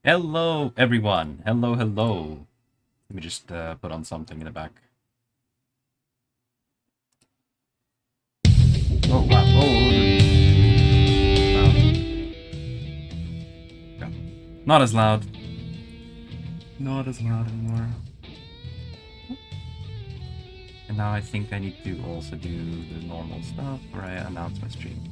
Hello, everyone. Hello, hello. Let me just put on something in the back. Oh, wow. Loud. Yeah. Not as loud. Not as loud anymore. And now I think I need to also do the normal stuff where I announce my stream.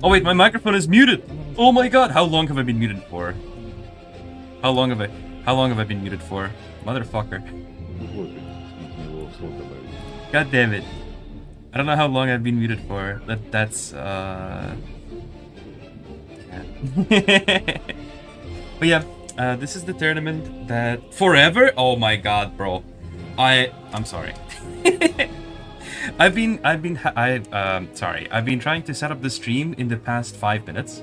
Oh wait, my microphone is muted. Oh my god, how long have I been muted for? How long have I been muted for? Motherfucker. God damn it. I don't know how long I've been muted for. That's yeah. But yeah, this is the tournament that forever. Oh my god, bro. I'm sorry. I've been trying to set up the stream in the past 5 minutes.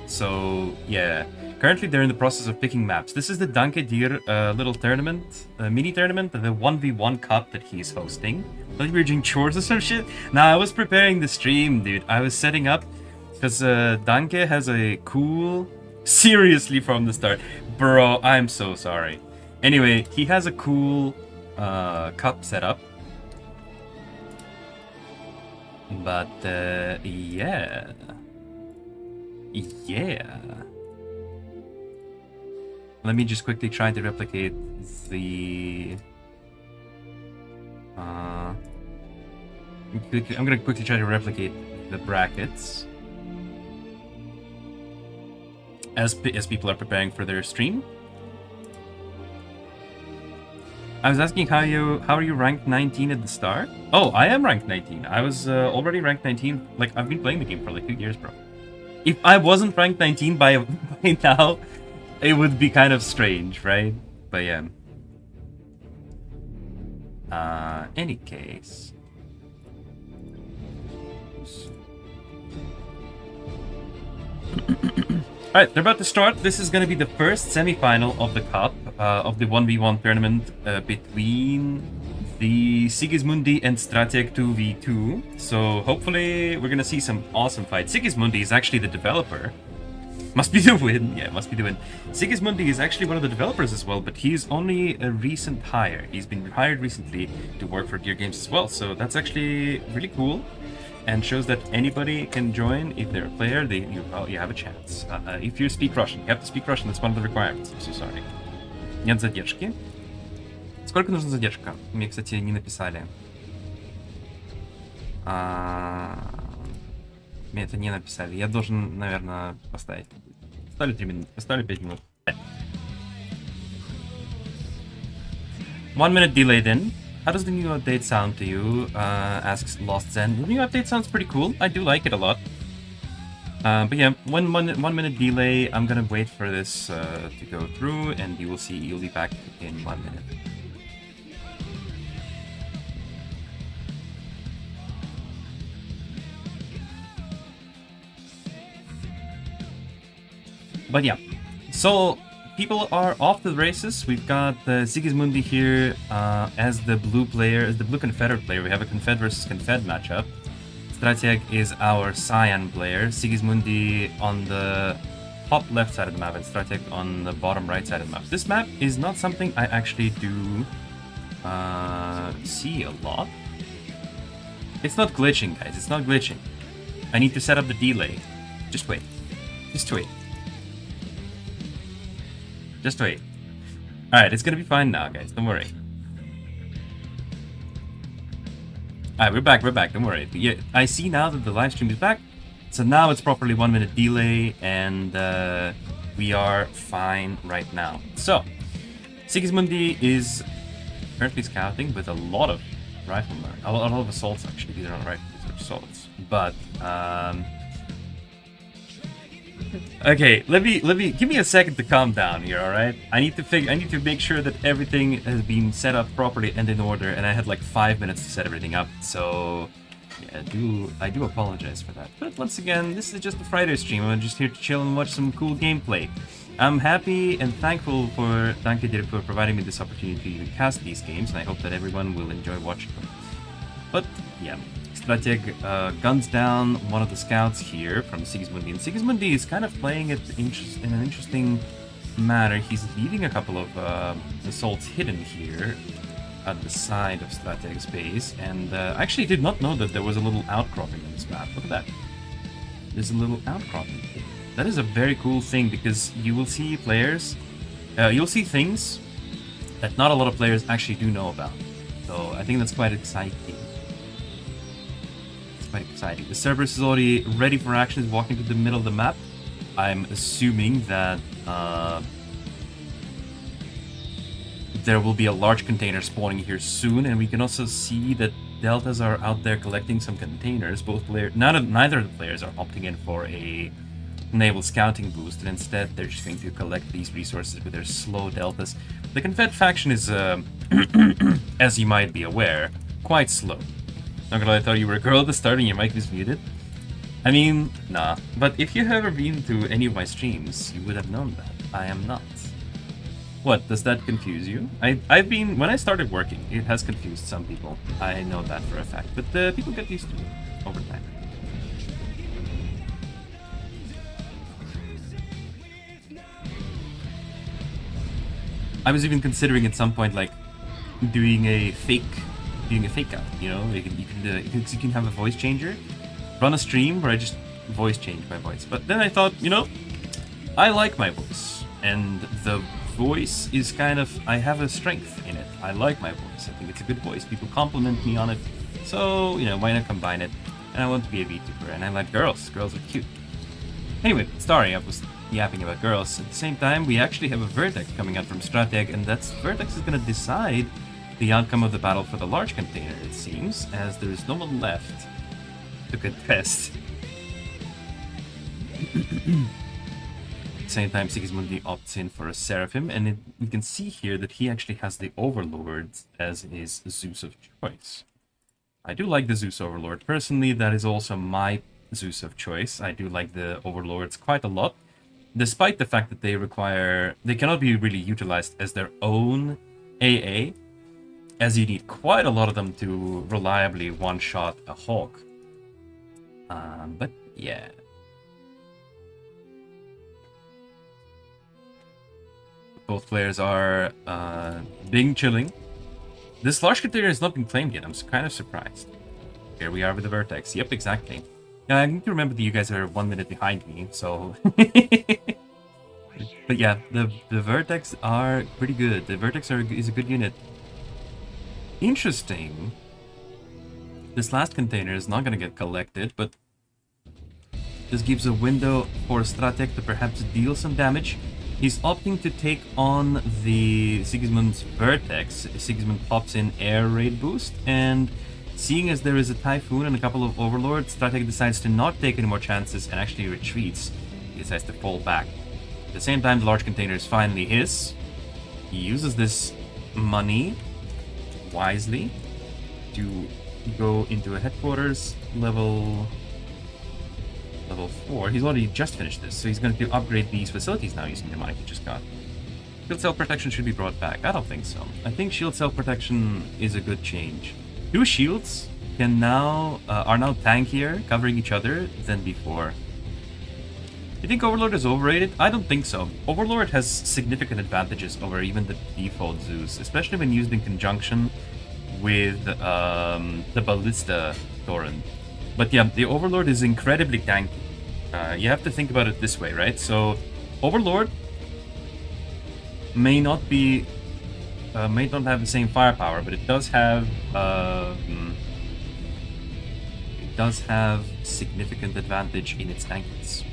So yeah, currently they're in the process of picking maps. This is the DANKE DIR little tournament, mini tournament, the 1v1 cup that he's hosting. Like we were doing chores or some shit. Nah, I was preparing the stream, dude. I was setting up because DANKE has a cool. Seriously, from the start, bro. I'm so sorry. Anyway, he has a cool cup setup. But yeah. Let me just quickly try to replicate the. I'm gonna quickly try to replicate the brackets as people are preparing for their stream. I was asking how are you ranked 19 at the start? Oh, I am ranked 19. I was already ranked 19. Like, I've been playing the game for like 2 years, bro. If I wasn't ranked 19 by now, it would be kind of strange, right? But yeah. Any case. Alright, they're about to start. This is going to be the first semi-final of the cup, of the 1v1 tournament between the Sigismundi and Strateg 2v2. So hopefully we're going to see some awesome fights. Sigismundi is actually the developer. Must be the win. Yeah, must be the win. Sigismundi is actually one of the developers as well, but he's only a recent hire. He's been hired recently to work for DIR Games as well. So that's actually really cool. And shows that anybody can join. If they're a player, you have a chance. If you speak Russian, you have to speak Russian. That's one of the requirements. I'm so sorry. Нет задержки. Сколько нужна задержка? Мне, кстати, не написали. Мне это не написали. Я должен, наверное, поставить. Поставлю 3 минуты. Поставлю 5 минут. 1 minute delay then. How does the new update sound to you? Asks Lost Zen. The new update sounds pretty cool. I do like it a lot. But yeah, 1 minute delay. I'm gonna wait for this to go through, and you will see. You'll be back in 1 minute. But yeah, so. People are off to the races. We've got Sigismundi here as the blue player, as the blue Confederate player. We have a Confed versus Confed matchup. Strateg is our Cyan player. Sigismundi on the top left side of the map and Strateg on the bottom right side of the map. This map is not something I actually do see a lot. It's not glitching, guys. It's not glitching. I need to set up the delay. Just wait. Just wait. Just wait. Alright, it's gonna be fine now, guys. Don't worry. Alright, we're back, don't worry. But yeah, I see now that the live stream is back. So now it's properly 1 minute delay, and we are fine right now. So, Sigismundi is currently scouting with a lot of riflemen. A lot of assaults, actually. These are not rifles, these are assaults. But, okay, let me give me a second to calm down here, all right? I need to make sure that everything has been set up properly and in order, and I had like 5 minutes to set everything up. So yeah, I do apologize for that. But once again, this is just a Friday stream. I'm just here to chill and watch some cool gameplay. I'm happy and thankful for DANKE DIR for providing me this opportunity to cast these games, and I hope that everyone will enjoy watching them. But yeah. Strateg guns down one of the scouts here from Sigismundi, and Sigismundi is kind of playing it in an interesting manner. He's leaving a couple of assaults hidden here at the side of Strateg's base, and I actually did not know that there was a little outcropping on this map. Look at that. There's a little outcropping. That is a very cool thing, because you will see players, you'll see things that not a lot of players actually do know about. So I think that's quite exciting. quite exciting. The Cerberus is already ready for action, is walking to the middle of the map. I'm assuming that there will be a large container spawning here soon, and we can also see that Deltas are out there collecting some containers. Neither of the players are opting in for a naval scouting boost, and instead they're just going to collect these resources with their slow Deltas. The Confed faction is, as you might be aware, quite slow. Not gonna lie, I thought you were a girl at the start and your mic was muted. I mean, nah. But if you have ever been to any of my streams, you would have known that. I am not. What, does that confuse you? I've been, when I started working, it has confused some people. I know that for a fact, but people get used to it over time. I was even considering at some point, like, doing a fake out, you know? You can have a voice changer, run a stream where I just voice change my voice. But then I thought, you know, I like my voice, and the voice is kind of, I have a strength in it. I like my voice. I think it's a good voice. People compliment me on it. So, you know, why not combine it? And I want to be a VTuber, and I like girls. Girls are cute. Anyway, sorry, I was yapping about girls. At the same time, we actually have a Vertex coming out from Strateg, and that Vertex is going to decide the outcome of the battle for the large container, it seems, as there is no one left to contest. At the same time, Sigismundi opts in for a Seraphim, and we can see here that he actually has the Overlord as his Zeus of choice. I do like the Zeus Overlord. Personally, that is also my Zeus of choice. I do like the Overlords quite a lot, despite the fact that they cannot be really utilized as their own AA, as you need quite a lot of them to reliably one-shot a Hawk. But yeah. Both players are being chilling. This large container has not been claimed yet. I'm kind of surprised. Here we are with the Vertex. Yep, exactly. Yeah, I need to remember that you guys are 1 minute behind me, so... But yeah, the Vertex are pretty good. The Vertex is a good unit. Interesting. This last container is not going to get collected, but this gives a window for Strateg to perhaps deal some damage. He's opting to take on the Sigismund's Vertex. Sigismund pops in air raid boost, and seeing as there is a Typhoon and a couple of Overlords, Strateg decides to not take any more chances and actually retreats. He decides to fall back. At the same time, the large container is finally his. He uses this money wisely to go into a headquarters level 4. He's already just finished this, so he's going to upgrade these facilities now using the money he just got. Shield cell protection should be brought back. I don't think so. I think shield cell protection is a good change. 2 shields are now tankier, covering each other, than before. You think Overlord is overrated? I don't think so. Overlord has significant advantages over even the default Zeus, especially when used in conjunction with the Ballista Torrent. But yeah, the Overlord is incredibly tanky. You have to think about it this way, right? So, Overlord may not have the same firepower, but it does have significant advantage in its tankiness.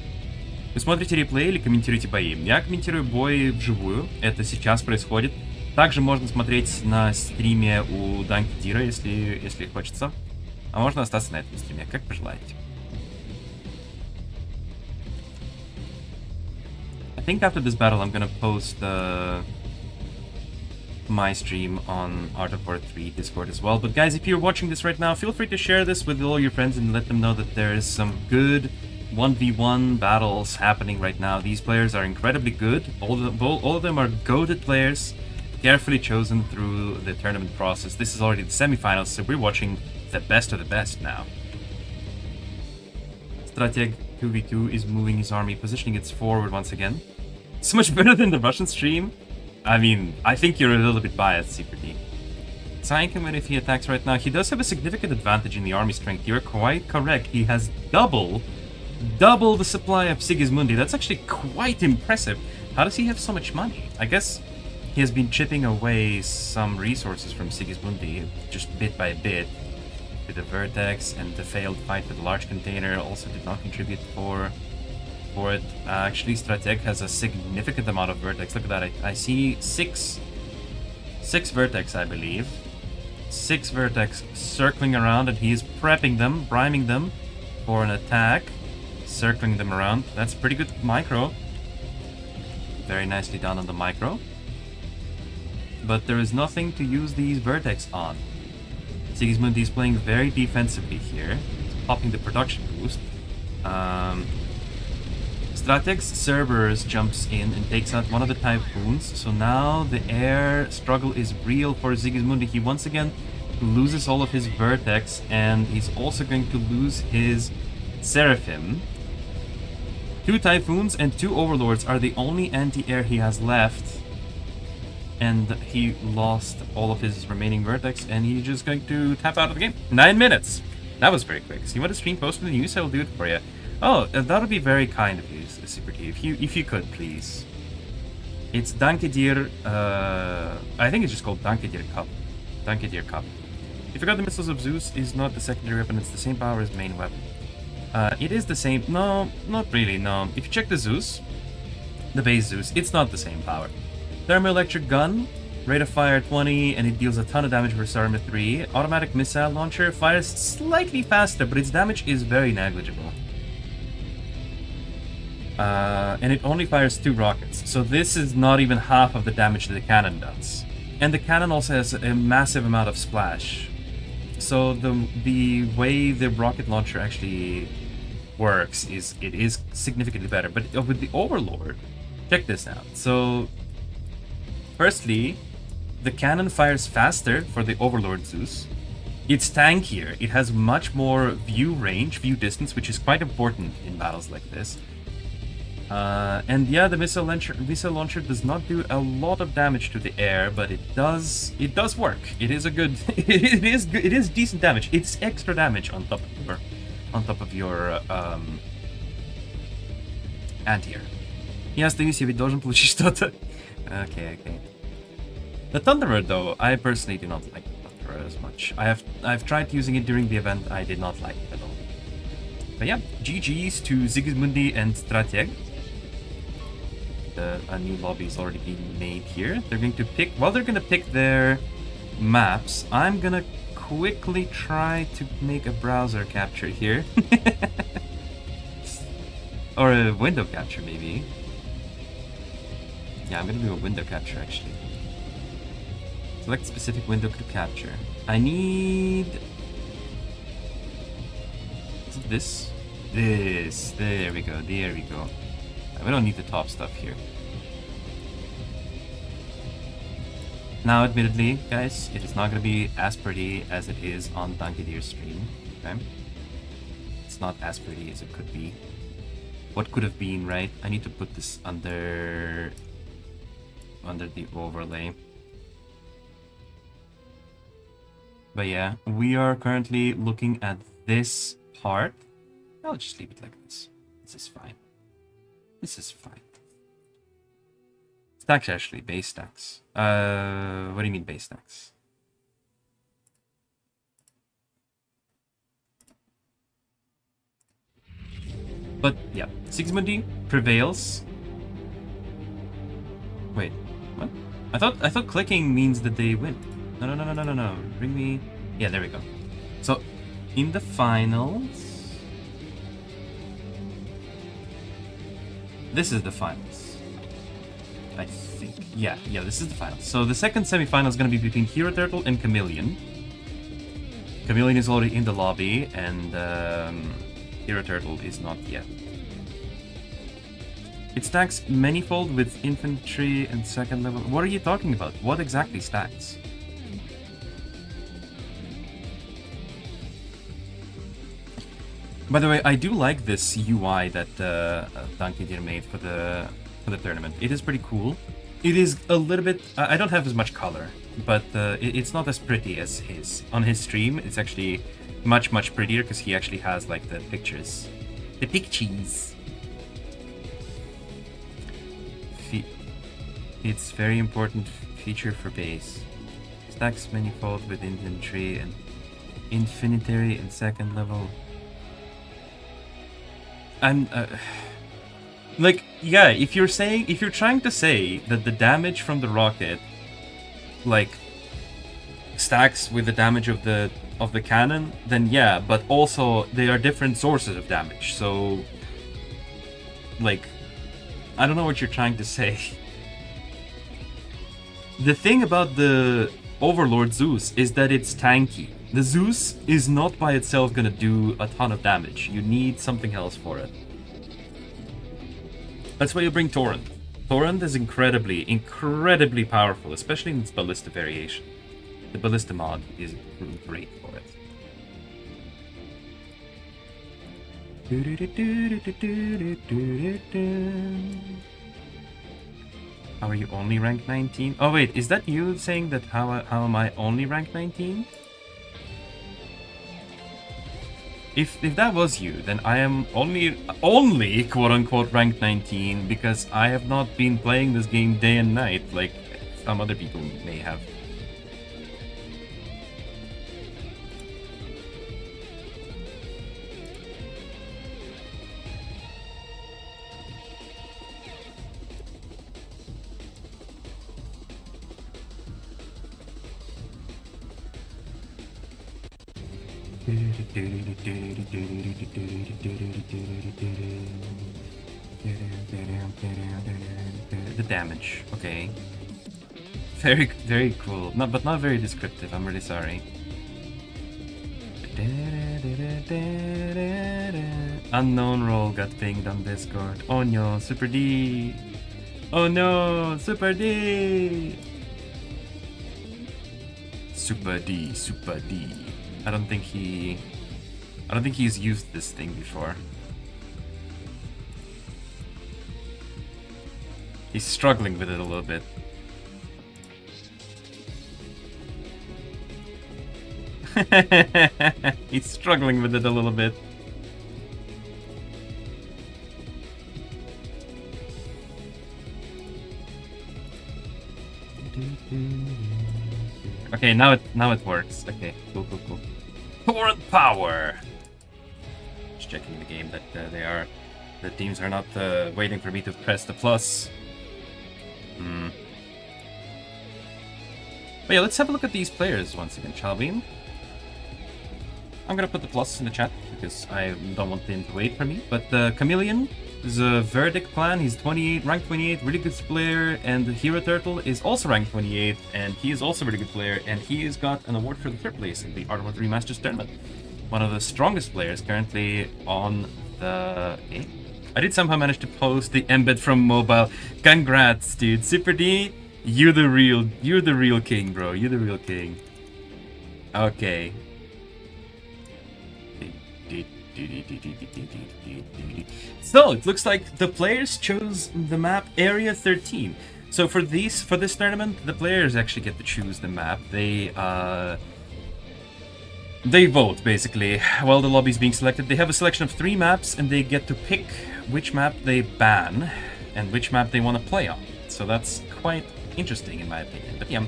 Вы смотрите реплей или комментируете бои? Я комментирую бои вживую. Это сейчас происходит. Также можно смотреть на стриме у DANKE DIR, если хочется. А можно остаться на этом стриме, как пожелаете. I think after this battle I'm gonna post my stream on Art of War 3 Discord as well. But guys, if you're watching this right now, feel free to share this with all your friends and let them know that there is some good 1v1 battles happening right now. These players are incredibly good. All of them are goated players, carefully chosen through the tournament process. This is already the semifinals, so we're watching the best of the best now. Strateg 2v2 is moving his army, positioning it forward once again. So much better than the Russian stream. I mean, I think you're a little bit biased, Secretly. Sainkman, if he attacks right now, he does have a significant advantage in the army strength. You're quite correct. He has double the supply of Sigismundi. That's actually quite impressive. How does he have so much money? I guess he has been chipping away some resources from Sigismundi, just bit by bit. to the vertex, and the failed fight with the large container also did not contribute for it. Actually, Strateg has a significant amount of vertex. Look at that. I see six vertex, I believe. 6 vertex circling around, and he is prepping them, priming them for an attack. Circling them around. That's pretty good micro. Very nicely done on the micro. But there is nothing to use these vertex on. Sigismundi is playing very defensively here. He's popping the production boost. Strateg's Cerberus jumps in and takes out one of the Typhoons. So now the air struggle is real for Sigismundi. He once again loses all of his vertex, and he's also going to lose his Seraphim. 2 Typhoons and 2 Overlords are the only anti-air he has left. And he lost all of his remaining vertex, and he's just going to tap out of the game. 9 minutes! That was very quick. So you want to stream post in the news? I will do it for you. Oh, that would be very kind of you, Super T. If you could, please. It's DANKE DIR, I think it's just called DANKE DIR Cup. DANKE DIR Cup. You forgot the Missiles of Zeus is not the secondary weapon, it's the same power as main weapon. It is the same, no, not really, no. If you check the Zeus, the base Zeus, it's not the same power. Thermoelectric gun, rate of fire 20, and it deals a ton of damage versus armor 3. Automatic missile launcher fires slightly faster, but its damage is very negligible. And it only fires 2 rockets, so this is not even half of the damage that the cannon does. And the cannon also has a massive amount of splash. So the way the rocket launcher actually works is it is significantly better. But with the Overlord, check this out. So firstly, the cannon fires faster for the Overlord Zeus. It's tankier. It has much more view range, view distance, which is quite important in battles like this. And yeah, the missile launcher does not do a lot of damage to the air, but it does work. It is a good it is decent damage. It's extra damage on top of your anti-air. Я остаюсь, я ведь должен получить что-то. Okay. The Thunderbird, though, I personally do not like the Thunderbird as much. I've tried using it during the event. I did not like it at all. But yeah, GG's to Sigismundi and Strateg. A new lobby is already being made here. They're going to pick, while they're going to pick their maps, I'm going to quickly try to make a browser capture here. Or a window capture, maybe. Yeah, I'm going to do a window capture, actually. Select specific window to capture. I need... Is it this? This. There we go. We don't need the top stuff here. Now, admittedly, guys, it is not going to be as pretty as it is on DANKE DIR's stream. Okay? It's not as pretty as it could be. What could have been, right? I need to put this under the overlay. But yeah, we are currently looking at this part. I'll just leave it like this. This is fine. Stacks, actually, base stacks. What do you mean base stacks? But yeah, Sigismundi prevails. Wait, what? I thought clicking means that they win. No. Bring me. Yeah, there we go. So in the finals. This is the finals, I think. Yeah, this is the finals. So the second semi-final is going to be between Hero Turtle and Chameleon. Chameleon is already in the lobby, and Hero Turtle is not yet. It stacks manifold with infantry and second level. What are you talking about? What exactly stacks? By the way, I do like this UI that DANKE DIR made for the tournament. It is pretty cool. It is a little bit... I don't have as much color, but it's not as pretty as his. On his stream, it's actually much prettier because he actually has like the pictures. The pictures. It's very important feature for base. Stacks manifold with infantry and Infinitary in second level. And like, yeah, if you're trying to say that the damage from the rocket like stacks with the damage of the cannon, then yeah, but also they are different sources of damage. So like, I don't know what you're trying to say. The thing about the Overlord Zeus is that it's tanky. The Zeus is not by itself gonna do a ton of damage. You need something else for it. That's why you bring Torrent. Torrent is incredibly powerful, especially in its ballista variation. The ballista mod is great for it. How are you only rank 19? Oh wait, is that you saying that how am I only rank 19? If that was you, then I am only quote unquote rank 19 because I have not been playing this game day and night like some other people may have. The damage, okay. Very cool. But not very descriptive, I'm really sorry. Unknown role got pinged on Discord. Oh no, Super D! Oh no, Super D! Super D. I don't think he's used this thing before. He's struggling with it a little bit. He's struggling with it a little bit. Okay, now it works. Okay, cool. Torrent power. Just checking the game that the teams are not waiting for me to press the plus. But yeah, let's have a look at these players once again, shall we? I'm gonna put the plus in the chat because I don't want them to wait for me. But Chameleon is a Verdict clan. He's 28, rank 28, really good player. And Hero Turtle is also ranked 28, and he is also a really good player. And he has got an award for the third place in the Art of War Masters tournament. One of the strongest players currently on the game. I did somehow manage to post the embed from mobile. Congrats, dude. Super D, you're the real king, bro. You're the real king. Okay. So it looks like the players chose the map Area 13. So for this tournament, the players actually get to choose the map. They vote basically while the lobby is being selected. They have a selection of 3 maps, and they get to pick which map they ban and which map they want to play on. So that's quite interesting in my opinion. But yeah,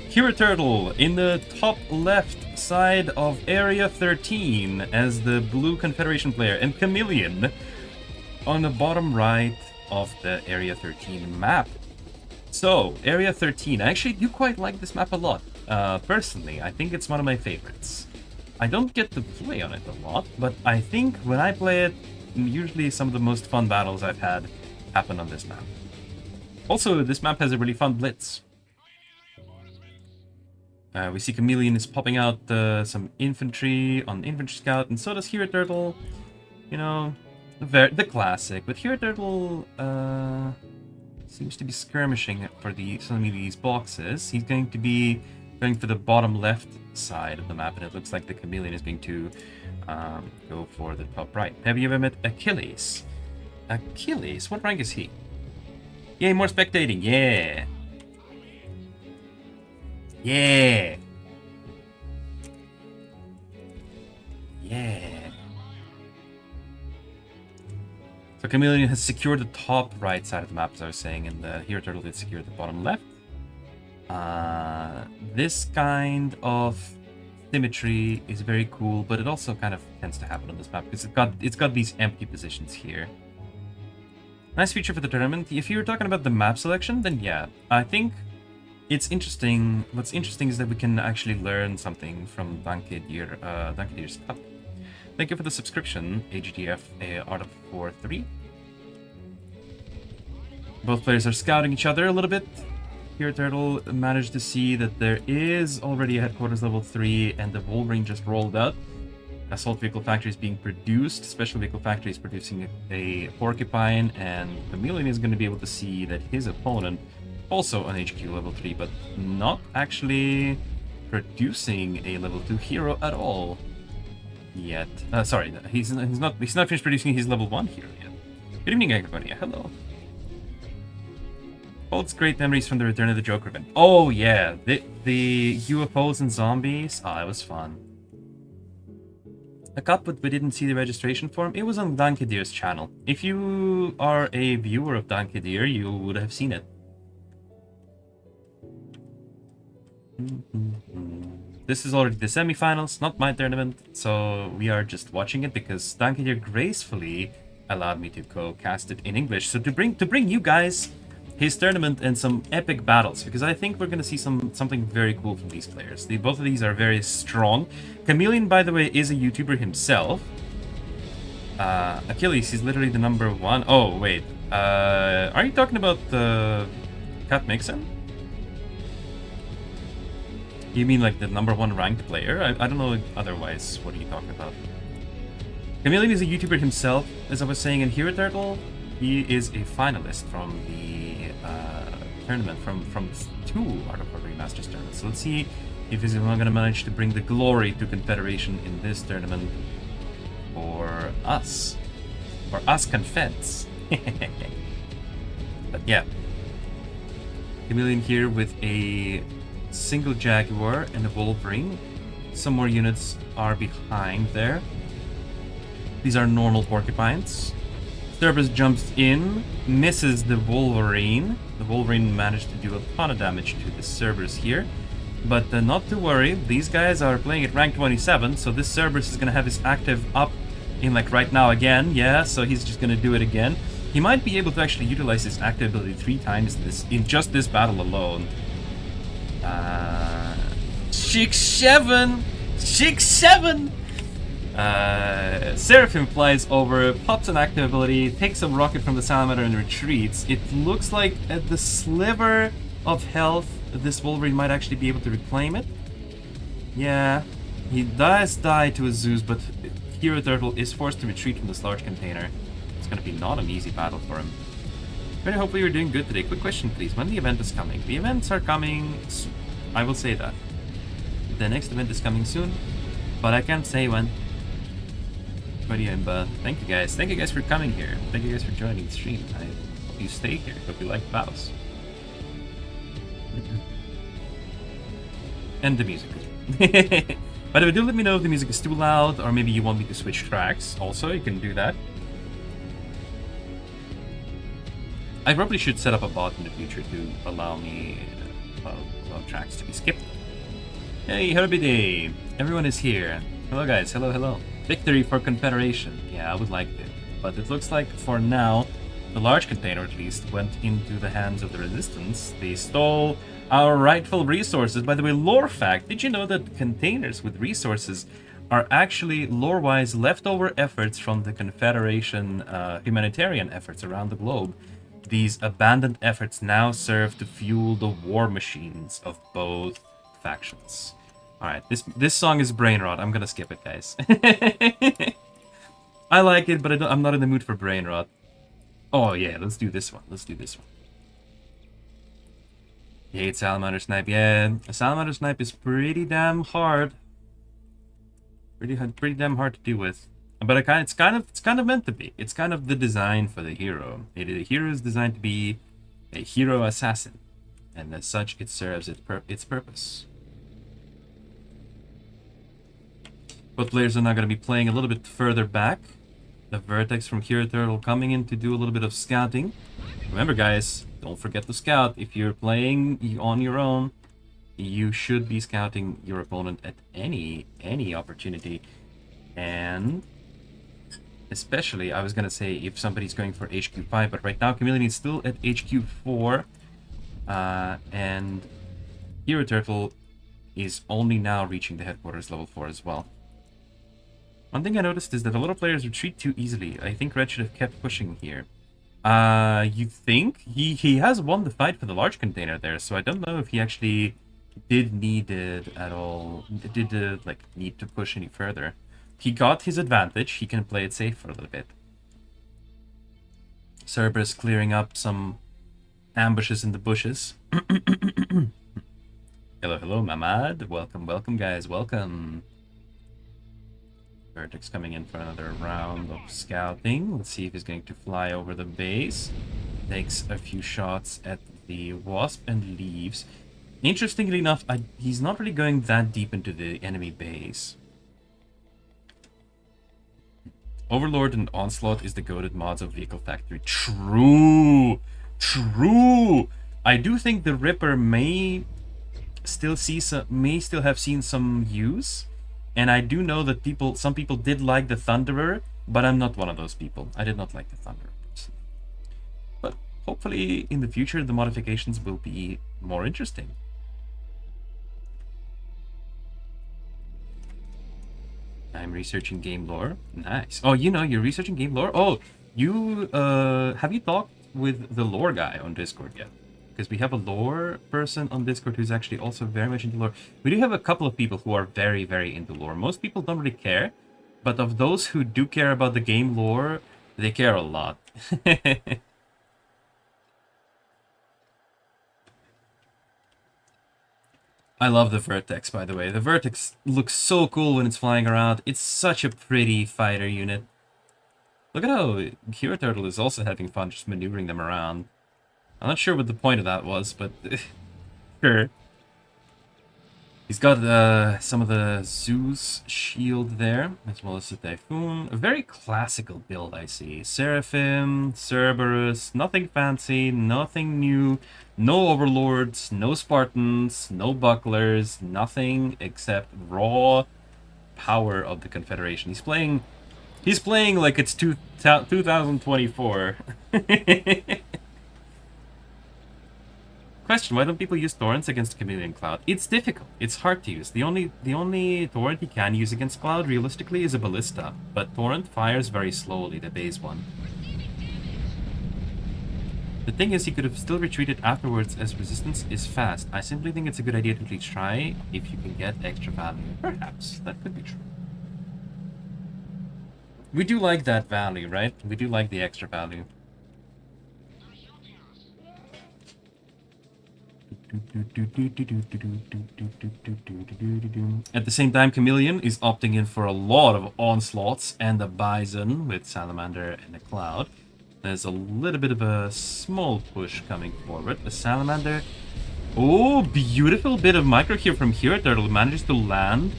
Hero Turtle in the top left side of Area 13 as the blue Confederation player, and Chameleon on the bottom right of the Area 13 map. So, Area 13, I actually do quite like this map a lot. Personally, I think it's one of my favorites. I don't get to play on it a lot, but I think when I play it, usually some of the most fun battles I've had happen on this map. Also, this map has a really fun blitz. We see Chameleon is popping out some infantry on Infantry Scout, and so does Hero Turtle. You know, the classic. But Hero Turtle seems to be skirmishing for some of these boxes. He's going to be going for the bottom left side of the map, and it looks like the Chameleon is going to go for the top right. Have you ever met Achilles? Achilles? What rank is he? Yay, more spectating. Yeah. Yeah. Yeah. So Chameleon has secured the top right side of the map, as I was saying, and the Hero Turtle did secure the bottom left. This kind of symmetry is very cool, but it also kind of tends to happen on this map because it's got these empty positions here. Nice feature for the tournament. If you're talking about the map selection, then yeah, I think it's interesting. What's interesting is that we can actually learn something from DIR's Cup. Thank you for the subscription, AGTF Art of 4-3. Both players are scouting each other a little bit. Here Turtle managed to see that there is already a headquarters level 3 and the Wolverine just rolled out. Assault Vehicle Factory is being produced. Special Vehicle Factory is producing a Porcupine, and Chameleon is going to be able to see that his opponent also on HQ level 3, but not actually producing a level 2 hero at all yet. Sorry, he's not finished producing his level 1 hero yet. Good evening, everybody. Hello. Holds great memories from the Return of the Joker event. Oh yeah, the UFOs and zombies. Oh, it was fun. A cup, but we didn't see the registration form. It was on DANKE's channel. If you are a viewer of DANKE, you would have seen it. This is already the semifinals, not my tournament, so we are just watching it because DANKE gracefully allowed me to co-cast it in English. So to bring you guys his tournament and some epic battles, because I think we're going to see something very cool from these players. Both of these are very strong. Chameleon, by the way, is a YouTuber himself. Achilles, he's literally the #1. Oh, wait. Are you talking about Cat Mixon? You mean like the #1 ranked player? I don't know otherwise. What are you talking about? Chameleon is a YouTuber himself, as I was saying, and Hero Turtle, he is a finalist from the tournament, from 2 Art of War Remasters tournaments. So let's see if he's going to manage to bring the glory to Confederation in this tournament for us Confeds. But yeah, Chameleon here with a single Jaguar and a Wolverine. Some more units are behind there. These are normal Porcupines. Cerberus jumps in, misses the Wolverine. The Wolverine managed to do a ton of damage to the Cerberus here. But not to worry, these guys are playing at rank 27, so this Cerberus is going to have his active up in like right now again. Yeah, so he's just going to do it again. He might be able to actually utilize his active ability 3 times in just this battle alone. 6-7! 6-7! Seraphim flies over, pops an active ability, takes a rocket from the Salamander and retreats. It looks like at the sliver of health, this Wolverine might actually be able to reclaim it. Yeah, he does die to a Zeus, but Hero Turtle is forced to retreat from this large container. It's going to be not an easy battle for him. Very hopefully you're doing good today. Quick question, please. When the event is coming? The events are coming soon. I will say that. The next event is coming soon, but I can't say when. Thank you guys. Thank you guys for coming here. Thank you guys for joining the stream. I hope you stay here. Hope you like the battles. And the music. By the way, do let me know if the music is too loud, or maybe you want me to switch tracks. Also, you can do that. I probably should set up a bot in the future to allow me allow tracks to be skipped. Hey, happy day! Everyone is here. Hello guys, hello. Victory for Confederation. Yeah, I would like to. But it looks like for now, the large container at least went into the hands of the Resistance. They stole our rightful resources. By the way, lore fact, did you know that containers with resources are actually lore-wise leftover efforts from the Confederation humanitarian efforts around the globe? These abandoned efforts now serve to fuel the war machines of both factions. Alright, this song is brain rot. I'm gonna skip it, guys. I like it, but I'm not in the mood for brain rot. Oh yeah, let's do this one. You hate Salamander Snipe. Yeah, a Salamander Snipe is pretty damn hard. Pretty damn hard to deal with. But it's kind of meant to be. It's kind of the design for the hero. The hero is designed to be a hero assassin, and as such, it serves its purpose. Both players are now going to be playing a little bit further back. The Vertex from Hero Turtle coming in to do a little bit of scouting. Remember, guys, don't forget to scout. If you're playing on your own, you should be scouting your opponent at any opportunity. And especially, I was gonna say, if somebody's going for HQ5, but right now Chameleon is still at HQ4, and Hero Turtle is only now reaching the headquarters level 4 as well. One thing I noticed is that a lot of players retreat too easily. I think Red should have kept pushing here. You think? He has won the fight for the large container there, so I don't know if he actually did need it at all. Did like need to push any further. He got his advantage. He can play it safe for a little bit. Cerberus clearing up some ambushes in the bushes. Hello, Mamad. Welcome, guys. Welcome. Vertex coming in for another round of scouting. Let's see if he's going to fly over the base. Takes a few shots at the Wasp and leaves. Interestingly enough, he's not really going that deep into the enemy base. Overlord and Onslaught is the goated mods of Vehicle Factory. True! I do think the Ripper may still have seen some use. And I do know that some people did like the Thunderer, but I'm not one of those people. I did not like the Thunderer personally. But hopefully in the future the modifications will be more interesting. I'm researching game lore. Nice. Oh, you're researching game lore? Oh, have you talked with the lore guy on Discord yet? Because we have a lore person on Discord who's actually also very much into lore. We do have a couple of people who are very, very into lore. Most people don't really care, but of those who do care about the game lore, they care a lot. I love the Vertex, by the way. The Vertex looks so cool when it's flying around. It's such a pretty fighter unit. Look at how Hero Turtle is also having fun just maneuvering them around. I'm not sure what the point of that was, but sure. He's got some of the Zeus shield there, as well as the Typhoon. A very classical build, I see. Seraphim, Cerberus, nothing fancy, nothing new. No Overlords, no Spartans, no Bucklers, nothing except raw power of the Confederation. He's playing like it's 2024. Question, why don't people use torrents against Chameleon Cloud? It's difficult. It's hard to use. The only torrent you can use against Cloud realistically is a ballista, but torrent fires very slowly, the base one. The thing is, he could have still retreated afterwards as resistance is fast. I simply think it's a good idea to at least try if you can get extra value. Perhaps. That could be true. We do like that value, right? We do like the extra value. At the same time, Chameleon is opting in for a lot of onslaughts and a Bison with Salamander and a Cloud. There's a little bit of a small push coming forward. A Salamander. Oh, beautiful bit of micro here from Hero Turtle. Manages to land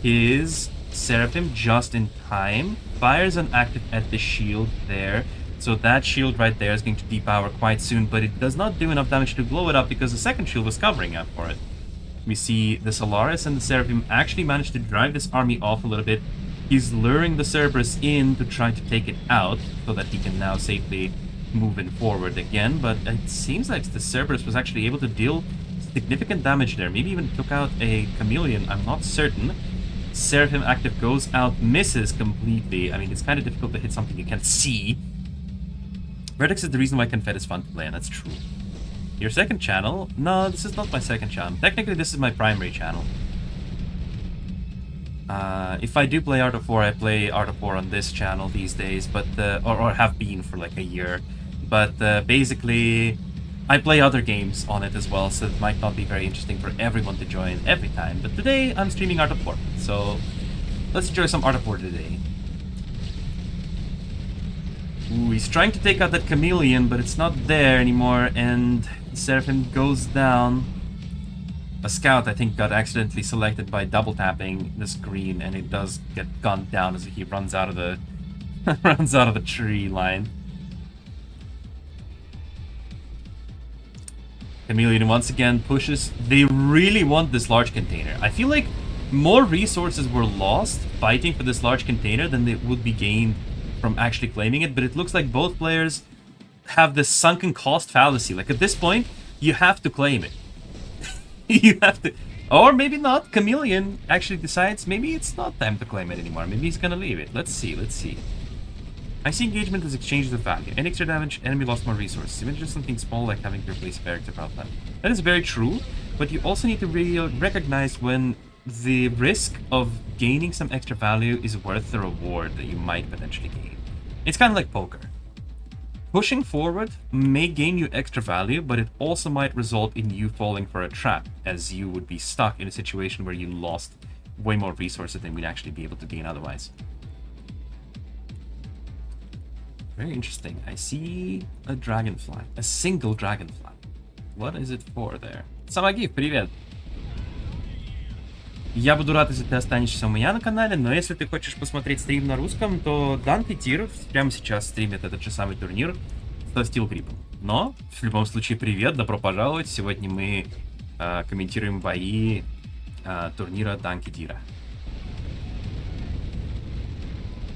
his Seraphim just in time. Fires an active at the shield there. So that shield right there is going to depower quite soon, but it does not do enough damage to blow it up because the second shield was covering up for it. We see the Solaris and the Seraphim actually managed to drive this army off a little bit. He's luring the Cerberus in to try to take it out so that he can now safely move in forward again, but it seems like the Cerberus was actually able to deal significant damage there. Maybe even took out a Chameleon, I'm not certain. Seraphim active goes out, misses completely. I mean, it's kind of difficult to hit something you can't see. Vertex is the reason why Confed is fun to play, and that's true. Your second channel? No, this is not my second channel. Technically, this is my primary channel. If I do play Art of War, I play Art of War on this channel these days, but or have been for like a year. But basically, I play other games on it as well, so it might not be very interesting for everyone to join every time. But today, I'm streaming Art of War, so let's enjoy some Art of War today. Ooh, he's trying to take out that Chameleon, but it's not there anymore, and Seraphim goes down. A scout, I think, got accidentally selected by double tapping the screen, and it does get gunned down as he runs out of the runs out of the tree line. Chameleon once again pushes. They really want this large container. I feel like more resources were lost fighting for this large container than they would be gained from actually claiming it, but it looks like both players have this sunken cost fallacy. Like, at this point, you have to claim it. You have to... Or maybe not. Chameleon actually decides maybe it's not time to claim it anymore. Maybe he's gonna leave it. Let's see, let's see. I see engagement as exchanges of value. Any extra damage, enemy lost more resources. Even just something small like having to replace character about that. That is very true, but you also need to really recognize when the risk of gaining some extra value is worth the reward that you might potentially gain. It's kind of like poker. Pushing forward may gain you extra value, but it also might result in you falling for a trap, as you would be stuck in a situation where you lost way more resources than we'd actually be able to gain otherwise. Very interesting. I see a dragonfly. A single dragonfly. What is it for there? Самогив, привет! Я буду рад, если ты останешься у меня на канале, но если ты хочешь посмотреть стрим на русском, то DANKE DIR прямо сейчас стримит этот же самый турнир со Steel Grip'ом. Но, в любом случае, привет, добро пожаловать. Сегодня мы комментируем бои турнира DANKE DIR.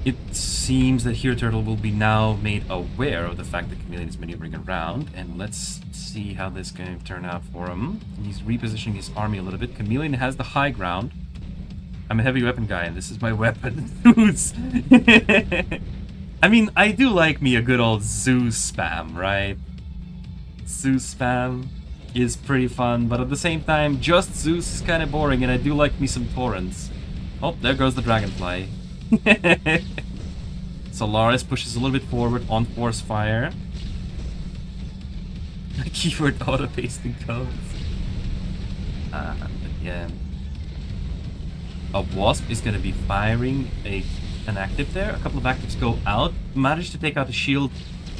It seems that Here Turtle will be now made aware of the fact that Chameleon is maneuvering around, and let's see how this is going to turn out for him. He's repositioning his army a little bit. Chameleon has the high ground. I'm a heavy weapon guy, and this is my weapon. Zeus! I mean, I do like me a good old Zeus spam, right? Zeus spam is pretty fun, but at the same time, just Zeus is kind of boring, and I do like me some torrents. Oh, there goes the dragonfly. Solaris pushes a little bit forward on force fire. Keyword auto pasting codes. But yeah, a wasp is going to be firing an active there. A couple of actives go out. Managed to take out a shield.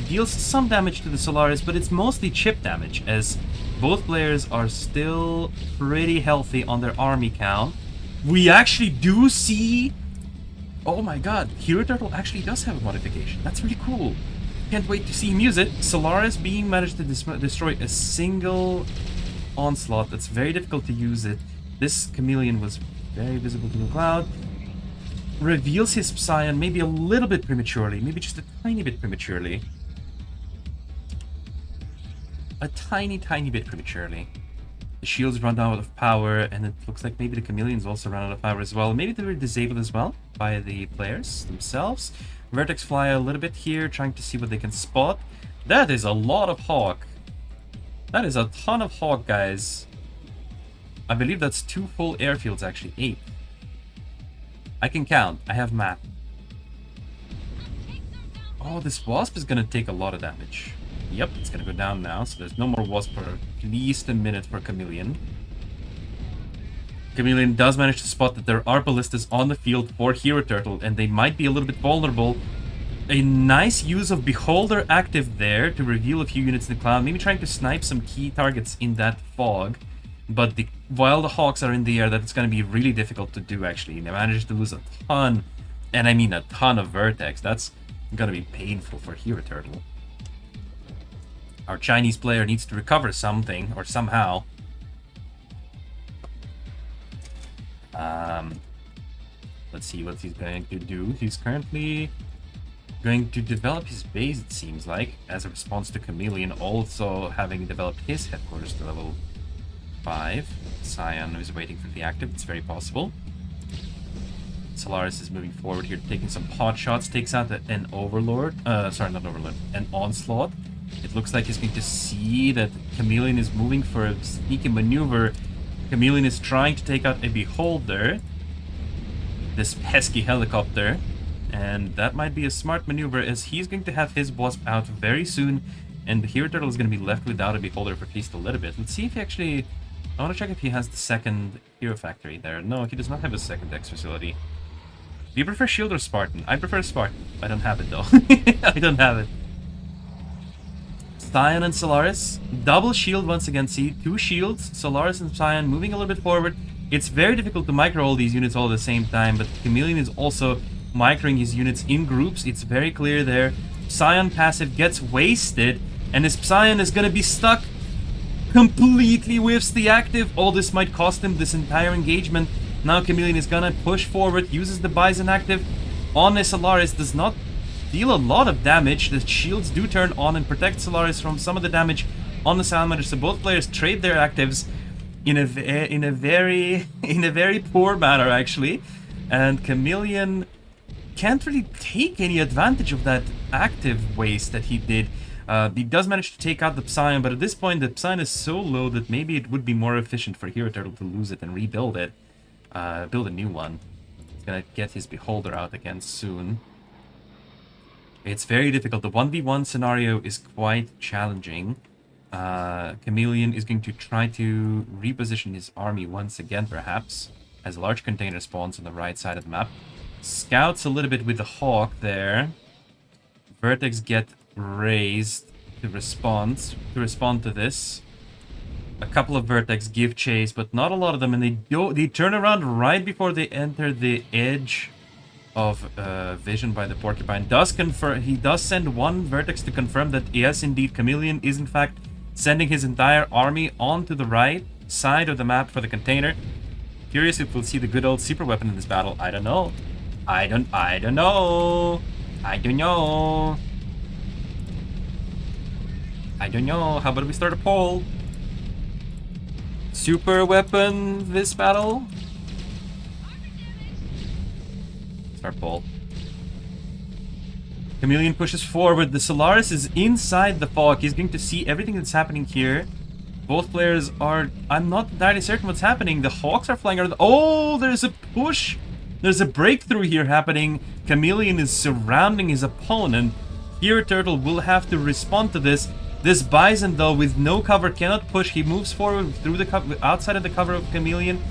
Deals some damage to the Solaris, but it's mostly chip damage, as both players are still pretty healthy on their army count. We actually do see... Oh my god, Hero Turtle actually does have a modification. That's really cool. Can't wait to see him use it. Solaris being managed to destroy a single onslaught. That's very difficult to use it. This Chameleon was very visible to the cloud. Reveals his Psion maybe a little bit prematurely. Maybe just a tiny bit prematurely. A tiny bit prematurely. The shields run out of power, and it looks like maybe the Chameleons also run out of power as well. Maybe they were disabled as well by the players themselves. Vertex fly a little bit here, trying to see what they can spot. That is a lot of Hawk. That is a ton of Hawk, guys. I believe that's 2 full airfields, actually. 8. I can count. I have math. Oh, this Wasp is going to take a lot of damage. Yep, it's gonna go down now, so there's no more Wasp for at least a minute for Chameleon. Chameleon does manage to spot that there are ballistas on the field for Hero Turtle, and they might be a little bit vulnerable. A nice use of Beholder active there to reveal a few units in the cloud, maybe trying to snipe some key targets in that fog. But while the Hawks are in the air, that's gonna be really difficult to do, actually. They managed to lose a ton, and I mean a ton of Vertex. That's gonna be painful for Hero Turtle. Our Chinese player needs to recover something, or somehow. Let's see what he's going to do. He's currently going to develop his base, it seems like, as a response to Chameleon also having developed his headquarters to level 5. Scion is waiting for the active, it's very possible. Solaris is moving forward here, taking some pot shots, takes out an Overlord. Sorry, not Overlord, an Onslaught. It looks like he's going to see that Chameleon is moving for a sneaky maneuver. Chameleon is trying to take out a Beholder. This pesky helicopter. And that might be a smart maneuver, as he's going to have his Wasp out very soon. And the Hero Turtle is going to be left without a Beholder for at least a little bit. Let's see if he actually... I want to check if he has the second Hero Factory there. No, he does not have a second X facility. Do you prefer Shield or Spartan? I prefer Spartan. I don't have it though. I don't have it. Scion and Solaris, double shield once again. See, 2 shields, Solaris and Scion moving a little bit forward. It's very difficult to micro all these units all at the same time, but Chameleon is also microing his units in groups. It's very clear there. Scion passive gets wasted, and his Scion is gonna be stuck. completely whiffs the active. All this might cost him this entire engagement. Now Chameleon is gonna push forward, uses the Bison active on a Solaris, does not deal a lot of damage. The shields do turn on and protect Solaris from some of the damage on the Salamander, so both players trade their actives in a very poor manner, actually. And Chameleon can't really take any advantage of that active waste that he did. He does manage to take out the Psion, but at this point the Psion is so low that maybe it would be more efficient for Hero Turtle to lose it and rebuild it. Build a new one. He's gonna get his Beholder out again soon. It's very difficult. The 1v1 scenario is quite challenging. Chameleon is going to try to reposition his army once again, perhaps, as a large container spawns on the right side of the map. Scouts a little bit with the Hawk there. Vertex get raised to respond to this. A couple of Vertex give chase, but not a lot of them, and they turn around right before they enter the edge of vision by the Porcupine. He does send one Vertex to confirm that yes, indeed, Chameleon is in fact sending his entire army onto the right side of the map for the container. Curious if we'll see the good old super weapon in this battle. I don't know. I don't know. I don't know. I don't know. How about we start a poll? Super weapon this battle? Start poll. Chameleon pushes forward. The Solaris is inside the fog. He's going to see everything that's happening here. Both players are... I'm not entirely certain what's happening. The Hawks are flying around. Oh, there's a push. There's a breakthrough here happening. Chameleon is surrounding his opponent. Hero Turtle will have to respond to this. This Bison, though, with no cover, cannot push. He moves forward through the outside of the cover of Chameleon.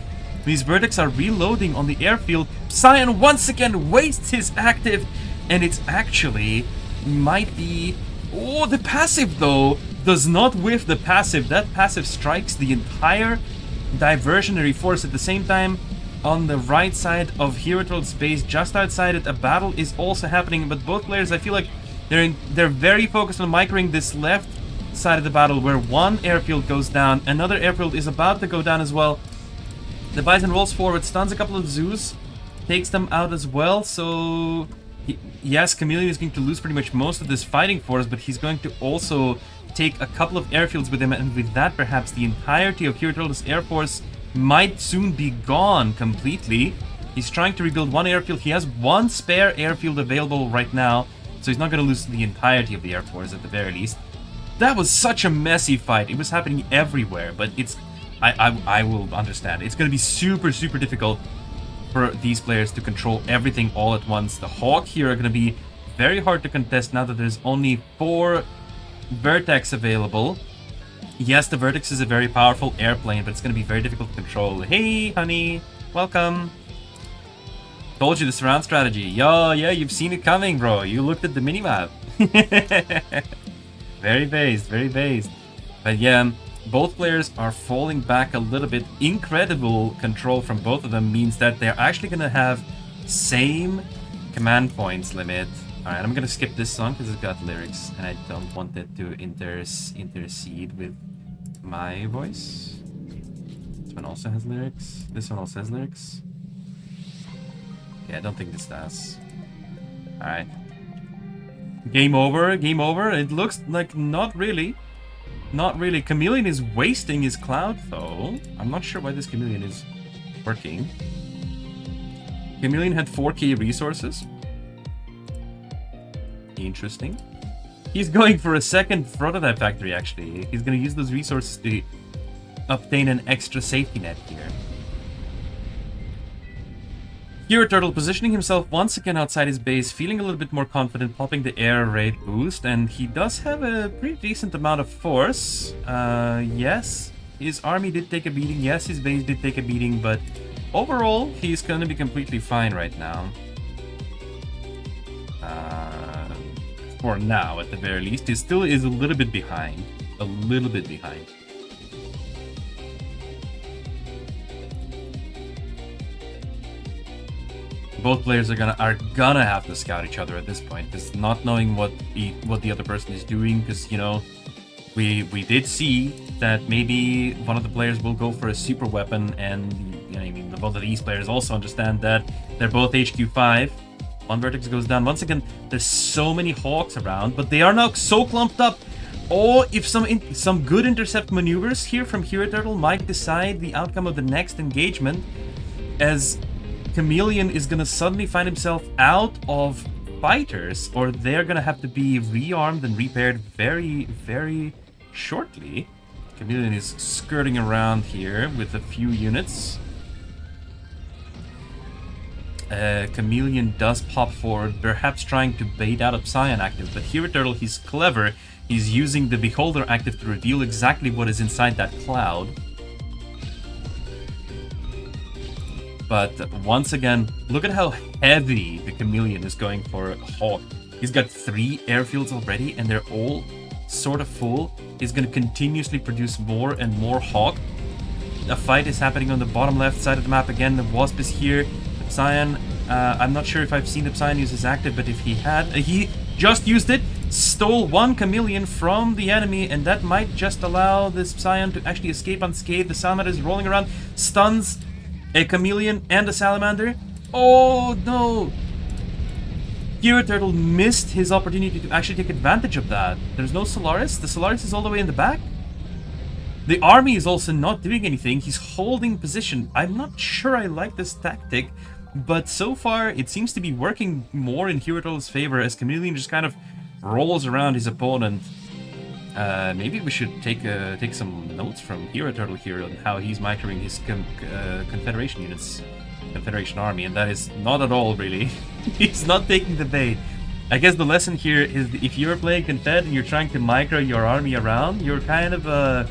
These Vertex are reloading on the airfield. Psion once again wastes his active, and it's actually might be... Oh, the passive, though, does not whiff the passive. That passive strikes the entire diversionary force. At the same time, on the right side of Hero Turtle's base, just outside it, a battle is also happening. But both players, I feel like they're very focused on microing this left side of the battle, where one airfield goes down, another airfield is about to go down as well. The Bison rolls forward, stuns a couple of Zeus, takes them out as well. So yes, Chameleon is going to lose pretty much most of this fighting force, but he's going to also take a couple of airfields with him, and with that perhaps the entirety of Hero Turtle's air force might soon be gone completely. He's trying to rebuild one airfield. He has one spare airfield available right now, so he's not going to lose the entirety of the air force at the very least. That was such a messy fight. It was happening everywhere, but it's... I will understand. It's going to be super, super difficult for these players to control everything all at once. The Hawk here are going to be very hard to contest now that there's only 4 Vertex available. Yes, the Vertex is a very powerful airplane, but it's going to be very difficult to control. Hey, honey. Welcome. Told you the surround strategy. Yo, yeah, you've seen it coming, bro. You looked at the minimap. Very based, very based. But yeah, both players are falling back a little bit. Incredible control from both of them means that they're actually going to have same command points limit. Alright, I'm going to skip this song because it's got lyrics and I don't want it to intercede with my voice. This one also has lyrics. This one also has lyrics. Yeah, I don't think this does. Alright. Game over, game over. It looks like not really. Not really. Chameleon is wasting his cloud, though. I'm not sure why this Chameleon is working. Chameleon had 4k resources. Interesting. He's going for a second prototype factory, actually. He's going to use those resources to obtain an extra safety net here. Hero Turtle positioning himself once again outside his base, feeling a little bit more confident, popping the air raid boost, and he does have a pretty decent amount of force. Yes, his army did take a beating, yes, his base did take a beating, but overall, he's going to be completely fine right now. For now, at the very least. He still is a little bit behind. A little bit behind. Both players are gonna have to scout each other at this point, because not knowing what the other person is doing, because, you know, we did see that maybe one of the players will go for a super weapon, and I mean, both of these players also understand that they're both HQ5. One vertex goes down. Once again, there's so many hawks around, but they are now so clumped up. Oh, if some good intercept maneuvers here from Hero Turtle might decide the outcome of the next engagement, as Chameleon is gonna suddenly find himself out of fighters, or they're gonna have to be rearmed and repaired very, very shortly. Chameleon is skirting around here with a few units. Chameleon does pop forward, perhaps trying to bait out a Psion active, but Hero Turtle, he's clever. He's using the Beholder active to reveal exactly what is inside that cloud. But once again, look at how heavy the Chameleon is going for Hawk. He's got 3 airfields already, and they're all sort of full. He's going to continuously produce more and more Hawk. A fight is happening on the bottom left side of the map again. The Wasp is here. The Psion, I'm not sure if I've seen the Psion use his active, but if he had, he just used it. Stole 1 Chameleon from the enemy, and that might just allow this Psion to actually escape unscathed. The Salamander is rolling around, stuns a Chameleon and a Salamander. Oh no! Hero Turtle missed his opportunity to actually take advantage of that. There's no Solaris. The Solaris is all the way in the back. The army is also not doing anything. He's holding position. I'm not sure I like this tactic, but so far it seems to be working more in Hero Turtle's favor, as Chameleon just kind of rolls around his opponent. Maybe we should take some notes from Hero Turtle here on how he's microing his Confederation units, Confederation army, and that is not at all really. He's not taking the bait. I guess the lesson here is that if you're playing Confed and you're trying to micro your army around, you're kind of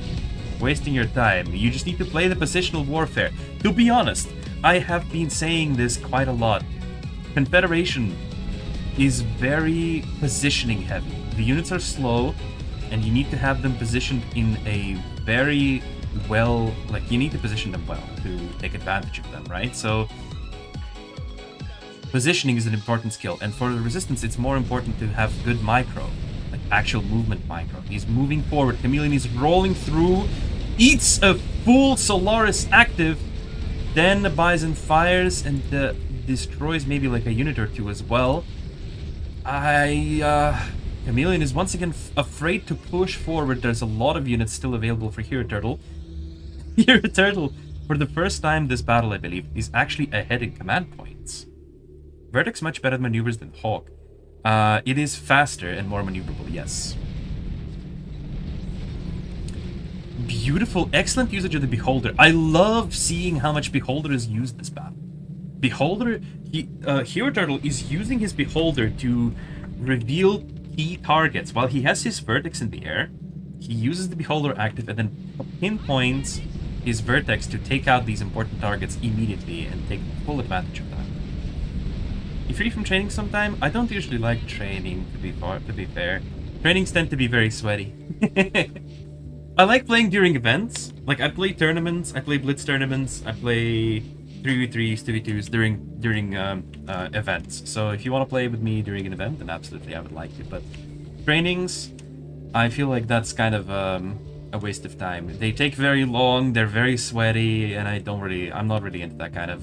wasting your time. You just need to play the positional warfare. To be honest, I have been saying this quite a lot. Confederation is very positioning heavy. The units are slow, and you need to have them positioned in a very well, like you need to position them well to take advantage of them, right? So positioning is an important skill, and for the Resistance it's more important to have good micro, like actual movement micro. He's moving forward, Chameleon is rolling through, eats a full Solaris active, then the Bison fires and destroys maybe like a unit or two as well. Chameleon is once again afraid to push forward. There's a lot of units still available for Hero Turtle. Hero Turtle, for the first time this battle, I believe, is actually ahead in command points. Vertex much better at maneuvers than Hawk. It is faster and more maneuverable, yes. Beautiful, excellent usage of the Beholder. I love seeing how much Beholder is used this battle. Beholder, Hero Turtle is using his Beholder to reveal key targets. While he has his Vertex in the air, he uses the Beholder active and then pinpoints his Vertex to take out these important targets immediately and take full advantage of that. You free from training sometime? I don't usually like training, to be fair. Trainings tend to be very sweaty. I like playing during events. Like, I play tournaments, I play Blitz tournaments, I play 3v3s, 2v2s during events. So if you want to play with me during an event, then absolutely I would like to. But trainings, I feel like that's kind of a waste of time. They take very long, they're very sweaty, and I'm not really into that kind of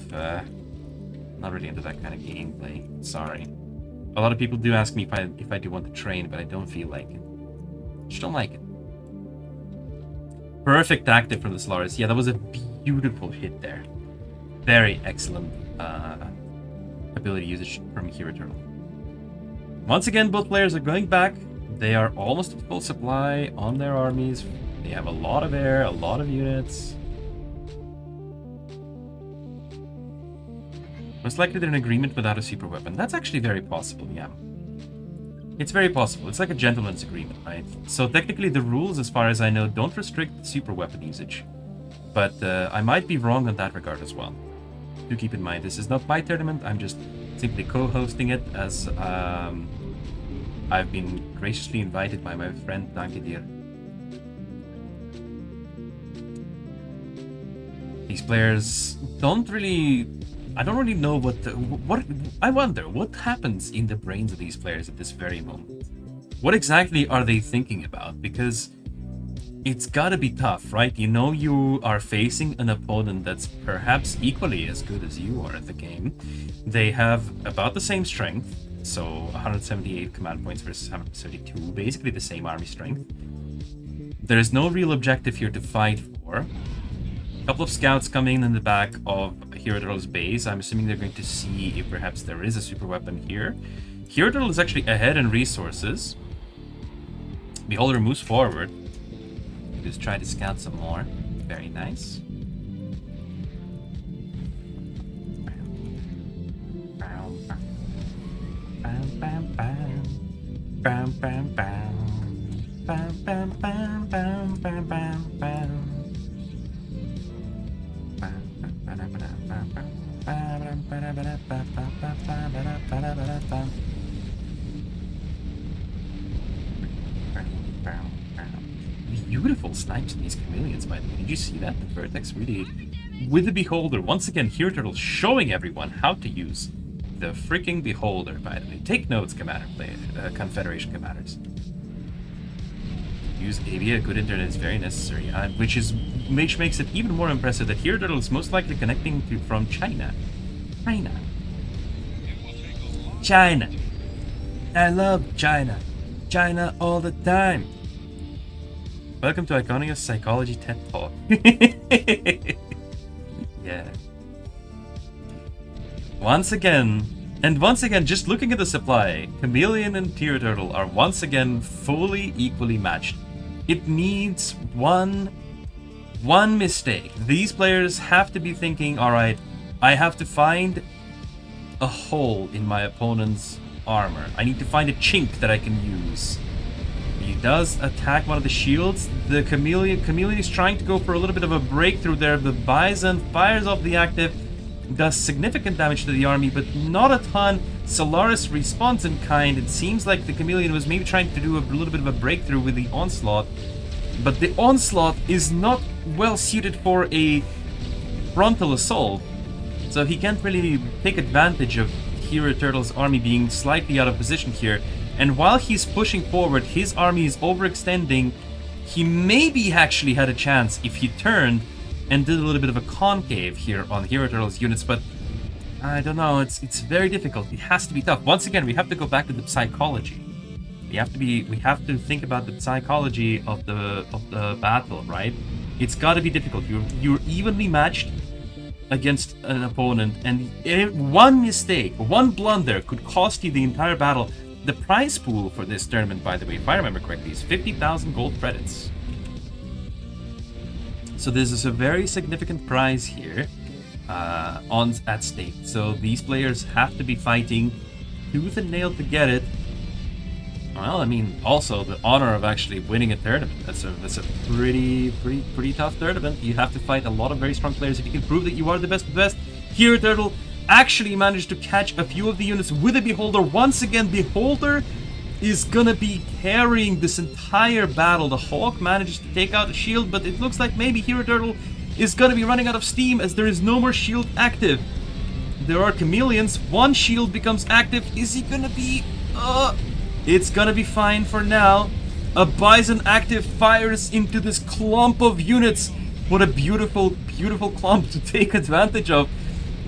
gameplay. Sorry. A lot of people do ask me if I do want to train, but I don't feel like it. Just don't like it. Perfect active from the Solaris. Yeah, that was a beautiful hit there. Very excellent ability usage from Hero Turtle. Once again, both players are going back. They are almost at full supply on their armies. They have a lot of air, a lot of units. Most likely they're in agreement without a super weapon. That's actually very possible, yeah. It's very possible. It's like a gentleman's agreement, right? So technically the rules, as far as I know, don't restrict super weapon usage. But I might be wrong on that regard as well. Do keep in mind, this is not my tournament. I'm just simply co-hosting it, as I've been graciously invited by my friend DANKE. These players don't really... I don't really know what I wonder what happens in the brains of these players at this very moment. What exactly are they thinking about? Because it's gotta be tough, right? You know you are facing an opponent that's perhaps equally as good as you are at the game. They have about the same strength, so 178 command points versus 172, basically the same army strength. There is no real objective here to fight for. A couple of scouts coming in the back of Hero Turtle's base. I'm assuming they're going to see if perhaps there is a super weapon here. Hero Turtle is actually ahead in resources. Beholder moves forward. Just try to scout some more. Very nice. Beautiful snipes in these chameleons, by the way. Did you see that? The vertex really... With the Beholder, once again, Hero Turtle showing everyone how to use the freaking Beholder, by the way. Take notes, Confederation commanders. Use Avia, good internet is very necessary, which makes it even more impressive that Hero Turtle is most likely connecting from China. China. I love China. China all the time. Welcome to Iconia's Psychology TED Talk. Yeah. Once again, just looking at the supply, Chameleon and Hero Turtle are once again fully equally matched. It needs one mistake. These players have to be thinking, alright, I have to find a hole in my opponent's armor. I need to find a chink that I can use. He does attack one of the shields. The Chameleon is trying to go for a little bit of a breakthrough there. The Bison fires off the active, does significant damage to the army, but not a ton. Solaris responds in kind. It seems like the Chameleon was maybe trying to do a little bit of a breakthrough with the Onslaught, but the Onslaught is not well suited for a frontal assault, so he can't really take advantage of Hero Turtle's army being slightly out of position here. And while he's pushing forward, his army is overextending. He maybe actually had a chance if he turned and did a little bit of a concave here on Hero Turtle's units, but I don't know, it's very difficult. It has to be tough. Once again, we have to go back to the psychology. We have to think about the psychology of the battle, right? It's got to be difficult. You're evenly matched against an opponent, and one mistake, one blunder could cost you the entire battle. The prize pool for this tournament, by the way, if I remember correctly, is 50,000 gold credits. So this is a very significant prize here at stake. So these players have to be fighting tooth and nail to get it. Well, I mean, also the honor of actually winning a tournament. That's a pretty tough tournament. You have to fight a lot of very strong players. If you can prove that you are the best of the best, Hero Turtle actually managed to catch a few of the units with a Beholder. Once again, Beholder is gonna be carrying this entire battle. The Hawk manages to take out the shield, but it looks like maybe Hero Turtle is gonna be running out of steam as there is no more shield active. There are chameleons. One shield becomes active. Is he gonna be... It's gonna be fine for now. A Bison active fires into this clump of units. What a beautiful, beautiful clump to take advantage of.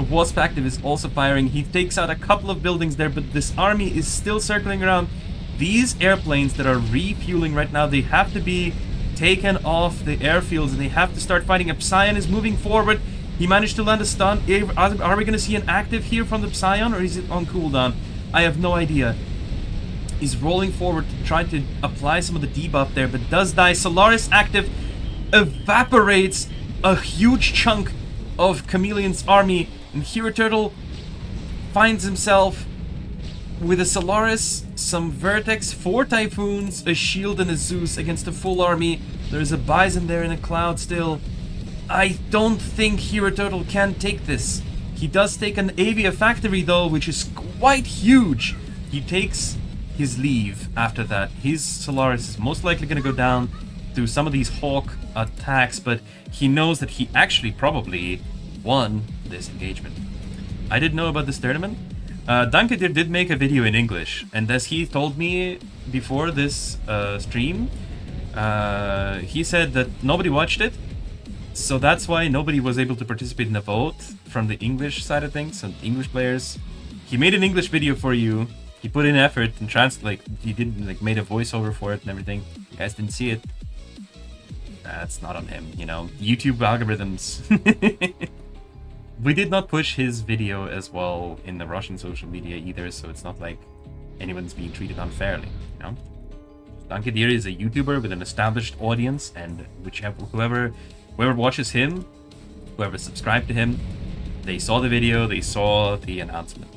Wasp active is also firing. He takes out a couple of buildings there, but this army is still circling around. These airplanes that are refueling right now, they have to be taken off the airfields and they have to start fighting. A Psion is moving forward. He managed to land a stun. Are we going to see an active here from the Psion, or is it on cooldown? I have no idea. He's rolling forward to try to apply some of the debuff there, but does die. Solaris active evaporates a huge chunk of Chameleon's army, and Hero Turtle finds himself with a Solaris, some Vertex, 4 Typhoons, a Shield, and a Zeus against a full army. There's a Bison there in a cloud still. I don't think Hero Turtle can take this. He does take an Avia factory though, which is quite huge. He takes his leave after that. His Solaris is most likely going to go down through some of these Hawk attacks, but he knows that he actually probably won this engagement. I didn't know about this tournament. DANKE did make a video in English, and as he told me before this stream, He said that nobody watched it, so that's why nobody was able to participate in the vote from the English side of things and English players. He made an English video for you. He put in effort and he did made a voiceover for it and everything. You guys didn't see it. That's not on him, you know. YouTube algorithms. We did not push his video as well in the Russian social media either, so it's not like anyone's being treated unfairly, you know. DANKE DIR is a YouTuber with an established audience, and whoever watches him, whoever subscribed to him, they saw the video, they saw the announcement.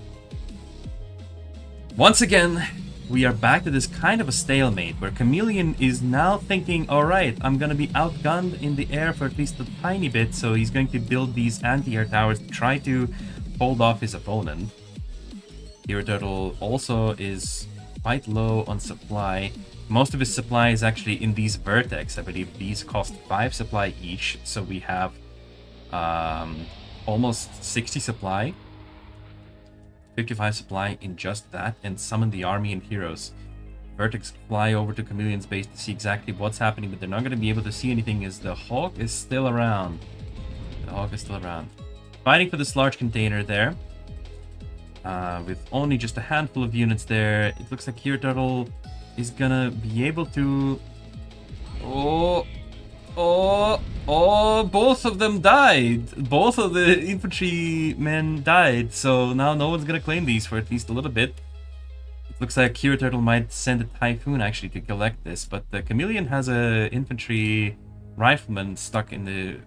Once again, we are back to this kind of a stalemate where Chameleon is now thinking, alright, I'm gonna be outgunned in the air for at least a tiny bit, so he's going to build these anti-air towers to try to hold off his opponent. Hero Turtle also is quite low on supply. Most of his supply is actually in these vertex. I believe these cost 5 supply each, so we have almost 60 supply. 55 supply in just that, and summon the army and heroes. Vertex fly over to Chameleon's base to see exactly what's happening, but they're not going to be able to see anything as the Hawk is still around. The Hawk is still around. Fighting for this large container there. With only just a handful of units there. It looks like Hero Turtle is gonna be able to... Oh, both of them died. Both of the infantrymen died, so now no one's gonna claim these for at least a little bit. It looks like Hero Turtle might send a Typhoon actually to collect this, but the Chameleon has a infantry rifleman stuck in the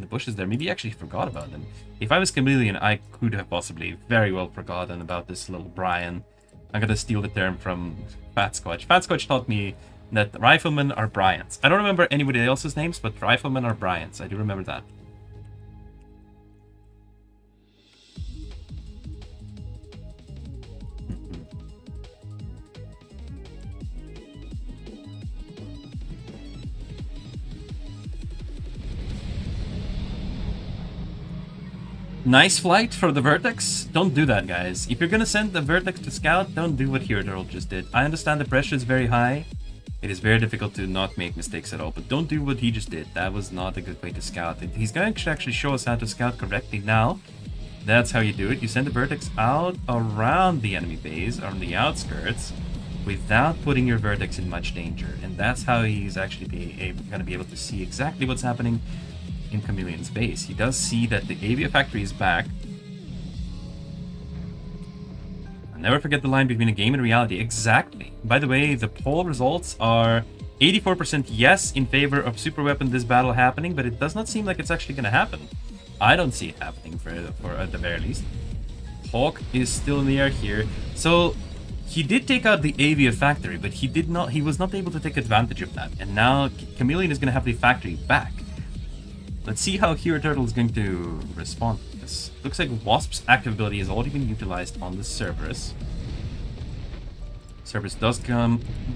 bushes there. Maybe he actually forgot about them. If I was Chameleon, I could have possibly very well forgotten about this little Brian. I'm gonna steal the term from Fat Scotch. Fat Scotch taught me that riflemen are Bryans. I don't remember anybody else's names, but riflemen are Bryans. I do remember that. Nice flight for the Vertex. Don't do that, guys. If you're gonna send the Vertex to scout, don't do what Hero Turtle just did. I understand the pressure is very high. It is very difficult to not make mistakes at all, but don't do what he just did. That was not a good way to scout. He's going to actually show us how to scout correctly now. That's how you do it. You send the Vertex out around the enemy base, on the outskirts, without putting your Vertex in much danger. And that's how he's actually going to be able to see exactly what's happening in Chameleon's base. He does see that the Avia factory is back. Never forget the line between a game and reality. Exactly. By the way, the poll results are 84% yes in favor of super weapon this battle happening, but it does not seem like it's actually going to happen. I don't see it happening for at the very least. Hawk is still in the air here. So he did take out the Avia factory, but he was not able to take advantage of that. And now Chameleon is going to have the factory back. Let's see how Hero Turtle is going to respond to this. Looks like Wasp's active ability has already been utilized on the Cerberus. Cerberus does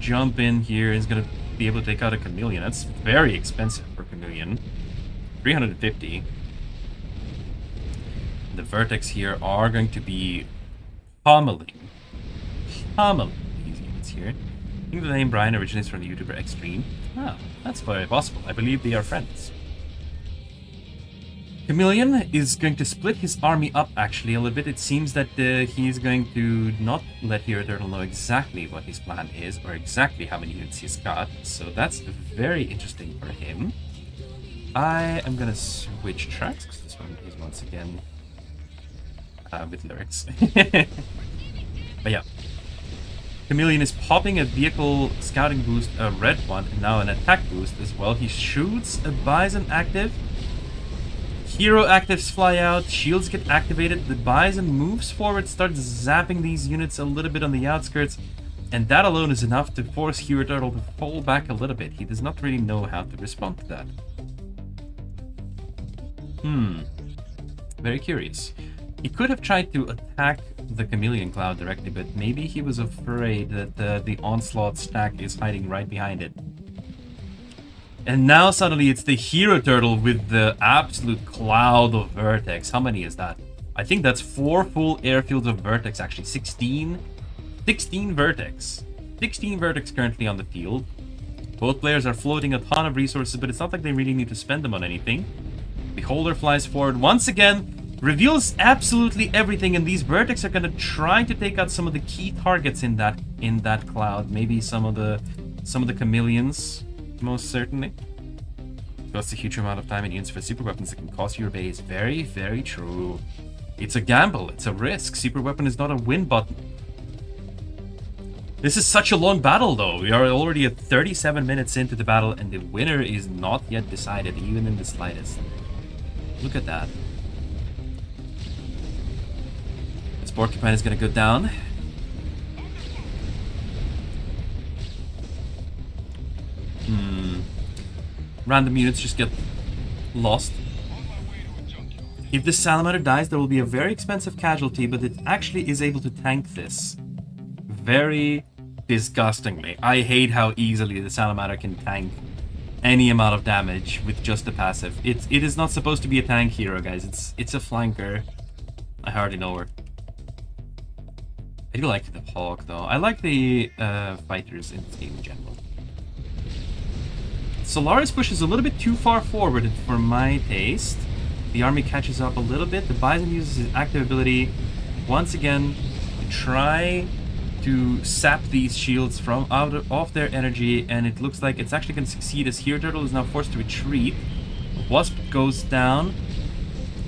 jump in here. He's going to be able to take out a Chameleon. That's very expensive for Chameleon. 350. The Vertex here are going to be pummeling these units here. I think the name Brian originates from the YouTuber Extreme. Ah, that's very possible. I believe they are friends. Chameleon is going to split his army up actually a little bit. It seems that he's going to not let Hero Turtle know exactly what his plan is or exactly how many units he's got. So that's very interesting for him. I am going to switch tracks because this one is once again with lyrics. But yeah. Chameleon is popping a vehicle scouting boost, a red one, and now an attack boost as well. He shoots a Bison active. Hero actives fly out, shields get activated, the Bison moves forward, starts zapping these units a little bit on the outskirts, and that alone is enough to force Hero Turtle to fall back a little bit. He does not really know how to respond to that. Very curious. He could have tried to attack the Chameleon Cloud directly, but maybe he was afraid that the Onslaught stack is hiding right behind it. And now suddenly it's the Hero Turtle with the absolute cloud of Vertex. How many is that? I think that's 4 full airfields of Vertex actually. 16 Vertex. 16 Vertex currently on the field. Both players are floating a ton of resources, but it's not like they really need to spend them on anything. Beholder flies forward once again, reveals absolutely everything, and these vertex are gonna try to take out some of the key targets in that cloud. Maybe some of the chameleons, most certainly. That's a huge amount of time and units for super weapons that can cost your base. Very, very true. It's a gamble. It's a risk. Super weapon is not a win button. This is such a long battle, though. We are already at 37 minutes into the battle, and the winner is not yet decided, even in the slightest. Look at that. This porcupine is going to go down. Random units just get lost. If the salamander dies, there will be a very expensive casualty, but it actually is able to tank this. Very disgustingly. I hate how easily the salamander can tank any amount of damage with just a passive. It is not supposed to be a tank hero, guys. It's a flanker. I hardly know her. I do like the hawk, though. I like the fighters in this game in general. Solaris pushes a little bit too far forward for my taste. The army catches up a little bit. The Bison uses his active ability once again to try to sap these shields from off their energy, and it looks like it's actually going to succeed as Hero Turtle is now forced to retreat. Wasp goes down.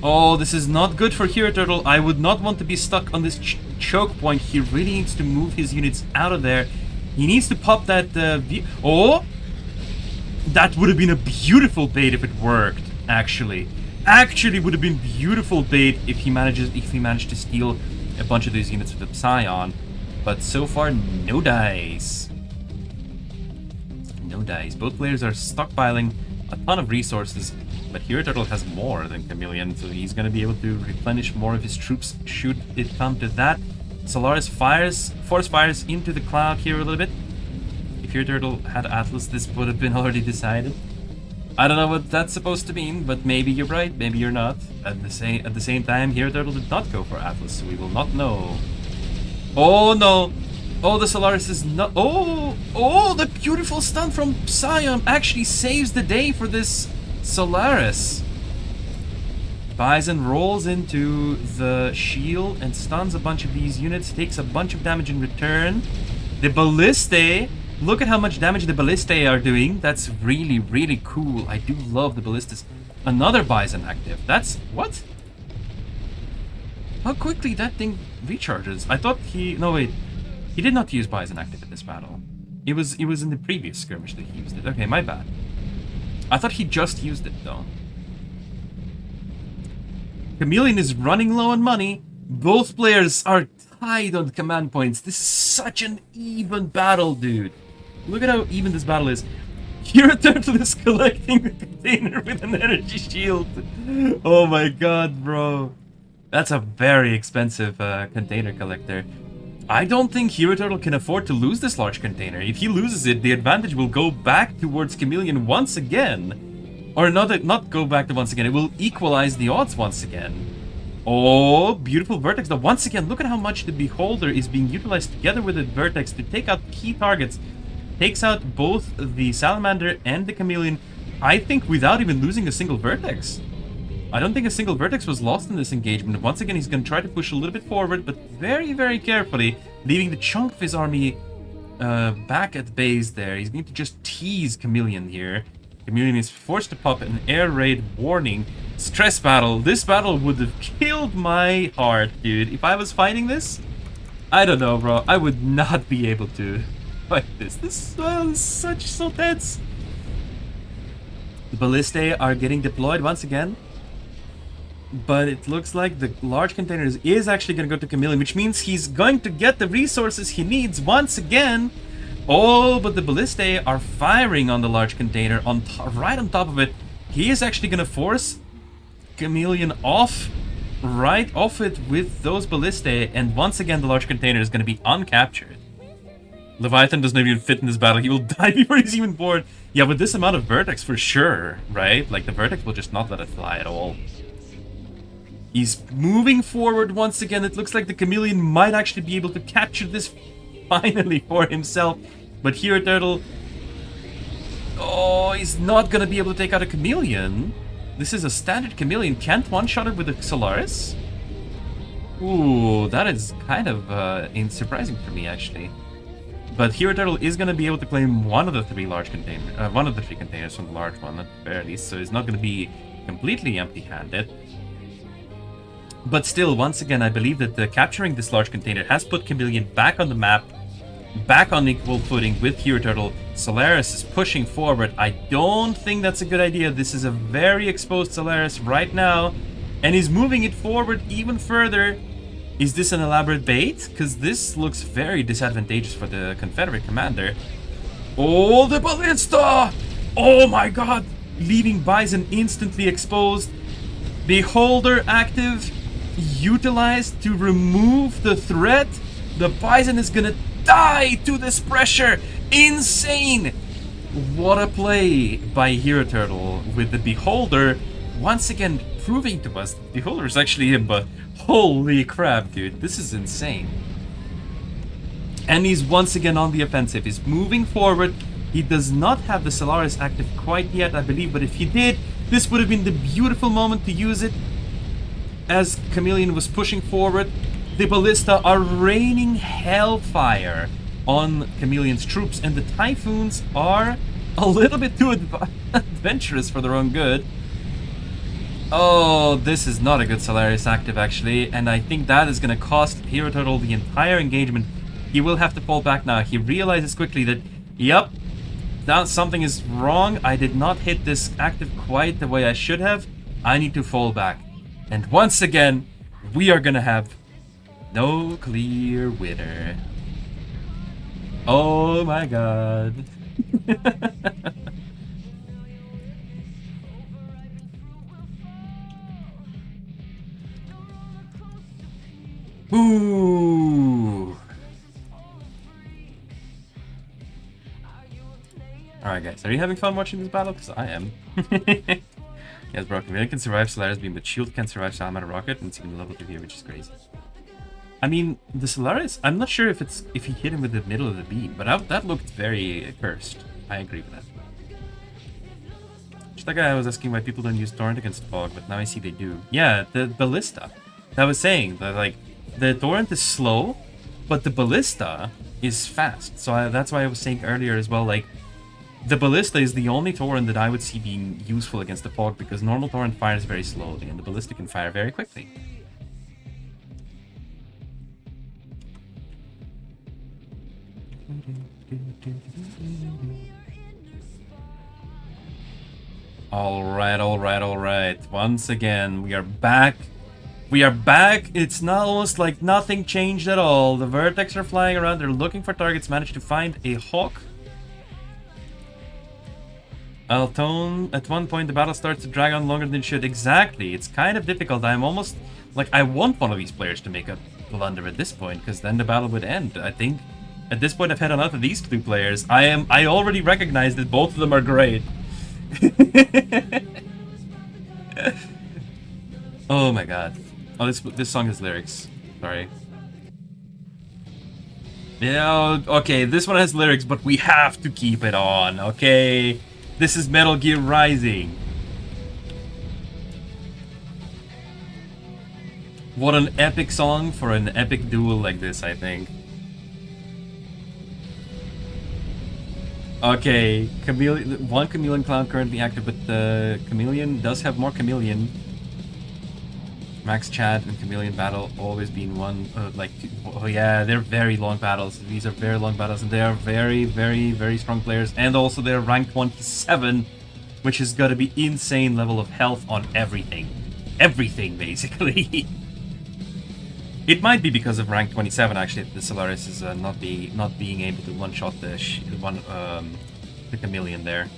Oh, this is not good for Hero Turtle. I would not want to be stuck on this choke point. He really needs to move his units out of there. He needs to pop that Oh! That would have been a beautiful bait if it worked, actually. Actually would have been beautiful bait if he managed to steal a bunch of these units with the Psion. But so far, no dice. No dice. Both players are stockpiling a ton of resources, but Hero Turtle has more than Chameleon, so he's going to be able to replenish more of his troops should it come to that. Solaris force fires into the cloud here a little bit. If Hero Turtle had Atlas, this would have been already decided. I don't know what that's supposed to mean, but maybe you're right, maybe you're not. At the same time, Hero Turtle did not go for Atlas, so we will not know. Oh no! Oh, the Solaris is not. Oh, the beautiful stun from Psion actually saves the day for this Solaris. Bison rolls into the shield and stuns a bunch of these units, takes a bunch of damage in return. The Ballistae, look at how much damage the Ballistae are doing. That's really, really cool. I do love the Ballistas. Another Bison active. That's what? How quickly that thing recharges. I thought no wait. He did not use Bison active in this battle. It was in the previous skirmish that he used it. Okay, my bad. I thought he just used it though. Chameleon is running low on money. Both players are tied on command points. This is such an even battle, dude. Look at how even this battle is. Hero Turtle is collecting the container with an energy shield. Oh my god, bro. That's a very expensive container collector. I don't think Hero Turtle can afford to lose this large container. If he loses it, the advantage will go back towards Chameleon once again. Or not go back to once again, it will equalize the odds once again. Oh, beautiful Vertex. Now, once again, look at how much the Beholder is being utilized together with the Vertex to take out key targets. Takes out both the Salamander and the Chameleon, I think, without even losing a single Vertex. I don't think a single Vertex was lost in this engagement. Once again, he's going to try to push a little bit forward, but very, very carefully, leaving the chunk of his army back at base there. He's going to just tease Chameleon here. Chameleon is forced to pop an air raid warning. Stress battle. This battle would have killed my heart, dude. If I was fighting this, I don't know, bro. I would not be able to fight this. This is so tense. The Ballistae are getting deployed once again. But it looks like the large container is actually going to go to Chameleon, which means he's going to get the resources he needs once again. Oh, but the Ballistae are firing on the large container right on top of it. He is actually going to force Chameleon right off it with those Ballistae, and once again the large container is going to be uncaptured. Leviathan doesn't even fit in this battle. He will die before he's even born. Yeah, with this amount of Vertex for sure, right? Like, the Vertex will just not let it fly at all. He's moving forward once again. It looks like the Chameleon might actually be able to capture this finally for himself. But Hero Turtle Oh, he's not gonna be able to take out a chameleon. This is a standard chameleon. Can't one-shot it with a Solaris? Ooh, that is kind of surprising for me, actually. But Hero Turtle is going to be able to claim one of the three containers from the large one, at the very least, so he's not going to be completely empty-handed. But still, once again, I believe that capturing this large container has put Chameleon back on the map, back on equal footing with Hero Turtle. Solaris is pushing forward. I don't think that's a good idea. This is a very exposed Solaris right now, and he's moving it forward even further. Is this an elaborate bait? Because this looks very disadvantageous for the Confederate commander. Oh, the ballista! Oh my god! Leaving Bison instantly exposed. Beholder active. Utilized to remove the threat. The Bison is gonna die to this pressure. Insane! What a play by Hero Turtle with the Beholder. Once again, proving to us the Beholder is actually him, but holy crap, dude, this is insane. And he's once again on the offensive. He's moving forward. He does not have the Solaris active quite yet, I believe, but if he did, this would have been the beautiful moment to use it. As Chameleon was pushing forward, the Ballista are raining hellfire on Chameleon's troops, and the Typhoons are a little bit too adventurous for their own good. Oh, this is not a good Solaris active, actually, and I think that is going to cost Hero Turtle the entire engagement. He will have to fall back now. He realizes quickly that, yep, now something is wrong. I did not hit this active quite the way I should have. I need to fall back. And once again, we are going to have no clear winner. Oh my god. Ooh. Alright guys, are you having fun watching this battle? Because I am. Yes, bro, Chameleon can survive Solaris beam, but Shield can't survive Salamander Rocket, and it's even level 2 here, which is crazy. I mean, the Solaris, I'm not sure if he hit him with the middle of the beam, but that looked very cursed. I agree with that. Just like I was asking why people don't use Torrent against Fog, but now I see they do. Yeah, the Ballista. I was saying that, like, the Torrent is slow, but the Ballista is fast. So that's why I was saying earlier as well, like, the Ballista is the only Torrent that I would see being useful against the Fog, because normal Torrent fires very slowly, and the Ballista can fire very quickly. Alright. Once again, we are back. It's not almost like nothing changed at all. The Vertex are flying around. They're looking for targets. Managed to find a Hawk. Altone, at one point the battle starts to drag on longer than it should. Exactly. It's kind of difficult. I'm almost like I want one of these players to make a blunder at this point, because then the battle would end. I think at this point I've had enough of these two players. I already recognize that both of them are great. Oh my god. Oh, this song has lyrics. Sorry. Yeah, okay, this one has lyrics, but we have to keep it on, okay? This is Metal Gear Rising. What an epic song for an epic duel like this, I think. Okay, one Chameleon Clown currently active, but the Chameleon does have more Chameleon. Max Chad and Chameleon battle always been one, oh yeah, they're very long battles. These are very long battles, and they are very, very, very strong players. And also they're ranked 27, which has got to be insane level of health on everything. Everything, basically. It might be because of rank 27, actually, the Solaris is not being able to one-shot the Chameleon there.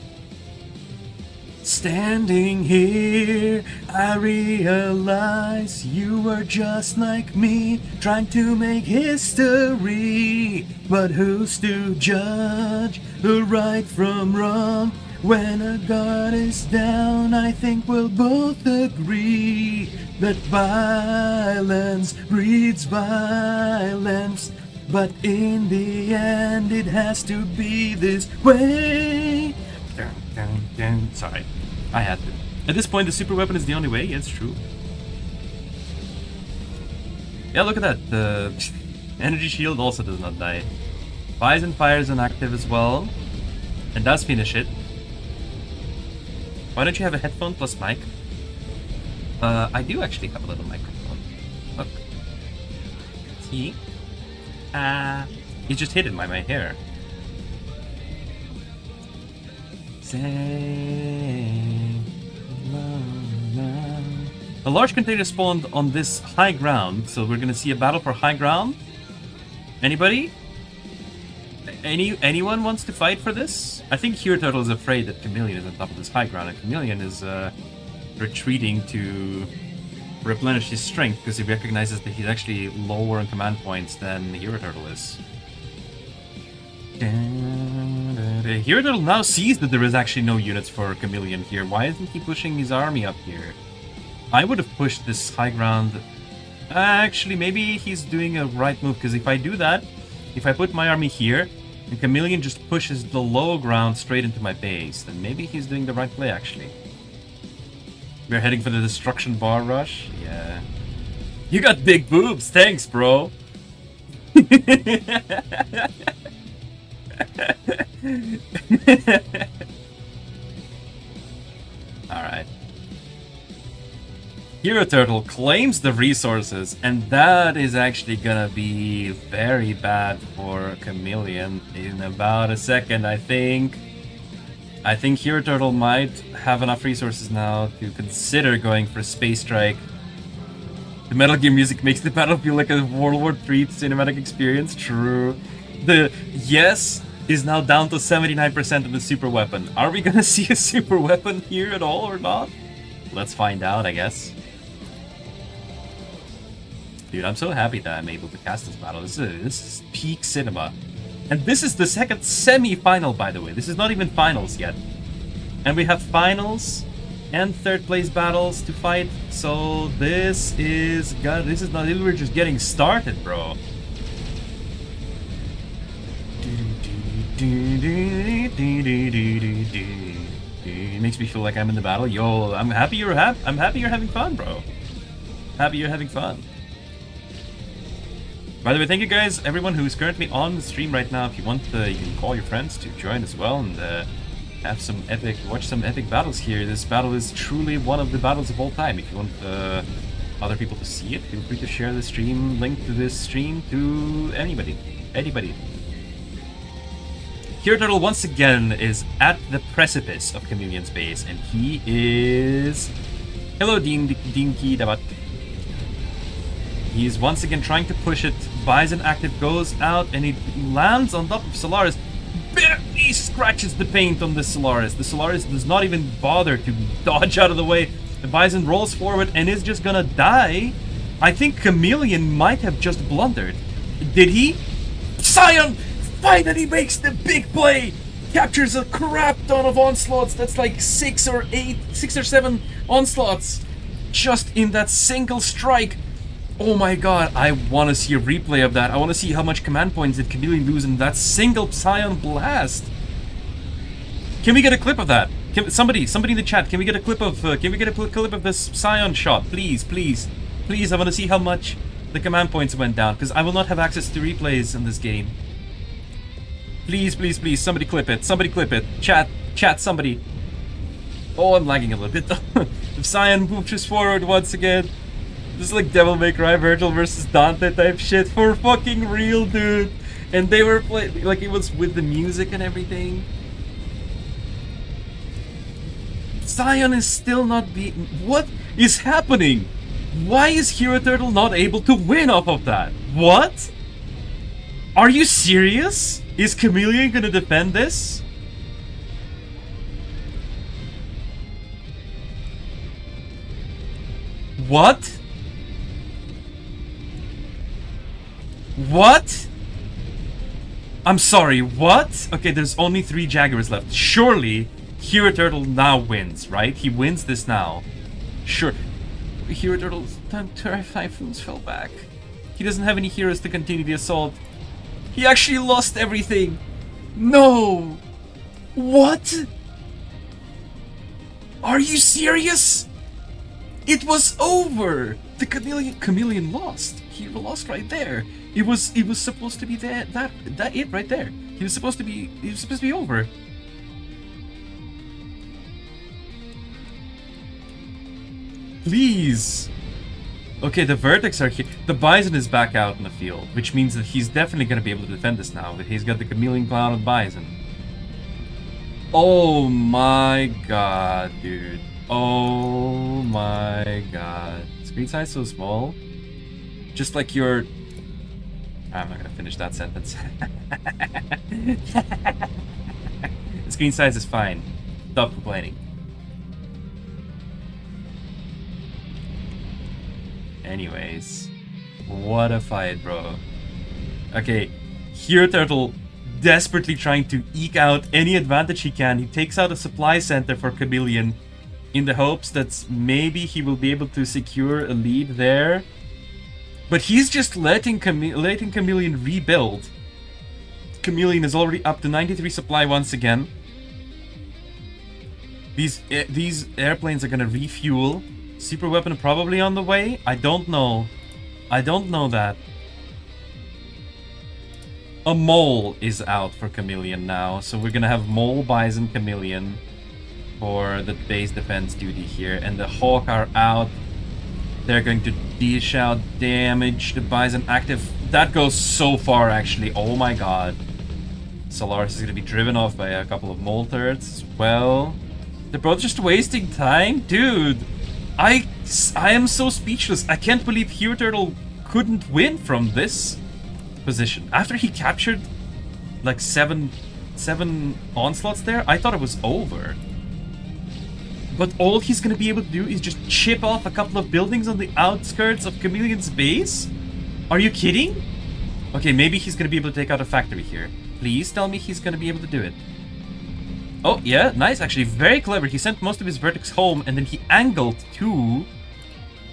Standing here, I realize you were just like me, trying to make history. But who's to judge who right from wrong? When a guard is down, I think we'll both agree that violence breeds violence. But in the end, it has to be this way. Dun, Sorry, I had to. At this point, the super weapon is the only way. Yeah, it's true. Yeah, look at that. The energy shield also does not die. Bison Fire is inactive as well. And does finish it. Why don't you have a headphone plus mic? I do actually have a little microphone. Look. See? It's just hidden by my hair. A large container spawned on this high ground, so we're gonna see a battle for high ground. Anybody? Anyone wants to fight for this? I think Hero Turtle is afraid that Chameleon is on top of this high ground, and Chameleon is retreating to replenish his strength because he recognizes that he's actually lower in command points than Hero Turtle is. Hero Turtle now sees that there is actually no units for Chameleon here. Why isn't he pushing his army up here? I would have pushed this high ground. Actually, maybe he's doing a right move, because if I do that, if I put my army here, and Chameleon just pushes the low ground straight into my base, then maybe he's doing the right play, actually. We're heading for the destruction bar rush? Yeah. You got big boobs, thanks, bro. Alright. Hero Turtle claims the resources, and that is actually gonna be very bad for Chameleon in about a second, I think. I think Hero Turtle might have enough resources now to consider going for a Space Strike. The Metal Gear music makes the battle feel like a World War III cinematic experience. True. The yes is now down to 79% of the super weapon. Are we gonna see a super weapon here at all or not? Let's find out, I guess. Dude, I'm so happy that I'm able to cast this battle. This is peak cinema. And this is the second semi-final, by the way. This is not even finals yet. And we have finals and third place battles to fight. So this is not, we're just getting started, bro. It makes me feel like I'm in the battle. Yo, I'm happy you're having fun, bro. Happy you're having fun. By the way, thank you guys, everyone who's currently on the stream right now. If you want, you can call your friends to join as well and watch some epic battles here. This battle is truly one of the battles of all time. If you want other people to see it, feel free to share the stream link to this stream to anybody. Hero Turtle once again is at the precipice of Chameleon's base, and he is... Hello, Dinky Dabat. He's once again trying to push it. Bison active goes out and he lands on top of Solaris. Barely scratches the paint on the Solaris. The Solaris does not even bother to dodge out of the way. The Bison rolls forward and is just gonna die. I think Chameleon might have just blundered. Did he? Scion finally makes the big play! Captures a crap ton of onslaughts. That's like 6 or 7 onslaughts. Just in that single strike. Oh my god, I want to see a replay of that. I want to see how much command points did Chameleon lose in that single Scion blast. Can we get a clip of that? Somebody in the chat, can we get a clip of this Scion shot? Please. I want to see how much the command points went down, because I will not have access to replays in this game. Please, somebody clip it. Chat, somebody. Oh, I'm lagging a little bit. If Scion pushes forward once again. This is like Devil May Cry Virgil versus Dante type shit for fucking real, dude. And they were playing, like it was with the music and everything. Scion is still not beaten. What is happening? Why is Hero Turtle not able to win off of that? What? Are you serious? Is Chameleon gonna defend this? What? What? I'm sorry, what? Okay, there's only 3 Jaguars left. Surely, Hero Turtle now wins, right? He wins this now. Sure. Hero Turtle's Typhoons fell back. He doesn't have any heroes to continue the assault. He actually lost everything. No! What? Are you serious? It was over. The chameleon lost. He lost right there. It was supposed to be that it right there. He was supposed to be over. Please. Okay, the vertex are here. The bison is back out in the field, which means that he's definitely going to be able to defend this now. He's got the chameleon clown and bison. Oh my god, dude. Oh my god. Screen size so small. Just like your... I'm not gonna finish that sentence. The screen size is fine. Stop complaining. Anyways. What a fight, bro. Okay. Here Turtle desperately trying to eke out any advantage he can. He takes out a supply center for Chameleon in the hopes that maybe he will be able to secure a lead there. But he's just letting Chameleon rebuild. Chameleon is already up to 93 supply once again. These airplanes are gonna refuel. Super weapon probably on the way? I don't know. I don't know that. A mole is out for Chameleon now, so we're gonna have mole, bison, Chameleon for the base defense duty here, and the hawk are out. They're going to dish out damage. The bison active. That goes so far, actually. Oh my god. Solaris is going to be driven off by a couple of mole turrets as well. They're both just wasting time? Dude, I am so speechless. I can't believe Hero Turtle couldn't win from this position. After he captured like seven onslaughts there, I thought it was over. But all he's gonna be able to do is just chip off a couple of buildings on the outskirts of Chameleon's base? Are you kidding? Okay, maybe he's gonna be able to take out a factory here. Please tell me he's gonna be able to do it. Oh, yeah, nice, actually, very clever. He sent most of his vertex home, and then he angled to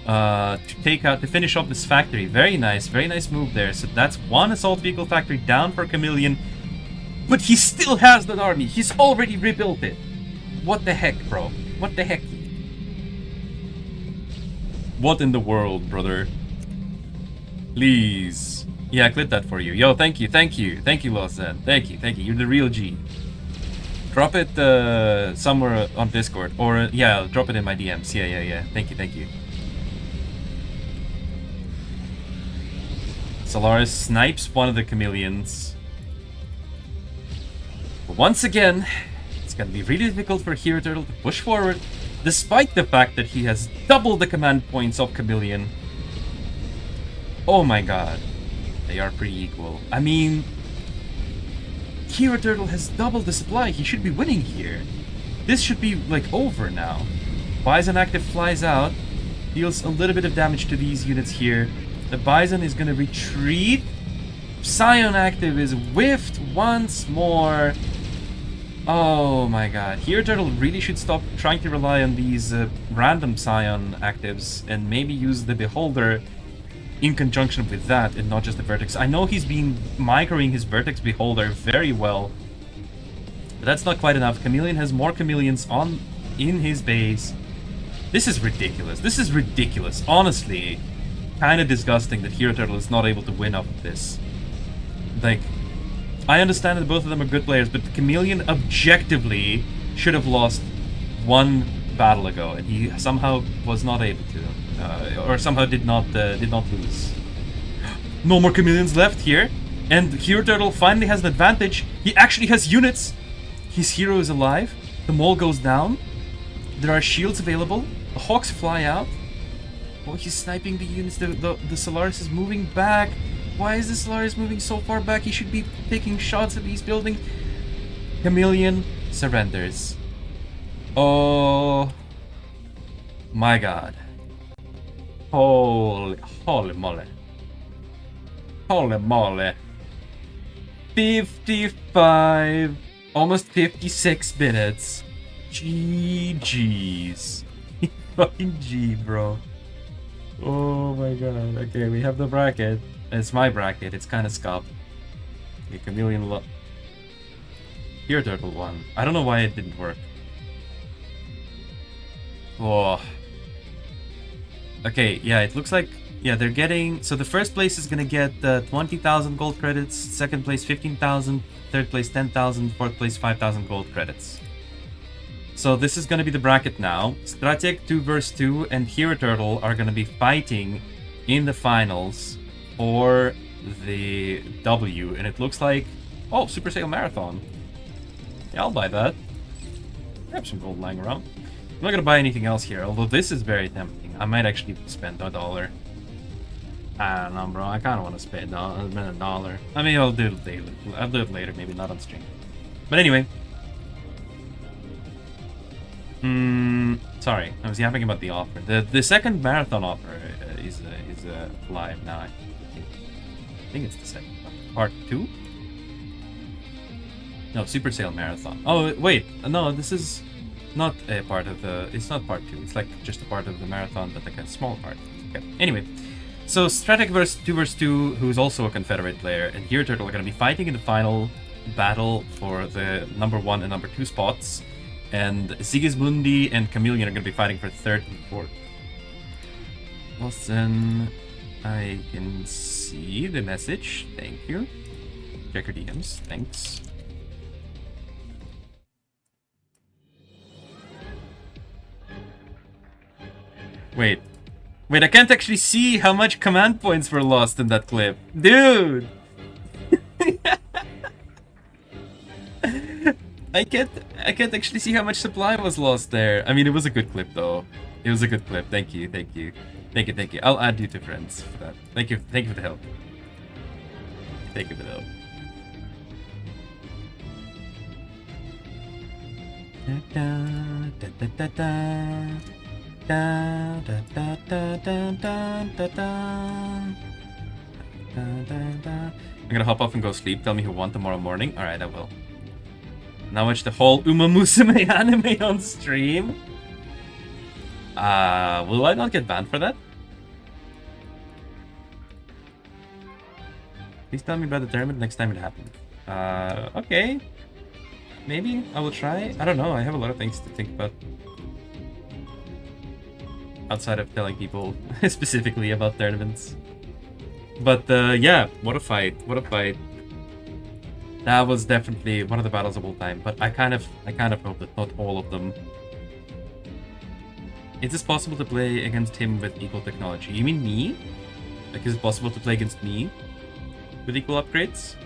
finish off this factory. Very nice move there. So that's one assault vehicle factory down for Chameleon. But he still has that army. He's already rebuilt it. What the heck, bro? What the heck? What in the world, brother? Please. Yeah, I clipped that for you. Yo, thank you. Thank you, Lawson. Thank you. You're the real G. Drop it somewhere on Discord. Or, yeah, drop it in my DMs. Yeah. Thank you. Solaris snipes one of the Chameleons. But once again, it's gonna be really difficult for Hero Turtle to push forward, despite the fact that he has doubled the command points of Chameleon. Oh my god. They are pretty equal. I mean, Hero Turtle has doubled the supply. He should be winning here. This should be, like, over now. Bison active flies out. Deals a little bit of damage to these units here. The Bison is gonna retreat. Scion active is whiffed once more. Oh my god. Hero Turtle really should stop trying to rely on these random Scion actives and maybe use the Beholder in conjunction with that and not just the Vertex. I know he's been microing his Vertex Beholder very well, but that's not quite enough. Chameleon has more Chameleons in his base. This is ridiculous. Honestly, kind of disgusting that Hero Turtle is not able to win off of this. Like, I understand that both of them are good players, but the Chameleon objectively should have lost one battle ago, and he somehow was not able to, or somehow did not lose. No more Chameleons left here, and Hero Turtle finally has an advantage. He actually has units. His hero is alive. The mole goes down. There are shields available. The hawks fly out. Oh, he's sniping the units. The Solaris is moving back. Why is the Solaris moving so far back? He should be taking shots at these buildings. Chameleon surrenders. Oh my god. Holy moly. Holy moly. 55, almost 56 minutes. GG's. Fucking G, bro. Oh my god. Okay, we have the bracket. It's my bracket. It's kind of scuffed. Okay, Chameleon Hero Turtle won. I don't know why it didn't work. Whoa. Okay, yeah, it looks like... Yeah, they're getting... So the first place is gonna get 20,000 gold credits, second place 15,000, third place 10,000, fourth place 5,000 gold credits. So this is gonna be the bracket now. Strateg 2 vs 2 and Hero Turtle are gonna be fighting in the finals for the W. And it looks like... Oh, Super Sale Marathon. Yeah, I'll buy that. I have some gold lying around. I'm not gonna buy anything else here, although this is very tempting. I might actually spend $1. I don't know, bro. I kind of want to spend $1. I mean, I'll do it later. I'll do it later, maybe not on stream. But anyway. Sorry, I was yapping about the offer. The second marathon offer is live now. I think it's the second one. Part 2? No, Super Sale Marathon. Oh, wait. No, this is not a part of the... It's not part 2. It's like just a part of the marathon, but like a small part. Okay. Anyway. So, Strateg 2 vs 2, who is also a Confederate player, and Hero Turtle are going to be fighting in the final battle for the number 1 and number 2 spots. And Sigismundi and Chameleon are going to be fighting for 3rd and 4th. Listen, I can see the message. Thank you. Check your DMs. Thanks. Wait, I can't actually see how much command points were lost in that clip. Dude! I can't actually see how much supply was lost there. I mean, it was a good clip though. It was a good clip. Thank you. I'll add you to friends for that. Thank you for the help. Thank you for the help. I'm gonna hop off and go sleep. Tell me who won tomorrow morning. Alright, I will. Now watch the whole Uma Musume anime on stream. Will I not get banned for that? Please tell me about the tournament next time it happens. Okay. Maybe I will try. I don't know. I have a lot of things to think about. Outside of telling people specifically about tournaments. But yeah, what a fight. What a fight. That was definitely one of the battles of all time, but I kind of hope that not all of them. Is it possible to play against him with equal technology? You mean me? Like, is it possible to play against me with equal upgrades?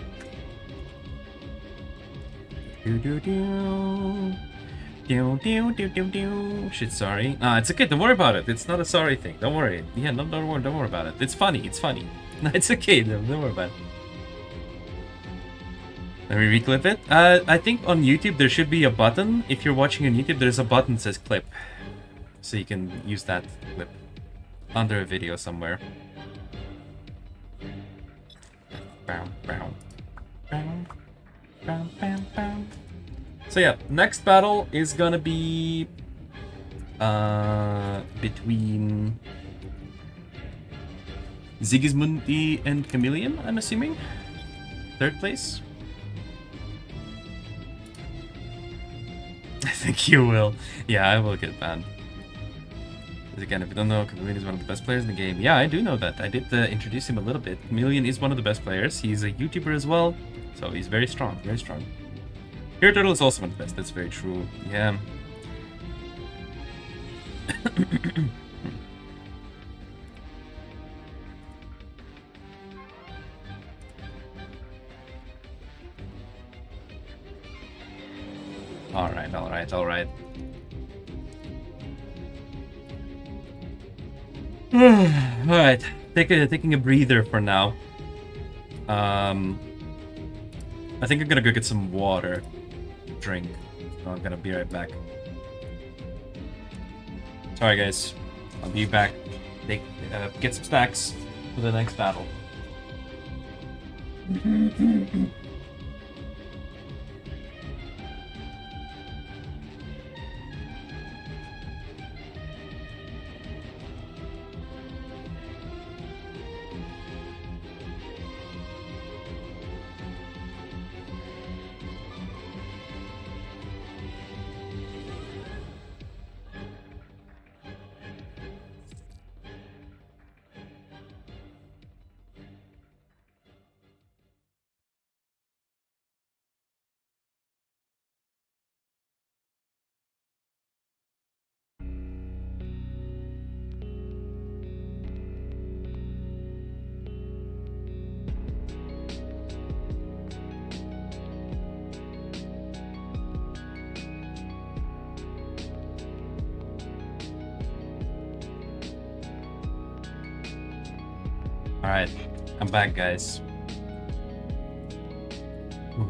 Shit, sorry. It's okay, don't worry about it. It's not a sorry thing. Don't worry. Yeah, don't worry about it. It's funny, it's funny. No, it's okay, don't worry about it. Let me reclip it. I think on YouTube there should be a button. If you're watching on YouTube, there's a button that says clip. So you can use that clip under a video somewhere. So yeah, next battle is gonna be between Sigismundi and Chameleon, I'm assuming. 3rd place. I think you will. Yeah, I will get banned. But again, if you don't know, Chameleon is one of the best players in the game. Yeah, I do know that. I did introduce him a little bit. Chameleon is one of the best players. He's a YouTuber as well, so he's very strong, very strong. Hero Turtle is also one of the best. That's very true. Yeah. All right. Alright, taking a breather for now. I think I'm gonna go get some water. Drink. So I'm gonna be right back. Sorry guys. I'll be back. Get some snacks for the next battle. Alright, I'm back, guys. Ooh.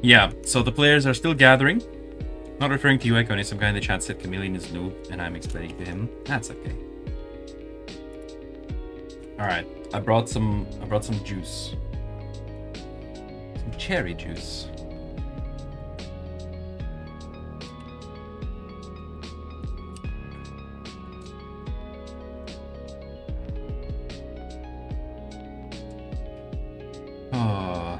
Yeah, so the players are still gathering. Not referring to you, Iconi. Some guy in the chat said Chameleon is noob, and I'm explaining to him. That's okay. Alright, I brought some juice. Some cherry juice. Oh.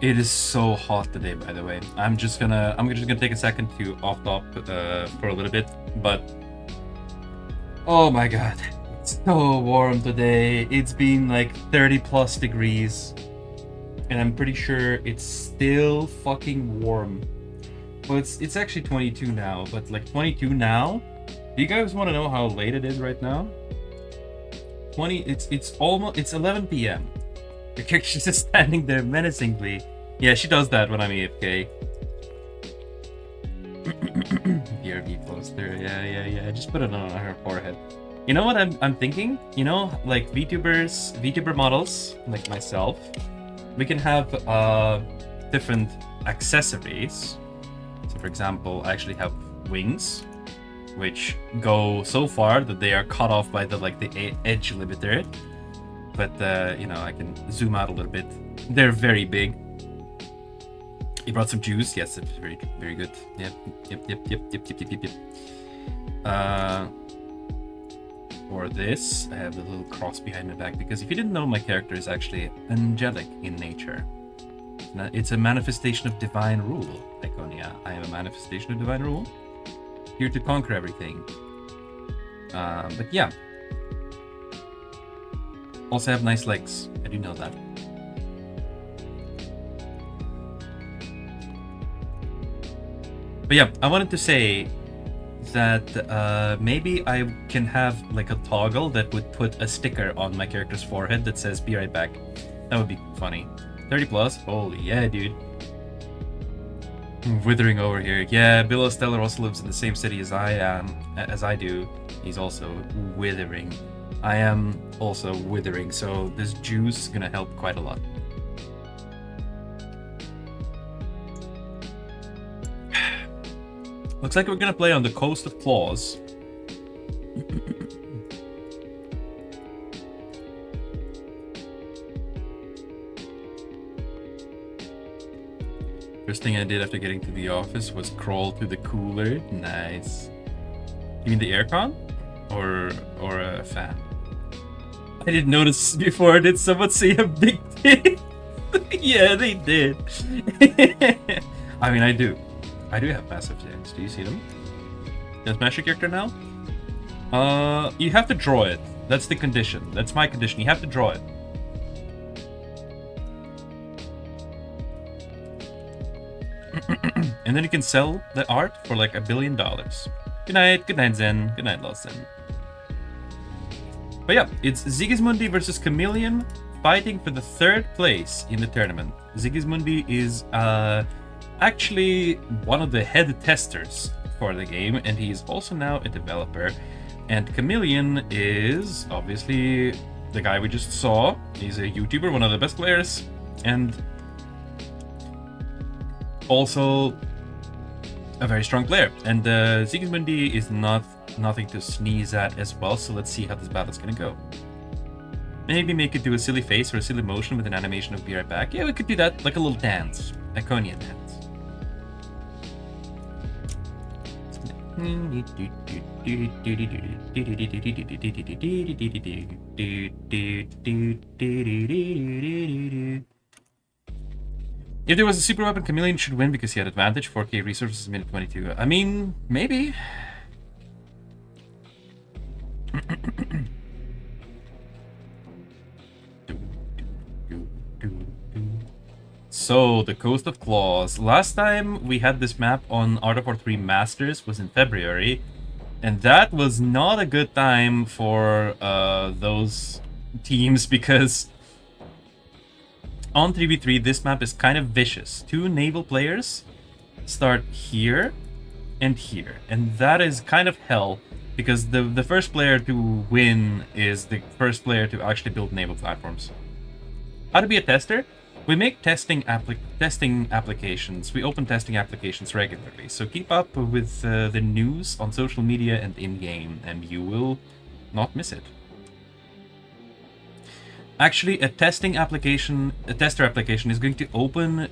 It is so hot today, by the way. I'm just gonna take a second to off top for a little bit, but oh my god, it's so warm today. It's been like 30 plus degrees, and I'm pretty sure it's still fucking warm. Well, it's actually 22 now, but like 22 now. Do you guys want to know how late it is right now? It's 11 p.m. The character's just standing there menacingly. Yeah, she does that when I'm AFK. BRB poster. Yeah. Just put it on her forehead. You know what I'm thinking? You know, like VTuber models, like myself, we can have different accessories. So for example, I actually have wings, which go so far that they are cut off by the edge limiter. But you know, I can zoom out a little bit. They're very big. You brought some juice. Yes, it's very good. Yep. For this, I have the little cross behind my back because if you didn't know, my character is actually angelic in nature. It's a manifestation of divine rule, Iconia. I am a manifestation of divine rule, here to conquer everything. But yeah. Also have nice legs. I do know that. But yeah, I wanted to say that maybe I can have like a toggle that would put a sticker on my character's forehead that says "Be right back." That would be funny. 30 plus? Holy yeah, dude. I'm withering over here. Yeah, Bill Stellar also lives in the same city as I do. He's also withering. I am also withering, so this juice is gonna help quite a lot. Looks like we're gonna play on the coast of Claws. First thing I did after getting to the office was crawl to the cooler. Nice. You mean the aircon? Or a fan? I didn't notice before. Did someone say a big tits? Yeah, they did. I mean, I do. I do have massive tits. Do you see them? Does Smash your character now? You have to draw it. That's the condition. That's my condition. You have to draw it. And then you can sell the art for like $1 billion. Good night, Zen. Good night, Lawson. But yeah, it's Sigismundi versus Chameleon fighting for the 3rd place in the tournament. Sigismundi is actually one of the head testers for the game, and he is also now a developer. And Chameleon is obviously the guy we just saw. He's a YouTuber, one of the best players, and also a very strong player. And Sigismundi is nothing to sneeze at as well, so let's see how this battle's gonna go. Maybe make it do a silly face or a silly motion with an animation of "Be right back." Yeah, we could do that, like a little dance. Iconia dance. If there was a super weapon, Chameleon should win because he had advantage. 4K resources, minute 22. I mean, maybe. So, the Coast of Claws. Last time we had this map on Art of War 3 Masters was in February, and that was not a good time for those teams because on 3v3 this map is kind of vicious. Two naval players start here and here, and that is kind of hell because the first player to win is the first player to actually build naval platforms. How to be a tester? We make testing applications. We open testing applications regularly. So keep up with the news on social media and in-game, and you will not miss it. Actually, a tester application is going to open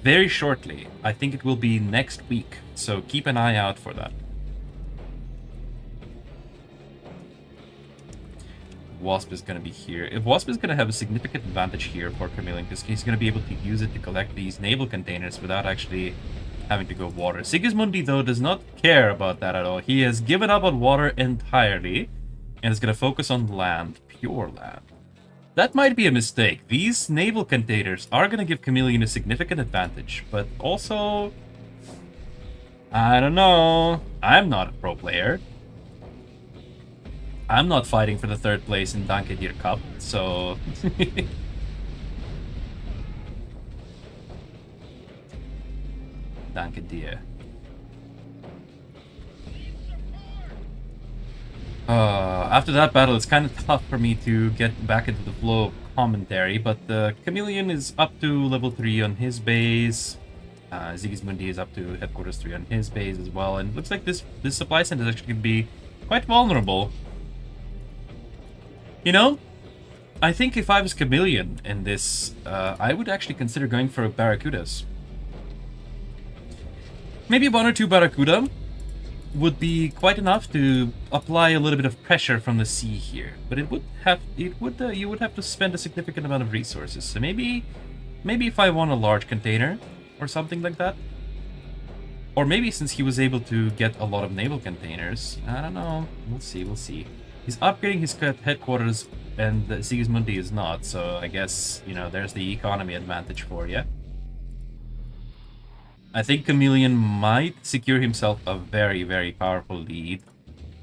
very shortly. I think it will be next week. So keep an eye out for that. Wasp is going to be here. If Wasp is going to have a significant advantage here for Chameleon because he's going to be able to use it to collect these naval containers without actually having to go water. Sigismundi, though, does not care about that at all. He has given up on water entirely and is going to focus on land, pure land. That might be a mistake. These naval containers are going to give Chameleon a significant advantage, but also, I don't know. I'm not a pro player. I'm not fighting for the third place in DANKE DIR Cup, so... DANKE DIR. After that battle, it's kind of tough for me to get back into the flow of commentary, but Chameleon is up to level 3 on his base. Sigismundi is up to headquarters 3 on his base as well, and it looks like this supply center is actually going to be quite vulnerable. You know, I think if I was Chameleon in this, I would actually consider going for Barracudas. Maybe 1 or 2 Barracuda would be quite enough to apply a little bit of pressure from the sea here, but you would have to spend a significant amount of resources. So maybe if I want a large container or something like that, or maybe since he was able to get a lot of naval containers, I don't know. We'll see. He's upgrading his headquarters, and Sigismundi is not, so I guess, you know, there's the economy advantage for you. I think Chameleon might secure himself a very, very powerful lead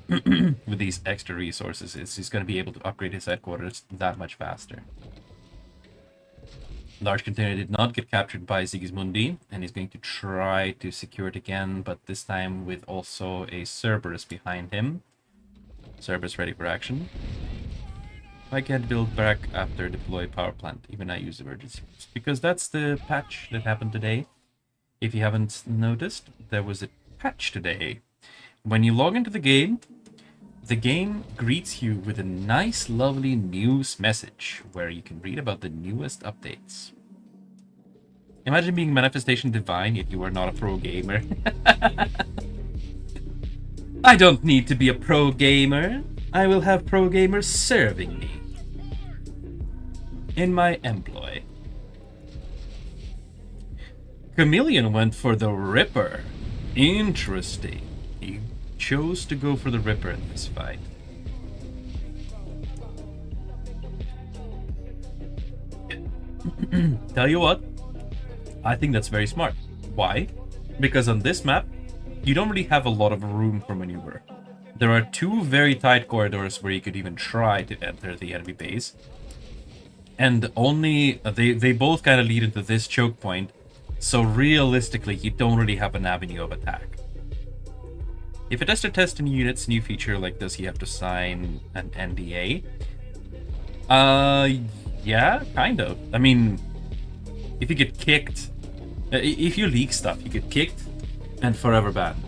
with these extra resources. He's going to be able to upgrade his headquarters that much faster. Large container did not get captured by Sigismundi, and he's going to try to secure it again, but this time with also a Cerberus behind him. Cerberus ready for action. I can't build back after deploy power plant, even I use emergency. Because that's the patch that happened today. If you haven't noticed, there was a patch today. When you log into the game greets you with a nice, lovely news message where you can read about the newest updates. Imagine being Manifestation Divine if you are not a pro gamer. I don't need to be a pro gamer. I will have pro gamers serving me in my employ. Chameleon went for the Ripper. Interesting. He chose to go for the Ripper in this fight. Tell you what, I think that's very smart. Why? Because on this map, you don't really have a lot of room for maneuver. There are 2 very tight corridors where you could even try to enter the enemy base. And only they both kind of lead into this choke point. So realistically, you don't really have an avenue of attack. If a tester tests new units, new feature like this, you have to sign an NDA. Yeah, kind of. I mean, if you get kicked, if you leak stuff, you get kicked and forever banned.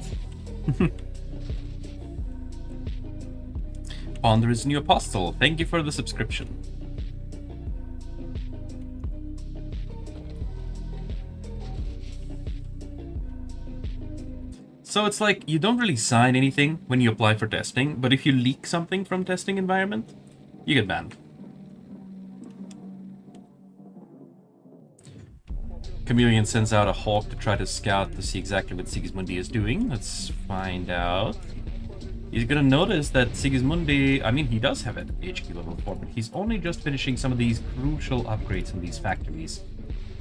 Ponder is new apostle. Thank you for the subscription. So it's like you don't really sign anything when you apply for testing, but if you leak something from testing environment, you get banned. Chameleon sends out a hawk to try to scout to see exactly what Sigismundi is doing. Let's find out. He's gonna notice that Sigismundi, I mean, he does have it HQ level 4, but he's only just finishing some of these crucial upgrades in these factories.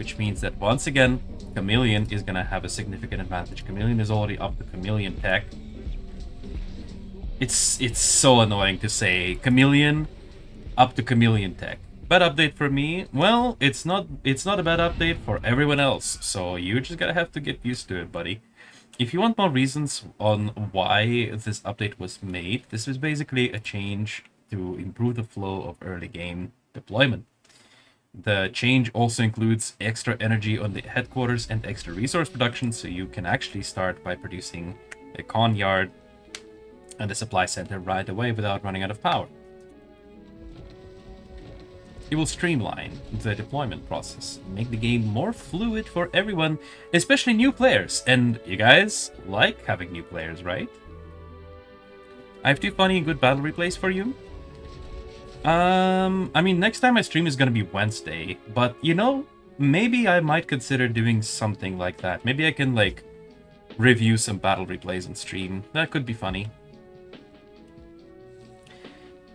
which means that once again, Chameleon is gonna have a significant advantage. Chameleon is already up to Chameleon tech. It's so annoying to say Chameleon up to Chameleon tech. Bad update for me? Well, it's not a bad update for everyone else, so you're just gonna have to get used to it, buddy. If you want more reasons on why this update was made, this is basically a change to improve the flow of early game deployment. The change also includes extra energy on the headquarters and extra resource production, so you can actually start by producing a con yard and a supply center right away without running out of power. It will streamline the deployment process, make the game more fluid for everyone, especially new players. And you guys like having new players, right? I have 2 funny and good battle replays for you. I mean, next time I stream is gonna be Wednesday, but you know, maybe I might consider doing something like that. Maybe I can like review some battle replays on stream. That could be funny.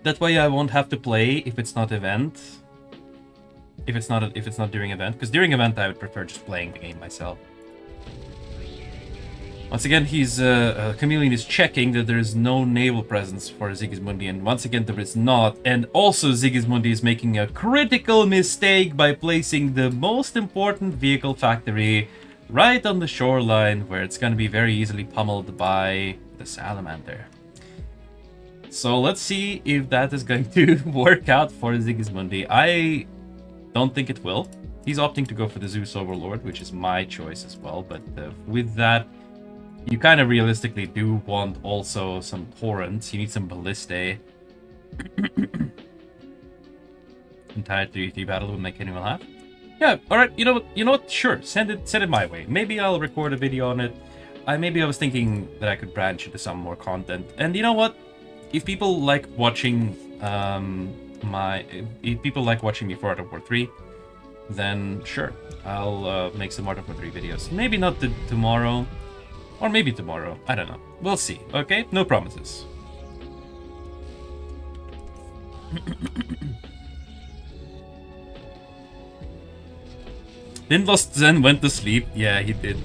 That way I won't have to play if it's not event. If it's not during event, because during event I would prefer just playing the game myself. Once again, Chameleon is checking that there is no naval presence for Sigismundi, and once again there is not. And also Sigismundi is making a critical mistake by placing the most important vehicle factory right on the shoreline, where it's going to be very easily pummeled by the Salamander. So let's see if that is going to work out for Sigismundi. I don't think it will. He's opting to go for the Zeus Overlord, which is my choice as well, but with that, you kind of realistically do want also some torrents. You need some ballistae. Entire 3v3 battle will make anyone laugh. Yeah, alright, you know what? Sure, send it my way. Maybe I'll record a video on it. Maybe I was thinking that I could branch into some more content. And you know what? If people like watching if people like watching me for Art of War 3, then sure, I'll make some Art of War 3 videos. Maybe not tomorrow, or maybe tomorrow. I don't know. We'll see. Okay, no promises. Didn't Lost Zen went to sleep? Yeah, he did.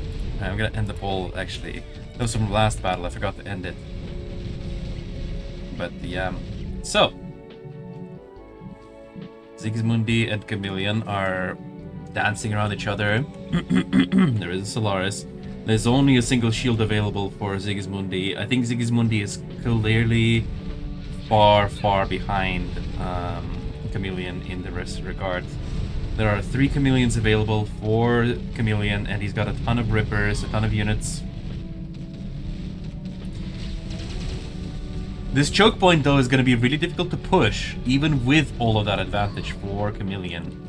I'm gonna end the poll actually. That was from the last battle. I forgot to end it. But yeah. So Sigismundi and Chameleon are dancing around each other. There is a Solaris. There's only a single shield available for Sigismundi. I think Sigismundi is clearly far, far behind Chameleon in the regard. There are 3 Chameleons available for Chameleon, and he's got a ton of Rippers, a ton of units. This choke point, though, is going to be really difficult to push, even with all of that advantage for Chameleon.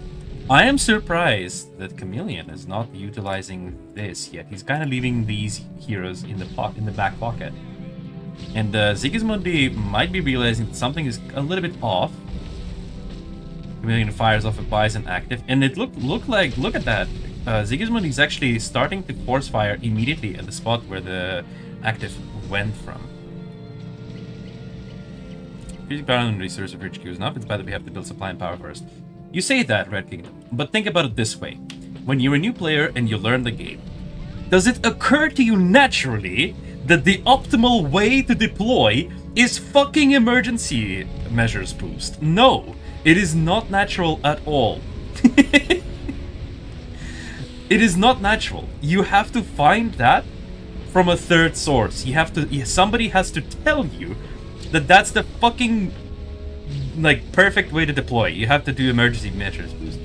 I am surprised that Chameleon is not utilizing this yet. He's kind of leaving these heroes in the back pocket. And Sigismundi might be realizing that something is a little bit off. Chameleon fires off a Bison active, and it look at that. Sigismundi is actually starting to force fire immediately at the spot where the active went from. Strategic Island resource of HQ is enough. It's bad that we have to build supply and power first. You say that, Red Kingdom, but think about it this way. When you're a new player and you learn the game, does it occur to you naturally that the optimal way to deploy is fucking emergency measures boost? No, it is not natural at all. It is not natural. You have to find that from a third source. Somebody has to tell you that that's the fucking perfect way to deploy. You have to do emergency measures boost.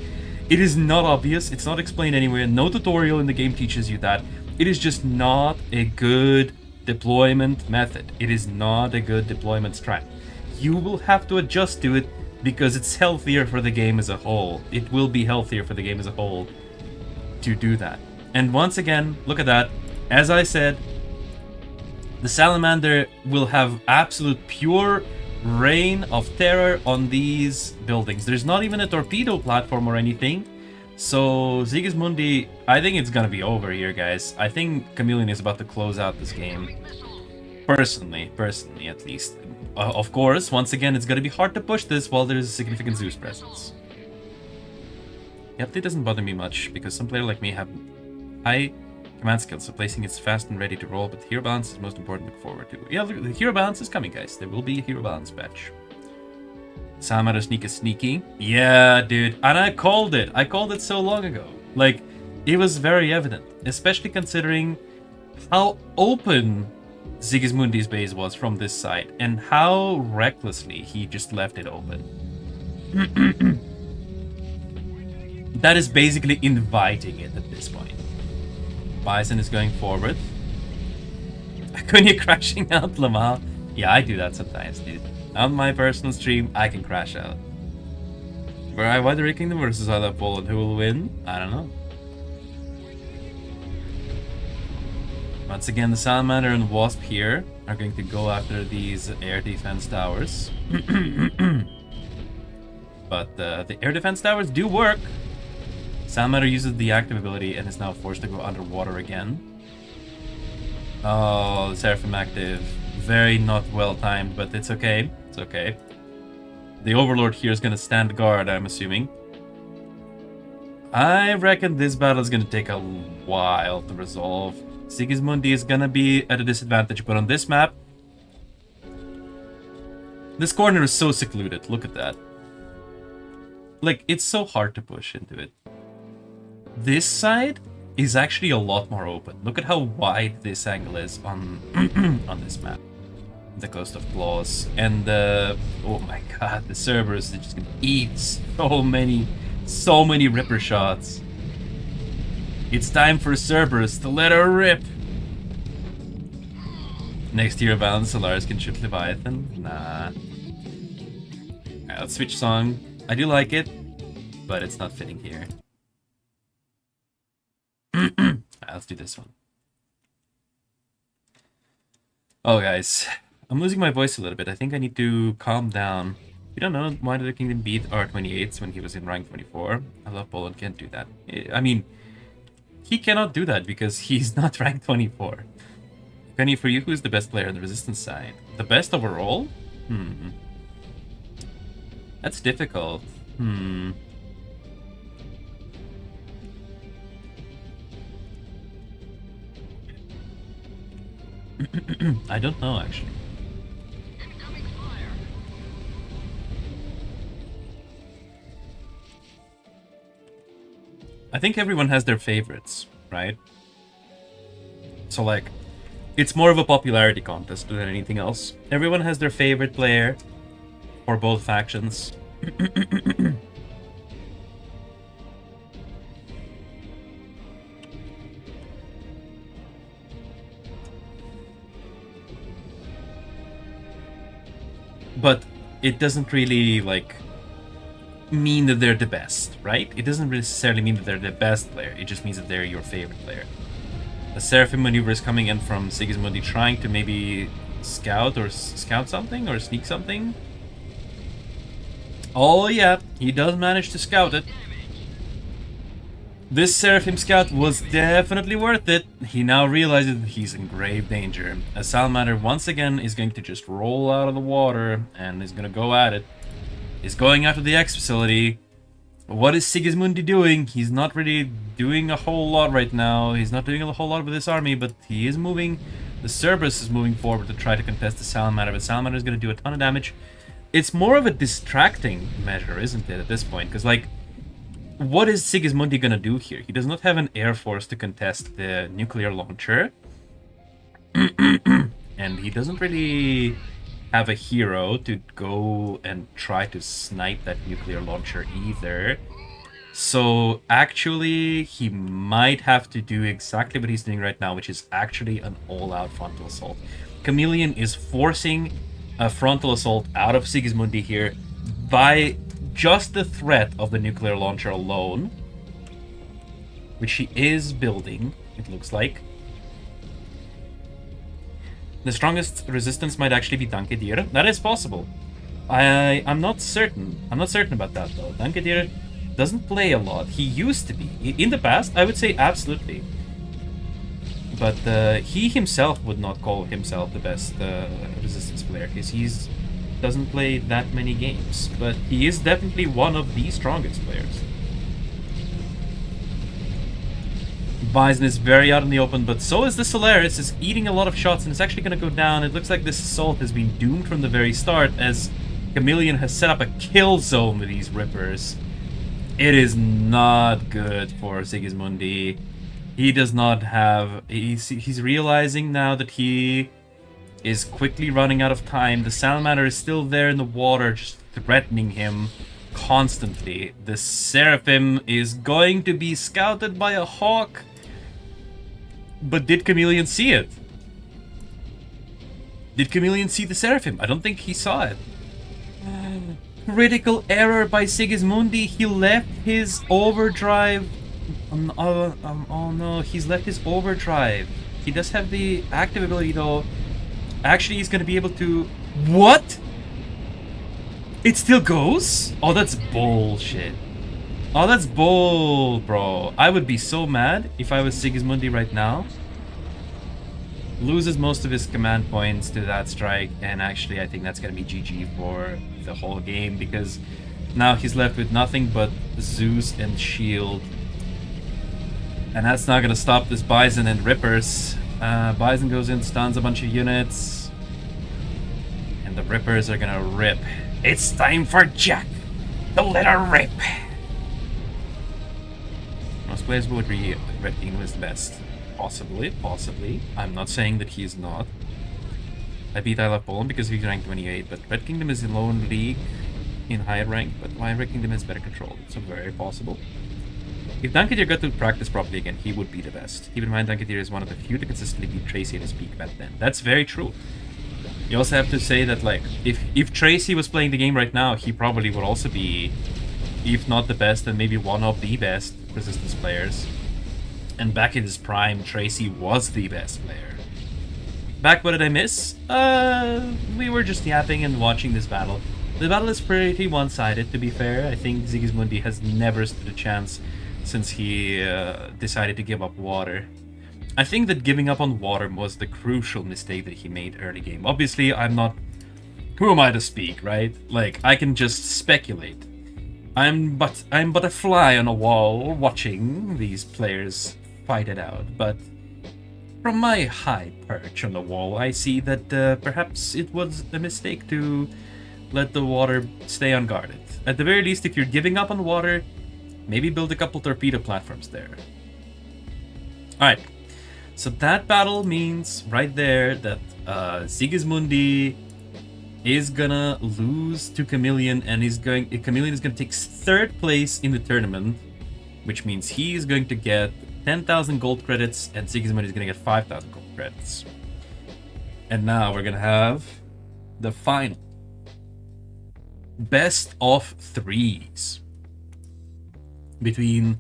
It is not obvious. It's not explained anywhere. No tutorial in the game teaches you that. It is just not a good deployment method. It is not a good deployment strat. You will have to adjust to it because it's healthier for the game as a whole. It will be healthier for the game as a whole to do that. And once again, look at that. As I said, the Salamander will have absolute pure reign of terror on these buildings. There's not even a torpedo platform or anything. So Sigismundi, I think it's gonna be over here, guys. I think Chameleon is about to close out this game. Personally at least. Of course, once again, it's gonna be hard to push this while there's a significant Zeus presence. The update doesn't bother me much, because some player like me have high command skills, so placing it's fast and ready to roll, but hero balance is most important to look forward to. Yeah, the hero balance is coming, guys. There will be a hero balance patch. Salamander sneak is sneaky. Yeah, dude. And I called it. I called it so long ago. Like, it was very evident, especially considering how open Sigismundi's base was from this side, and how recklessly he just left it open. That is basically inviting it at this point. Bison is going forward. Acuna crashing out, Lamal. Yeah, I do that sometimes, dude. On my personal stream, I can crash out. Why the Kingdom versus other Poland? Who will win? I don't know. Once again, the Salamander and Wasp here are going to go after these air defense towers. But the air defense towers do work. Salamander uses the active ability and is now forced to go underwater again. Oh, the Seraphim active. Very not well timed, but it's okay. It's okay. The Overlord here is going to stand guard, I'm assuming. I reckon this battle is going to take a while to resolve. Sigismundi is going to be at a disadvantage, but on this map, this corner is so secluded. Look at that. Like, it's so hard to push into it. This side is actually a lot more open. Look at how wide this angle is on on this map. The Coast of Claws. And oh my god, the Cerberus is just gonna eat so many Ripper shots. It's time for Cerberus to let her rip. Next hero balance, Solaris can shoot Leviathan. Nah. Alright, let's switch song. I do like it, but it's not fitting here. Alright, let's do this one. Oh, guys. I'm losing my voice a little bit. I think I need to calm down. You don't know why did the Kingdom beat R28s when he was in rank 24? I love Poland can't do that. I mean, he cannot do that because he's not rank 24. Penny, for you, who's the best player on the Resistance side? The best overall? That's difficult. I don't know, actually. I think everyone has their favorites, right? So, like, it's more of a popularity contest than anything else. Everyone has their favorite player for both factions. But it doesn't really, like, mean that they're the best, right? It doesn't necessarily mean that they're the best player. It just means that they're your favorite player. The Seraphim maneuver is coming in from Sigismundi, trying to maybe scout something or sneak something. Oh yeah, he does manage to scout it. This Seraphim scout was definitely worth it. He now realizes that he's in grave danger. A Salamander once again is going to just roll out of the water and is going to go at it. He's going after the X facility. What is Sigismundi doing? He's not really doing a whole lot right now. He's not doing a whole lot with this army, but he is moving. The Cerberus is moving forward to try to contest the Salamander, but Salamander is going to do a ton of damage. It's more of a distracting measure, isn't it, at this point? Because, like, what is Sigismundi going to do here? He does not have an air force to contest the nuclear launcher. And he doesn't really have a hero to go and try to snipe that nuclear launcher either. So actually, he might have to do exactly what he's doing right now, which is actually an all-out frontal assault. Chameleon is forcing a frontal assault out of Sigismundi here by just the threat of the nuclear launcher alone, which he is building, it looks like. The strongest resistance might actually be DANKE DIR. That is possible. I'm not certain. I'm not certain about that, though. DANKE DIR doesn't play a lot. He used to be. In the past, I would say absolutely. But he himself would not call himself the best resistance player, because he doesn't play that many games. But he is definitely one of the strongest players. Bison is very out in the open, but so is the Solaris. Is eating a lot of shots and it's actually going to go down. It looks like this assault has been doomed from the very start, as Chameleon has set up a kill zone with these Rippers. It is not good for Sigismundi. He does not have... He's realizing now that he is quickly running out of time. The Salamander is still there in the water, just threatening him constantly. The Seraphim is going to be scouted by a hawk. But did Chameleon see it? Did Chameleon see the Seraphim? I don't think he saw it. Critical error by Sigismundi. He left his overdrive. Oh no, he's left his overdrive. He does have the active ability though. Actually, he's gonna be able to... What? It still goes? Oh, that's bullshit. Oh, that's bull, bro. I would be so mad if I was Sigismundi right now. Loses most of his command points to that strike, and actually I think that's gonna be GG for the whole game, because now he's left with nothing but Zeus and Shield. And that's not gonna stop this Bison and Rippers. Bison goes in, stuns a bunch of units, and the Rippers are gonna rip. It's time for Jack to let her rip. Most players would agree Red Kingdom is the best. Possibly. I'm not saying that he is not. I love Poland because he's ranked 28, but Red Kingdom is in low league in higher rank, but why Red Kingdom is better controlled? So very possible. If DANKE got to practice properly again, he would be the best. Keep in mind, DANKE is one of the few to consistently beat Tracy at his peak back then. That's very true. You also have to say that, like, if Tracy was playing the game right now, he probably would also be, if not the best, then maybe one of the best resistance players. And back in his prime, Tracy was the best player. Back, what did I miss? We were just yapping and watching this battle. The battle is pretty one-sided, to be fair. I think Sigismundi has never stood a chance since he decided to give up water. I think that giving up on water was the crucial mistake that he made early game. Obviously, I'm not... Who am I to speak, right? Like, I can just speculate. I'm but a fly on a wall watching these players fight it out, but from my high perch on the wall, I see that perhaps it was a mistake to let the water stay unguarded. At the very least, if you're giving up on water, maybe build a couple torpedo platforms there. Alright, so that battle means right there that Sigismundi is gonna lose to Chameleon, and Chameleon is gonna take third place in the tournament, which means he is going to get 10,000 gold credits, and Sigismundi is gonna get 5,000 gold credits. And now we're gonna have the final best of threes between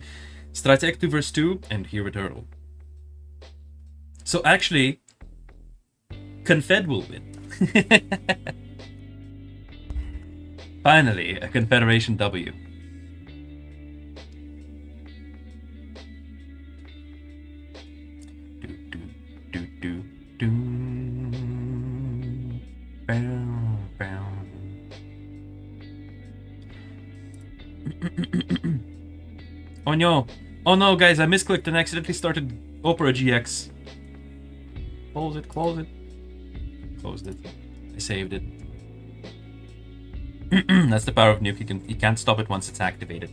Strateg 2 vs 2 and Hero Turtle. So actually, Confed will win. Finally, a Confederation W. Oh no! Oh no, guys, I misclicked and accidentally started Opera GX. Close it, close it. Closed it. I saved it. That's the power of Nuke. You can't stop it once it's activated.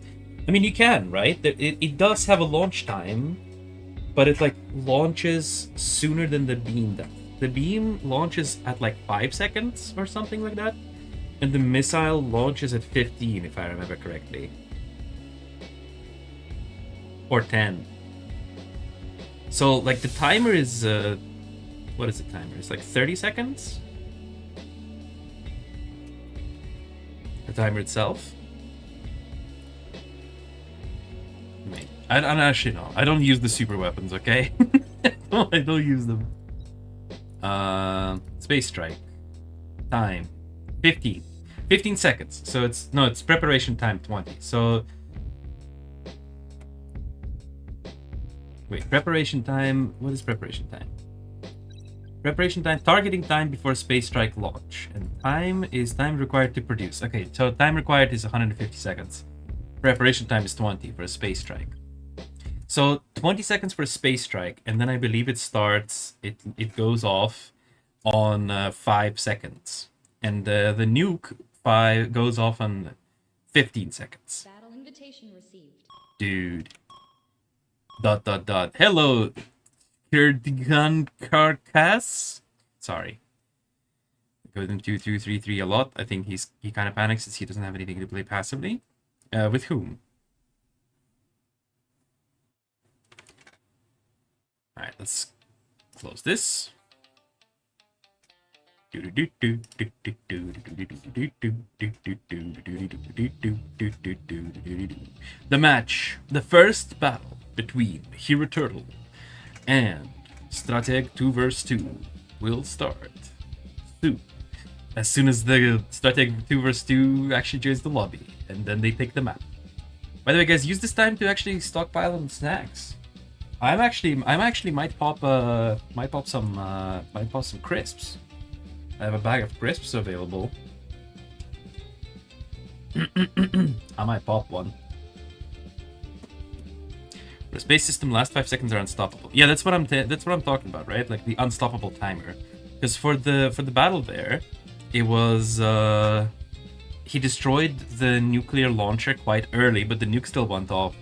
I mean, you can, right? It does have a launch time, but it like launches sooner than the beam does. The beam launches at like 5 seconds or something like that, and the missile launches at 15, if I remember correctly, or 10. So like the timer is what is the timer? It's like 30 seconds. The timer itself. Wait, I don't actually know. I don't use the super weapons, okay? I don't use them. Space strike. Time 15. 15 seconds. So it's preparation time 20. So wait, preparation time. What is preparation time? Preparation time, targeting time before space strike launch. And time is time required to produce. Okay, so time required is 150 seconds. Preparation time is 20 for a space strike. So 20 seconds for space strike, and then I believe it starts. It goes off on 5 seconds, and the nuke goes off on 15 seconds. Battle invitation received. Dude. ... Hello, Kurdigan Carcass. Sorry. Goes in 2-2-3-3 a lot. I think he kind of panics as he doesn't have anything to play passively. With whom? Alright, let's close this. The match, the first battle between Hero Turtle and Strateg 2 vs 2 will start soon. As soon as the Strateg 2 vs 2 actually joins the lobby, and then they pick the map. By the way, guys, use this time to actually stockpile on snacks. I might pop some crisps. I have a bag of crisps available. I might pop one. The space system last 5 seconds are unstoppable. Yeah, that's what I'm talking about, right? Like the unstoppable timer. Because for the battle there, it was he destroyed the nuclear launcher quite early, but the nuke still went off.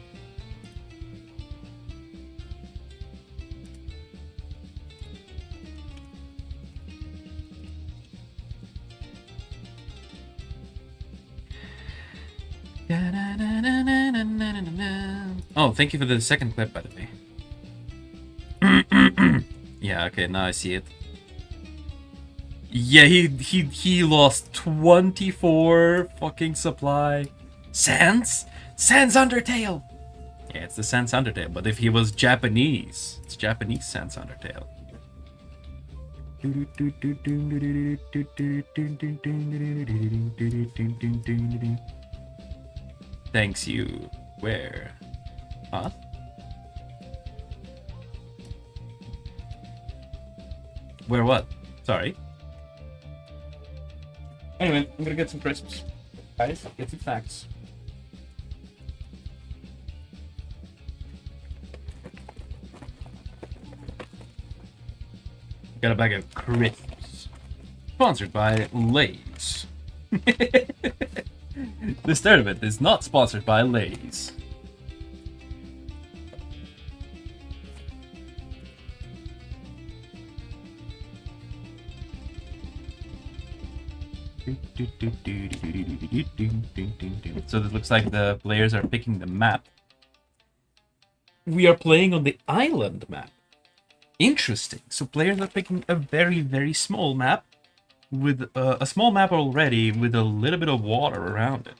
Oh, thank you for the second clip, by the way. Yeah, okay, now I see it. Yeah, he lost 24 fucking supply. Sans Undertale. Yeah, it's the Sans Undertale, but if he was Japanese, it's Japanese Sans Undertale. Thanks you. Where? Huh? Where what? Sorry. Anyway, I'm gonna get some crisps. Guys, get some snacks. Got a bag of crisps. Sponsored by Lay's. This tournament is not sponsored by Lay's. So it looks like the players are picking the map. We are playing on the island map. Interesting. So players are picking a very, very small map with a small map already with a little bit of water around it.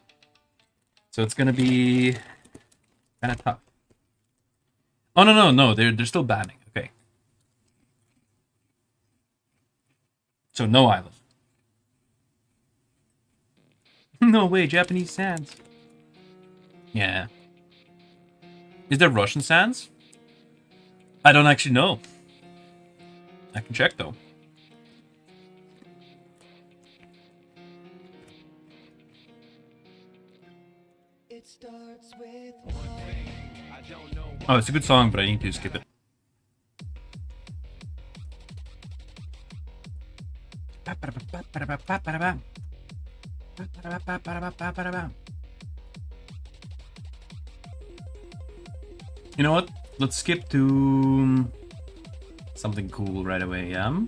So it's gonna be kind of tough. Oh no, they're still banning. Okay. So no island. No way, Japanese sands. Yeah. Is there Russian sands? I don't actually know. I can check though. It starts with oh, it's a good song, but I need to skip it. You know what? Let's skip to something cool right away, yeah?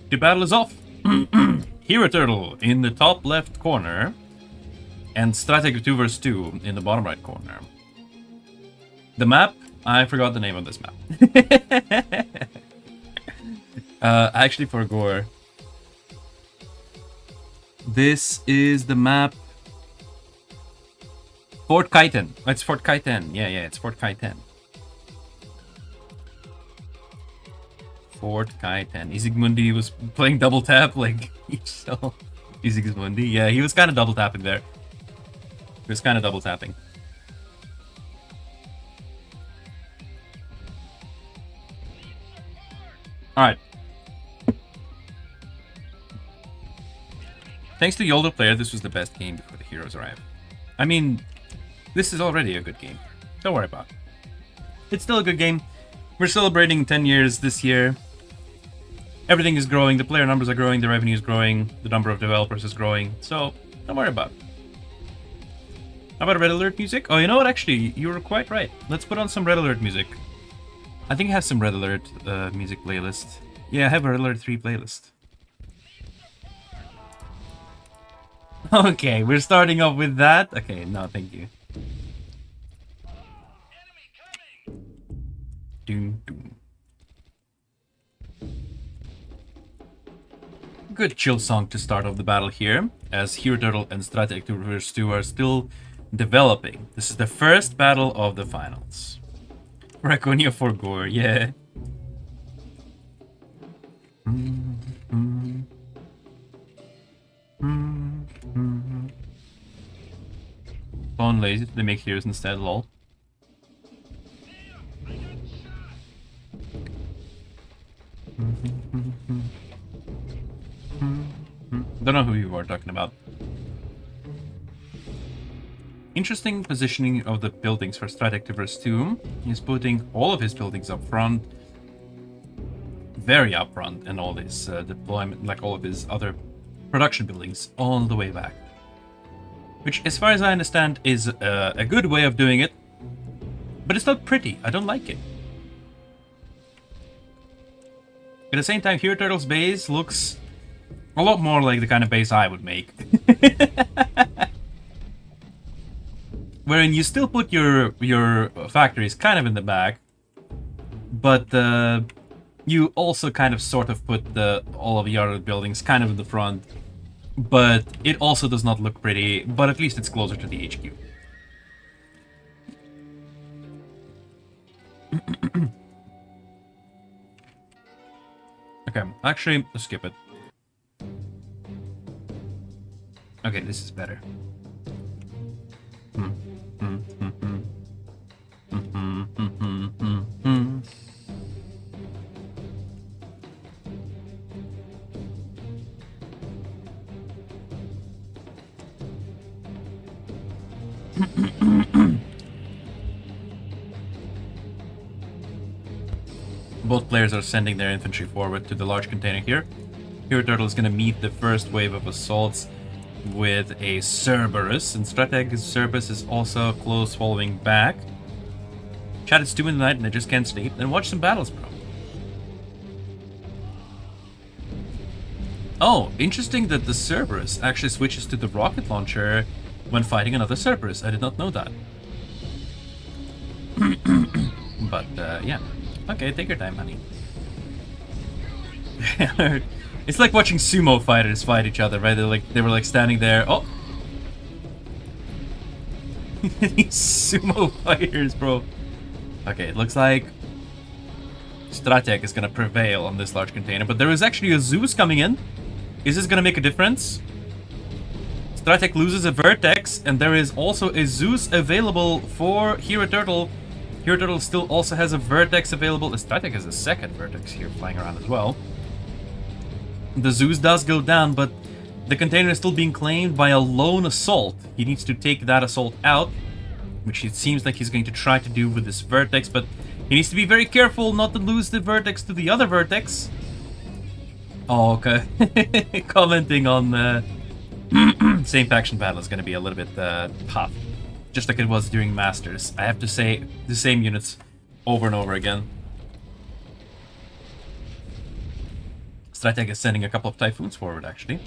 The battle is off! Hero Turtle in the top left corner, and Strateg 2 vs 2 in the bottom right corner. The map, I forgot the name of this map. Actually, for Gore, this is the map. Fort Kaiten. Oh, it's Fort Kaiten. Yeah, it's Fort Kaiten. Fort Kaiten. Izigmundi was playing double tap like each so. Izigmundi. Yeah, he was kind of double tapping there. He was kind of double tapping. Alright. Thanks to the older player, this was the best game before the heroes arrived. I mean, this is already a good game. Don't worry about it. It's still a good game. We're celebrating 10 years this year. Everything is growing, the player numbers are growing, the revenue is growing, the number of developers is growing, so don't worry about it. How about Red Alert music? Oh, you know what, actually, you were quite right. Let's put on some Red Alert music. I think I have some Red Alert music playlist. Yeah, I have a Red Alert 3 playlist. Okay, we're starting off with that. Okay, no, thank you. Doom, doom. Good chill song to start off the battle here, as Hero Turtle and Strategic vs. 2 are still developing. This is the first battle of the finals. Raconia for gore, yeah. Spawn lazy, they make heroes instead, lol. Don't know who you are talking about. Interesting positioning of the buildings for Strategic vs. 2. He's putting all of his buildings up front. Very up front, and all his deployment, like all of his other production buildings, all the way back. Which, as far as I understand, is a good way of doing it. But it's not pretty. I don't like it. At the same time, Hero Turtle's base looks a lot more like the kind of base I would make. Wherein you still put your factories kind of in the back, but you also kind of sort of put all of the other buildings kind of in the front. But it also does not look pretty, but at least it's closer to the HQ. Okay, actually, let's skip it. Okay, this is better. Both players are sending their infantry forward to the large container here. Hero Turtle is going to meet the first wave of assaults with a Cerberus, and Strateg's Cerberus is also close following back. Chat, it's 2 in the night and I just can't sleep. Then watch some battles, bro. Oh, interesting that the Cerberus actually switches to the rocket launcher when fighting another Cerberus. I did not know that. But, yeah. Okay, take your time, honey. It's like watching sumo fighters fight each other, right? They were like standing there. Oh, these sumo fighters, bro. Okay, it looks like Strateg is gonna prevail on this large container, but there is actually a Zeus coming in. Is this gonna make a difference? Strateg loses a Vertex, and there is also a Zeus available for Hero Turtle. Hero Turtle still also has a Vertex available. The Strateg has a second Vertex here flying around as well. The Zeus does go down, but the container is still being claimed by a lone assault. He needs to take that assault out, which it seems like he's going to try to do with this Vertex, but he needs to be very careful not to lose the Vertex to the other Vertex. Oh, okay. Commenting on the same faction battle is going to be a little bit tough. Just like it was during Masters. I have to say the same units over and over again. Strateg is sending a couple of Typhoons forward, actually.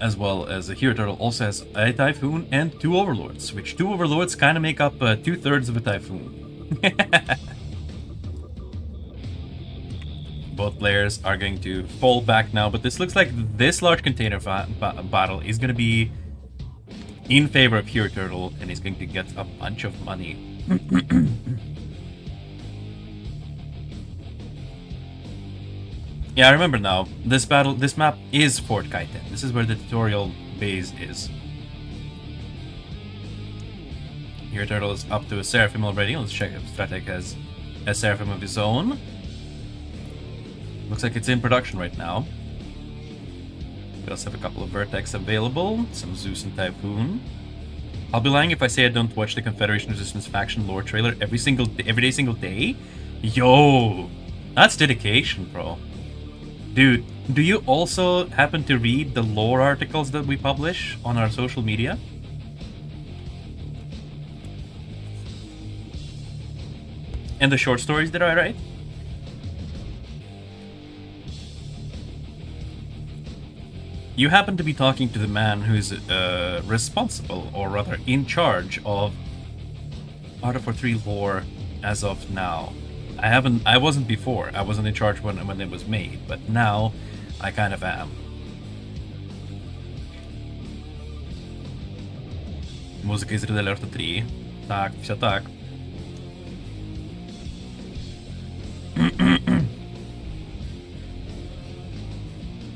As well as the Hero Turtle also has a Typhoon and 2 Overlords, which 2 Overlords kind of make up 2/3 of a Typhoon. Both players are going to fall back now, but this looks like this large container battle is going to be in favor of Hero Turtle, and he's going to get a bunch of money. Yeah, I remember now. This map is Fort Kaiten. This is where the tutorial base is. Hero Turtle is up to a Seraphim already. Let's check if Strateg has a Seraphim of his own. Looks like it's in production right now. We also have a couple of Vertex available, some Zeus and Typhoon. I'll be lying if I say I don't watch the Confederation Resistance faction lore trailer every day, single day. Yo, that's dedication, bro. Dude, do you also happen to read the lore articles that we publish on our social media? And the short stories that I write? You happen to be talking to the man who's responsible, or rather in charge of Art of War 3 lore as of now. I wasn't before. I wasn't in charge when it was made, but now I kind of am. Muzyka z Red Alert 3. Tak, wся tak.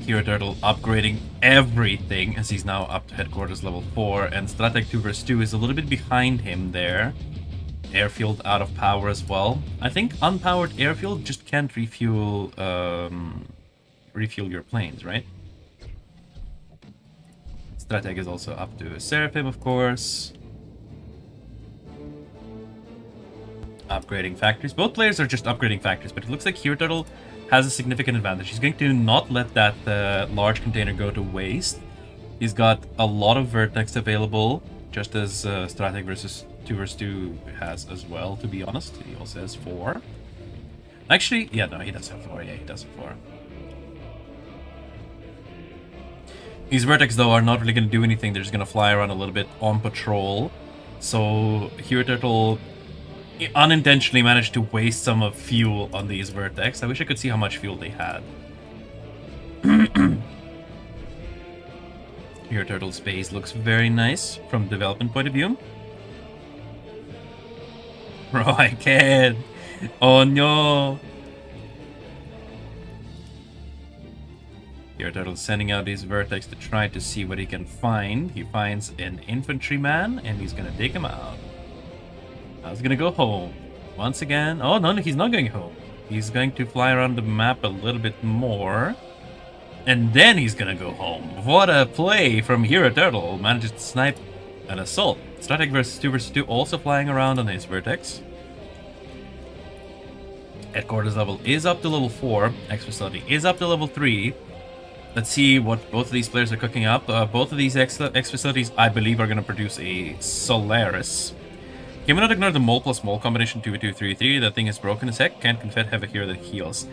Hero Turtle upgrading everything as he's now up to headquarters level 4, and Strateg 2 vs 2 is a little bit behind him there. Airfield out of power as well. I think unpowered airfield just can't refuel your planes, right? Strateg is also up to Seraphim, of course. Upgrading factories. Both players are just upgrading factories, but it looks like Hero Turtle has a significant advantage. He's going to not let that large container go to waste. He's got a lot of Vertex available, just as Strateg versus 2 vs 2 has as well, to be honest. He also has 4. Actually, yeah, no, he does have 4. Yeah, he does have 4. These Vertex, though, are not really going to do anything. They're just going to fly around a little bit on patrol. So Hero Turtle unintentionally managed to waste some of fuel on these Vertex. I wish I could see how much fuel they had. Hero Turtle's base looks very nice from development point of view. Bro, I can't. Oh no. Hero Turtle's sending out these Vertex to try to see what he can find. He finds an infantryman and he's gonna take him out. I was gonna go home. Once again. Oh no, he's not going home. He's going to fly around the map a little bit more. And then he's gonna go home. What a play from Hero Turtle. Manages to snipe an assault. Strateg versus 2 vs 2 also flying around on his Vertex. Headquarters level is up to level 4. X facility is up to level 3. Let's see what both of these players are cooking up. Both of these X facilities, I believe, are going to produce a Solaris. Can we not ignore the Mole plus Mole combination 2v2-3-3? That thing is broken as heck. Can't Confed have a hero that heals?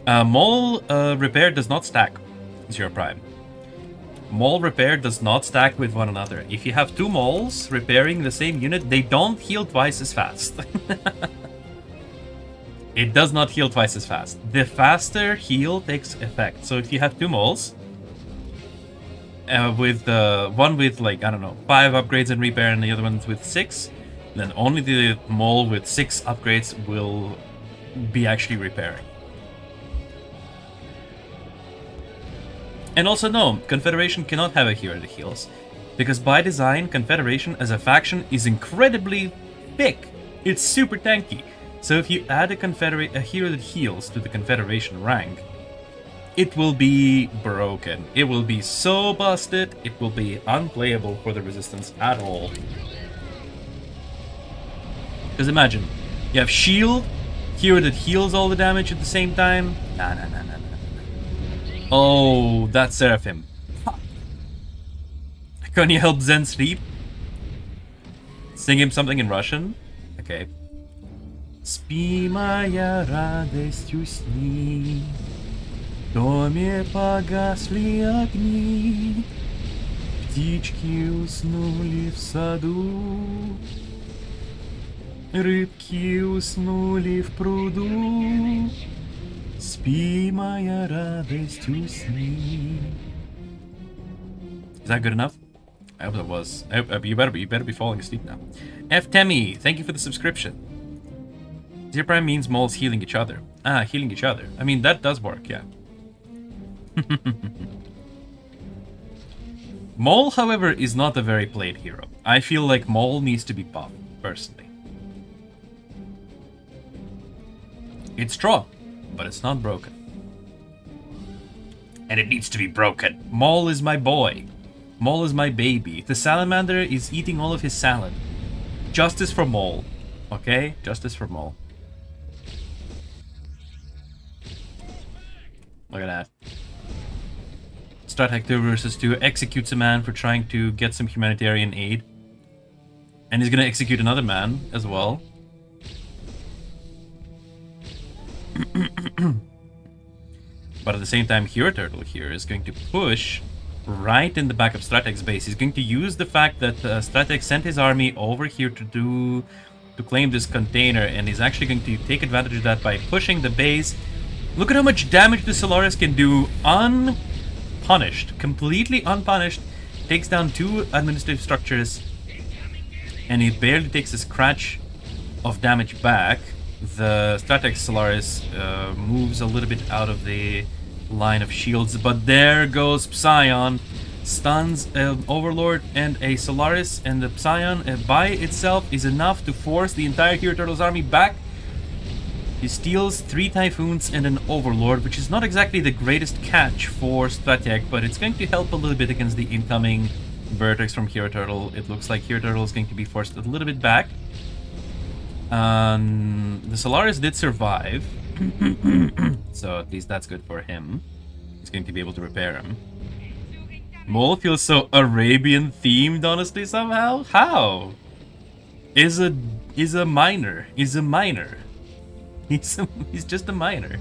Mole repair does not stack. Zero Prime. Mole repair does not stack with one another. If you have 2 moles repairing the same unit, they don't heal twice as fast. It does not heal twice as fast. The faster heal takes effect. So if you have 2 moles, with one with, like, I don't know, 5 upgrades and repair and the other one's with 6, then only the mole with 6 upgrades will be actually repairing. And also, no, Confederation cannot have a hero that heals, because by design, Confederation as a faction is incredibly thick. It's super tanky. So if you add a hero that heals to the Confederation rank, it will be broken. It will be so busted, it will be unplayable for the Resistance at all. Because imagine, you have shield, hero that heals all the damage at the same time. Nah. Oh, that's Seraphim. Can you help Zen sleep? Sing him something in Russian? Okay. Спи, моя радость, усни. В доме погасли огни. Птички уснули в саду. Рыбки уснули в пруду. Спи, моя радость, усни. Is that good enough? I hope that was. You better be falling asleep now. F Temi, thank you for the subscription. Zero Prime means moles healing each other. Ah, healing each other. I mean, that does work, yeah. Mole, however, is not a very played hero. I feel like Mole needs to be buffed, personally. It's strong, but it's not broken. and it needs to be broken. Maul is my boy. Maul is my baby. The salamander is eating all of his salad. Justice for Maul. Okay? Justice for Maul. Look at that. Strateg 2 versus 2 executes a man for trying to get some humanitarian aid. And he's gonna execute another man as well. But at the same time, Hero Turtle here is going to push right in the back of Strateg's base. He's going to use the fact that Strateg sent his army over here to claim this container, and he's actually going to take advantage of that by pushing the base. Look at how much damage the Solaris can do unpunished, completely unpunished. Takes down 2 administrative structures, and he barely takes a scratch of damage back. The Strateg Solaris moves a little bit out of the line of shields, but there goes Psion. Stuns an Overlord and a Solaris, and the Psion by itself is enough to force the entire Hero Turtles army back. He steals 3 Typhoons and an Overlord, which is not exactly the greatest catch for Strateg, but it's going to help a little bit against the incoming Vertex from Hero Turtle. It looks like Hero Turtle is going to be forced a little bit back. The Solaris did survive, so at least that's good for him. He's going to be able to repair him. Maul feels so Arabian themed, honestly, somehow. How? Is a miner. He's just a miner.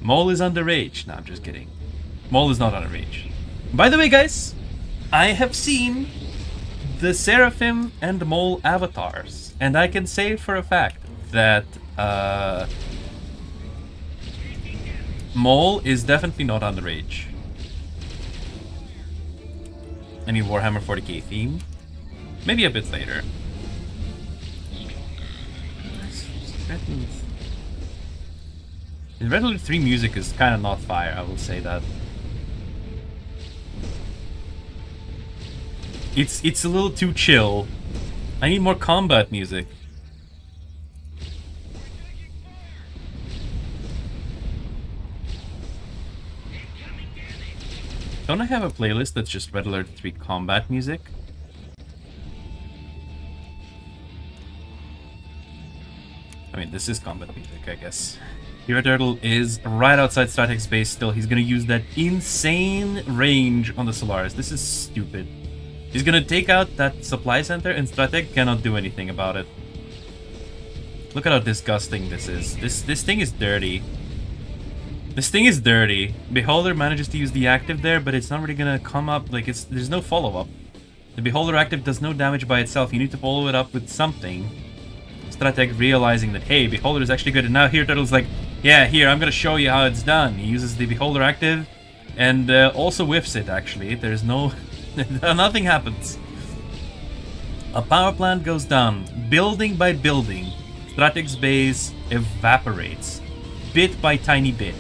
Maul is underage. No, I'm just kidding. Maul is not underage. By the way, guys, I have seen the Seraphim and Maul avatars, and I can say for a fact that Maul is definitely not underage. Any Warhammer 40k theme? Maybe a bit later. The Red Alert 3 music is kind of not fire, I will say that. It's a little too chill. I need more combat music. Don't I have a playlist that's just Red Alert 3 combat music? I mean, this is combat music, I guess. Hero Turtle is right outside Strateg's base still. He's gonna use that insane range on the Solaris. This is stupid. He's gonna take out that supply center, and Strateg cannot do anything about it. Look at how disgusting this is. This thing is dirty. This thing is dirty. Beholder manages to use the active there, but it's not really gonna come up. Like, there's no follow-up. The Beholder active does no damage by itself. You need to follow it up with something. Strateg realizing that, hey, Beholder is actually good, and now Hero Turtle's like, yeah, here, I'm gonna show you how it's done. He uses the Beholder active, and also whiffs it, actually. There's no... nothing happens. A power plant goes down. Building by building, Strateg's base evaporates. Bit by tiny bit.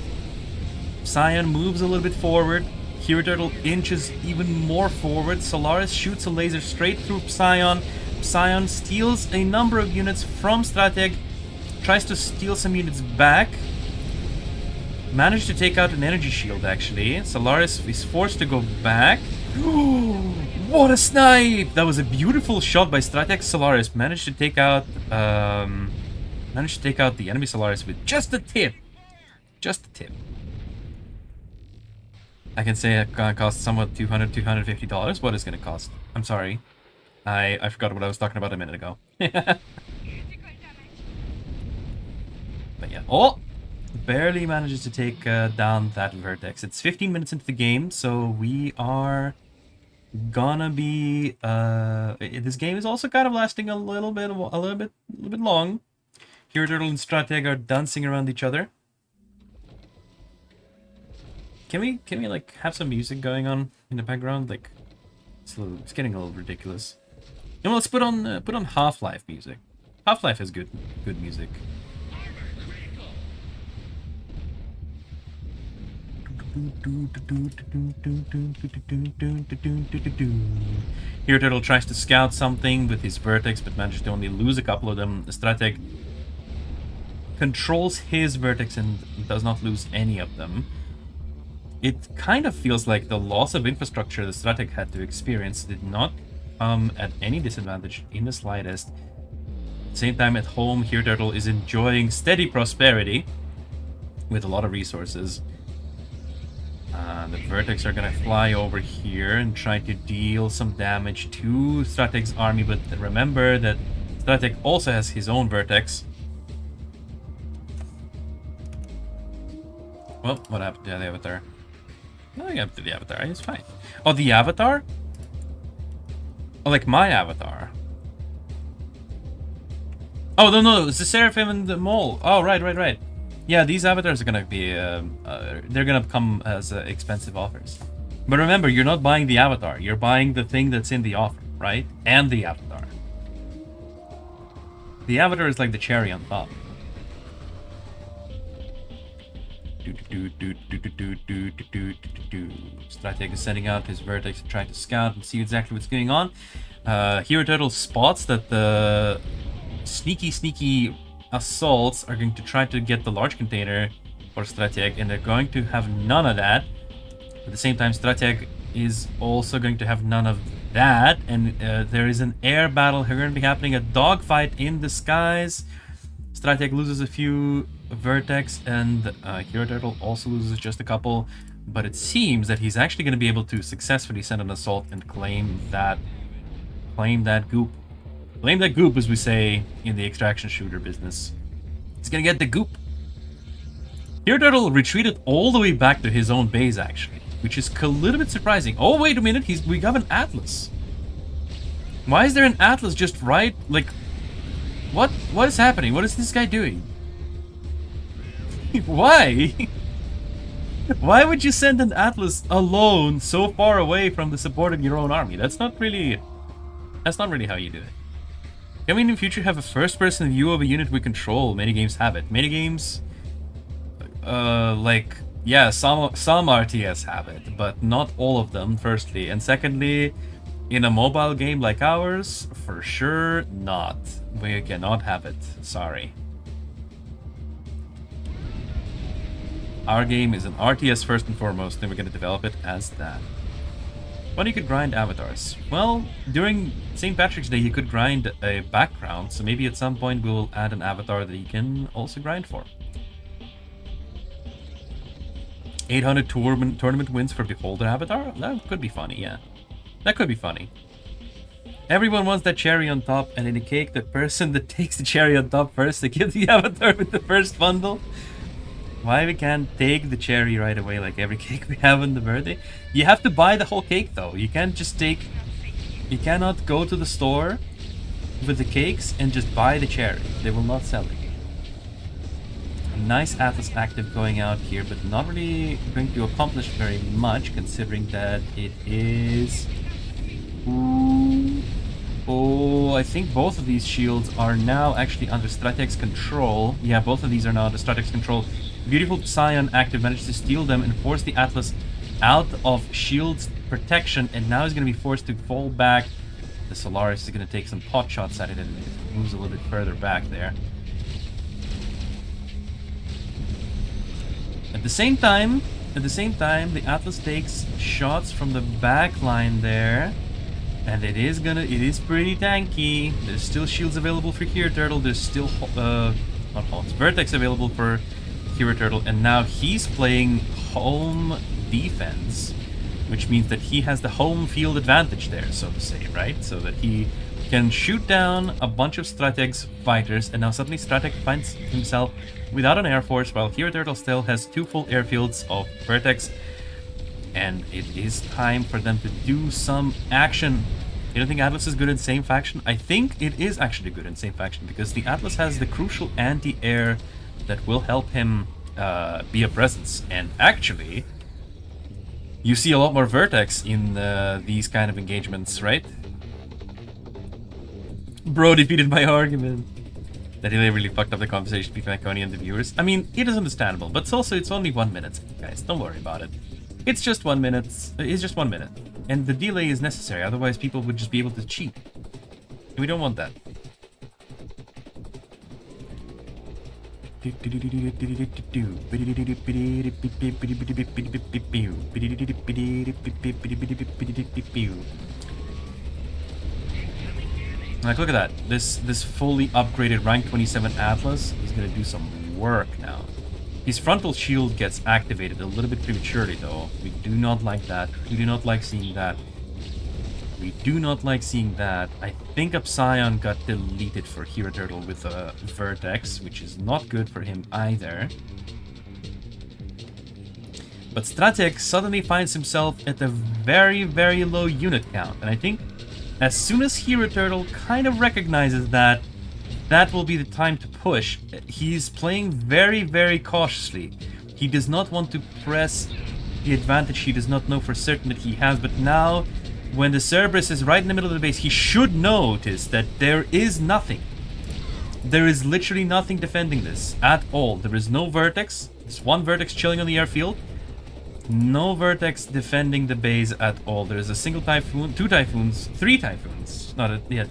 Psion moves a little bit forward. Hero Turtle inches even more forward. Solaris shoots a laser straight through Psion. Psion steals a number of units from Strateg. Tries to steal some units back. Managed to take out an energy shield, actually. Solaris is forced to go back. What a snipe! That was a beautiful shot by Strateg. Solaris managed to take out the enemy Solaris with just a tip. Just a tip. I can say it gonna cost somewhat $250. What is gonna cost? I'm sorry. I forgot what I was talking about a minute ago. But yeah. Oh! Barely manages to take down that Vertex. It's 15 minutes into the game, so we are gonna be this game is also kind of lasting a little bit long. Hero Turtle and Strateg are dancing around each other. Can we like have some music going on in the background? Like it's getting a little ridiculous. And let's put on Half-Life music. Half-Life has good music. Hero Turtle tries to scout something with his Vertex, but manages to only lose a couple of them. The Strateg controls his vertex and does not lose any of them. It kind of feels like the loss of infrastructure the Strateg had to experience did not come at any disadvantage in the slightest. At the same time, at home, Here Turtle is enjoying steady prosperity with a lot of resources. The Vertex are gonna fly over here and try to deal some damage to Strateg's army, but remember that Strateg also has his own Vertex. Well, what happened to the Avatar? Nothing happened to the Avatar, it's fine. Oh, the Avatar? Oh, like my Avatar. Oh, no, it's the Seraphim and the Mole. Oh, right. Yeah, these avatars are gonna be, they're gonna come as expensive offers. But remember, you're not buying the avatar, you're buying the thing that's in the offer, right? And the avatar. The avatar is like the cherry on top. Strateg is setting out his vertex to try to scout and see exactly what's going on. Hero Turtle spots that the sneaky assaults are going to try to get the large container for Strateg, and they're going to have none of that. At the same time, Strateg is also going to have none of that, and there is an air battle going to be happening, a dogfight in the skies. Strateg loses a few vertex, and Hero Turtle also loses just a couple, but it seems that he's actually going to be able to successfully send an assault and claim that goop. Claim that goop, as we say in the extraction shooter business. He's gonna get the goop. Here Turtle retreated all the way back to his own base, actually, which is a little bit surprising. Oh, wait a minute, we got an Atlas. Why is there an Atlas just right? Like, what is happening? What is this guy doing? Why? Why would you send an Atlas alone so far away from the support of your own army? That's not really how you do it. Can we in the future have a first-person view of a unit we control? Many games have it. Many games, like, yeah, some RTS have it, but not all of them, firstly. And secondly, in a mobile game like ours, for sure not. We cannot have it. Sorry. Our game is an RTS first and foremost, and we're going to develop it as that. When you could grind avatars? Well, during St. Patrick's Day you could grind a background, so maybe at some point we'll add an avatar that you can also grind for. 800 tournament wins for Beholder avatar? That could be funny, yeah. That could be funny. Everyone wants that cherry on top, and in the cake, the person that takes the cherry on top first, they give the avatar with the first bundle. Why we can't take the cherry right away like every cake we have on the birthday? You have to buy the whole cake though. You can't just take... You cannot go to the store with the cakes and just buy the cherry. They will not sell it. A nice Atlas active going out here, but not really going to accomplish very much considering that it is... Ooh. Oh, I think both of these shields are now actually under Strateg's control. Yeah, both of these are now under Strateg's control. Beautiful Scion active managed to steal them and force the Atlas out of shield's protection, and now he's going to be forced to fall back. The Solaris is going to take some pot shots at it and it moves a little bit further back there. At the same time, the Atlas takes shots from the back line there, and it is pretty tanky. There's still shields available for Here Turtle. There's still not Halts, Vertex available for Hero Turtle, and now he's playing home defense, which means that he has the home field advantage there, so to say, right? So that he can shoot down a bunch of Strateg's fighters, and now suddenly Strateg finds himself without an air force, while Hero Turtle still has 2 full airfields of Vertex, and it is time for them to do some action. You don't think Atlas is good in same faction? I think it is actually good in same faction, because the Atlas has the crucial anti-air that will help him be a presence. And actually, you see a lot more Vertex in these kind of engagements, right? Bro defeated my argument. That really fucked up the conversation between Iconi and the viewers. I mean, it is understandable, but it's only 1 minute, guys. Don't worry about it. It's just 1 minute. It's just 1 minute. And the delay is necessary, otherwise people would just be able to cheat. And we don't want that. Like, look at that. This fully upgraded rank 27 Atlas is gonna do some work now. His frontal shield gets activated a little bit prematurely, though. We do not like that. We do not like seeing that. We do not like seeing that. I think Upsion got deleted for Hero Turtle with a Vertex, which is not good for him either. But Strateg suddenly finds himself at a very, very low unit count. And I think as soon as Hero Turtle kind of recognizes that, that will be the time to push. He's playing very, very cautiously. He does not want to press the advantage he does not know for certain that he has, but now, when the Cerberus is right in the middle of the base, he should notice that there is nothing. There is literally nothing defending this at all. There is no Vertex. There's one Vertex chilling on the airfield. No Vertex defending the base at all. There is a single Typhoon, two Typhoons, three Typhoons.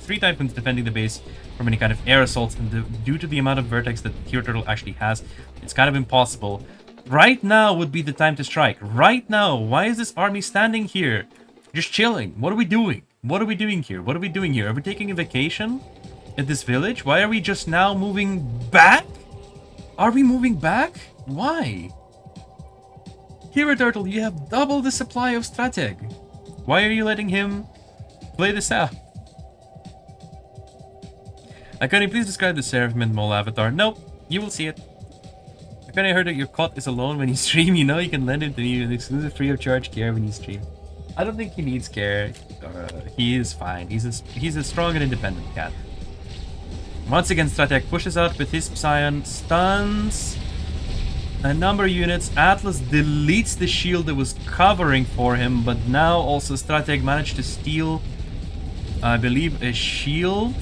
Three Typhoons defending the base from any kind of air assaults, and due to the amount of Vertex that Hero Turtle actually has, it's kind of impossible. Right now would be the time to strike. Right now. Why is this army standing here? Just chilling. What are we doing? What are we doing here? What are we doing here? Are we taking a vacation at this village? Why are we just now moving back? Are we moving back? Why? Hero Turtle, you have double the supply of Strateg. Why are you letting him play this out? Can you please describe the Seraphim and Mole avatar? Nope, you will see it. I heard that your cot is alone when you stream. You know you can lend him to you an exclusive free of charge care when you stream. I don't think he needs care. He is fine. He's a strong and independent cat. Once again, Strateg pushes out with his Psion, stuns a number of units. Atlas deletes the shield that was covering for him, but now also Strateg managed to steal, I believe, a shield,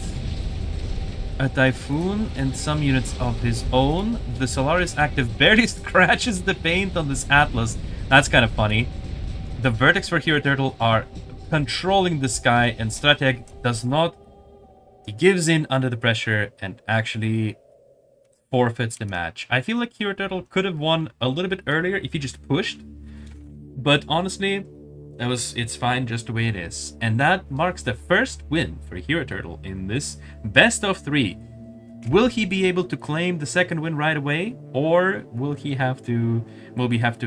a Typhoon, and some units of his own. The Solaris active barely scratches the paint on this Atlas. That's kind of funny. The Vertex for Hero Turtle are controlling the sky, and Strateg does not. He gives in under the pressure and actually forfeits the match. I feel like Hero Turtle could have won a little bit earlier if he just pushed. But honestly, it's fine just the way it is. And that marks the first win for Hero Turtle in this best of 3. Will he be able to claim the second win right away, or will we have to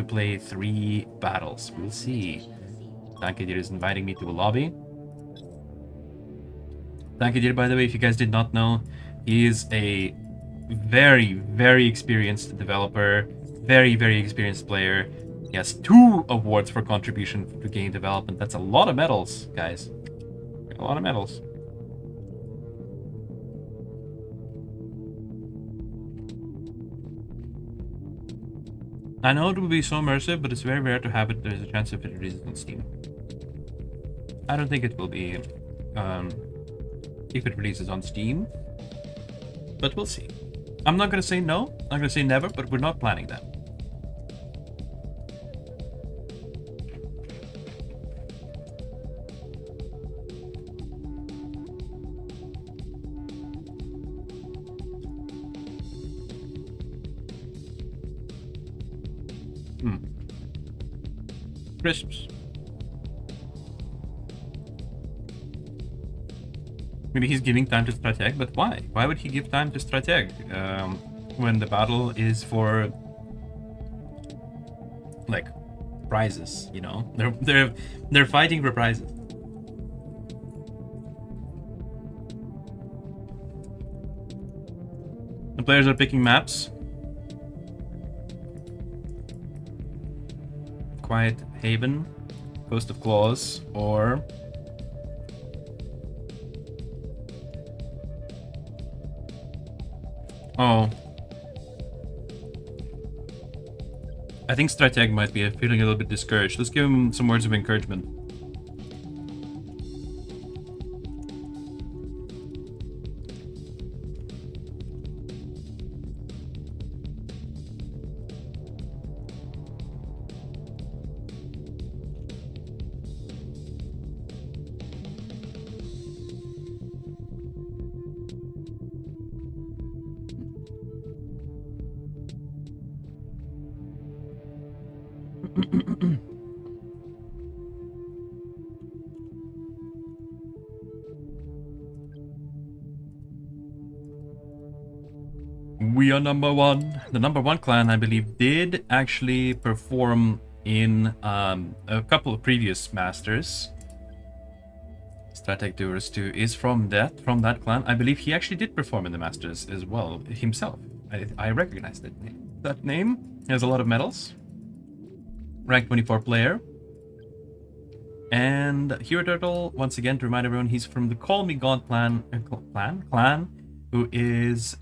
play 3 battles? We'll see. DANKE is inviting me to a lobby. DANKE, by the way, if you guys did not know, he is a very, very experienced developer, very, very experienced player. He has 2 awards for contribution to game development. That's a lot of medals, guys. A lot of medals. I know it will be so immersive, but it's very rare to have it. There's a chance if it releases on Steam. I don't think it will be if it releases on Steam, but we'll see. I'm not going to say no, I'm not going to say never, but we're not planning that. Crisps. Maybe he's giving time to Strateg, but why? Why would he give time to Strateg when the battle is for like prizes? You know, they're fighting for prizes. The players are picking maps. Quiet Haven, Coast of Claws, or oh, I think Strateg might be feeling a little bit discouraged. Let's give him some words of encouragement. We are number one. The number one clan, I believe, did actually perform in a couple of previous masters. Strateg Doers 2 is from that clan. I believe he actually did perform in the masters as well himself. I recognize that name. He has a lot of medals. Rank 24 player. And Hero Turtle, once again, to remind everyone, he's from the Call Me God clan, who is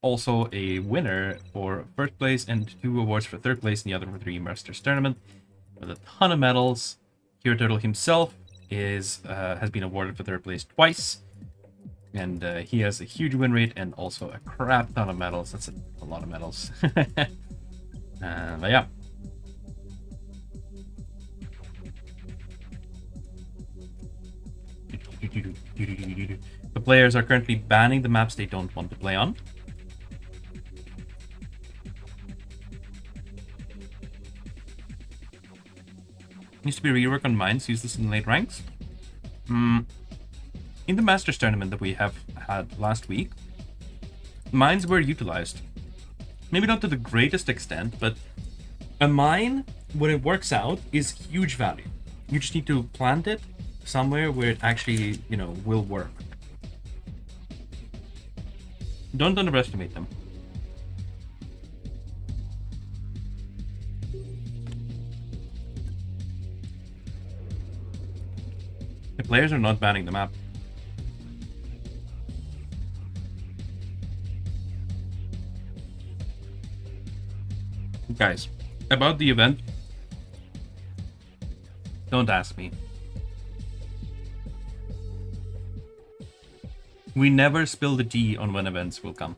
also a winner for first place and 2 awards for third place in the other 3 Masters tournament with a ton of medals. Hero Turtle himself has been awarded for third place twice, and he has a huge win rate and also a crap ton of medals. That's a lot of medals. But yeah. The players are currently banning the maps they don't want to play on. Needs to be rework on mines, useless in late ranks. In the Masters tournament that we have had last week, mines were utilized. Maybe not to the greatest extent, but a mine, when it works out, is huge value. You just need to plant it somewhere where it actually, will work. Don't underestimate them. The players are not banning the map. Guys, about the event, don't ask me. We never spill the tea on when events will come.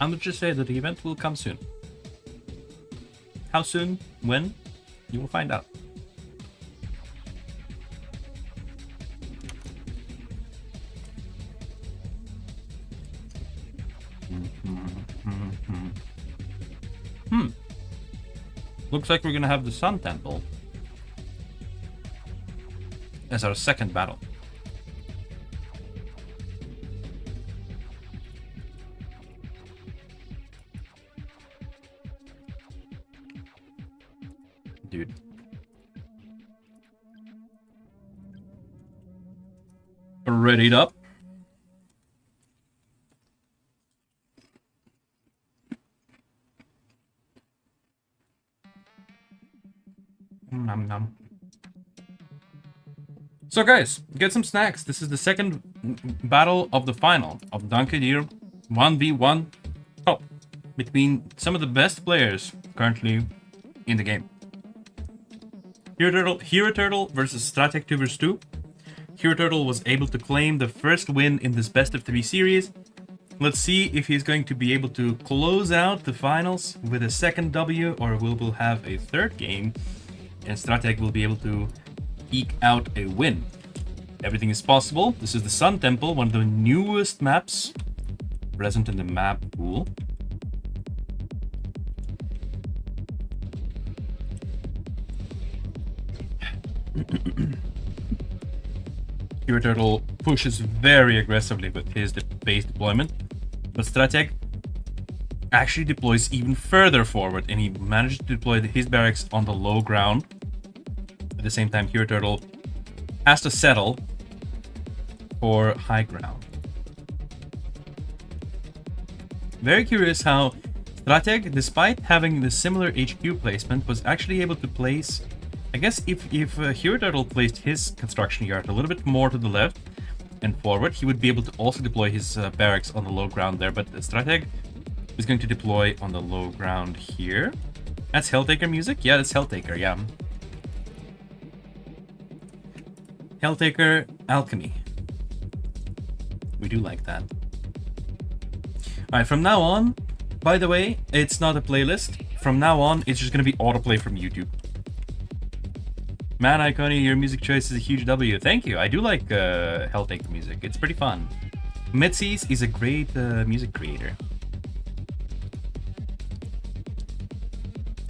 I'm gonna just say that the event will come soon. How soon? When? You will find out. Looks like we're gonna have the Sun Temple as our second battle. Dude. Readied up. Nom nom. So guys, get some snacks. This is the second battle of the final of DANKE DIR 1v1 top between some of the best players currently in the game. Hero Turtle versus Strateg Doers 2. Hero Turtle was able to claim the first win in this best of 3 series. Let's see if he's going to be able to close out the finals with a second W, or we'll have a third game and Strateg will be able to eke out a win. Everything is possible. This is the Sun Temple, one of the newest maps present in the map pool. Hero Turtle pushes very aggressively with his base deployment, but Strateg actually deploys even further forward, and he managed to deploy his barracks on the low ground. At the same time, Hero Turtle has to settle for high ground. Very curious how Strateg, despite having the similar HQ placement, was actually able to place, I guess if Hero Turtle placed his construction yard a little bit more to the left and forward, he would be able to also deploy his barracks on the low ground there, but Strateg is going to deploy on the low ground here. That's Helltaker music? Yeah, that's Helltaker, yeah. Helltaker Alchemy. We do like that. Alright, from now on, by the way, it's not a playlist. From now on, it's just going to be autoplay from YouTube. Man, Iconi, your music choice is a huge W. Thank you. I do like Helltaker music. It's pretty fun. Metzies is a great music creator.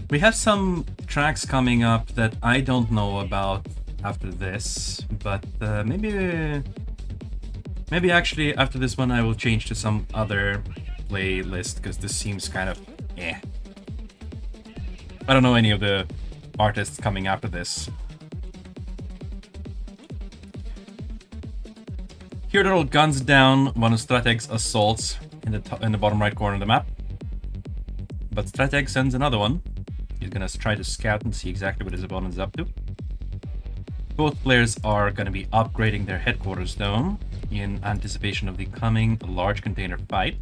We have some tracks coming up that I don't know about after this, but maybe actually after this one I will change to some other playlist, because this seems kind of eh. I don't know any of the artists coming after this. Here Turtle guns down one of Strateg's assaults in the bottom right corner of the map, but Strateg sends another one. He's gonna try to scout and see exactly what his opponent is up to. Both players are gonna be upgrading their headquarters dome in anticipation of the coming large container fight.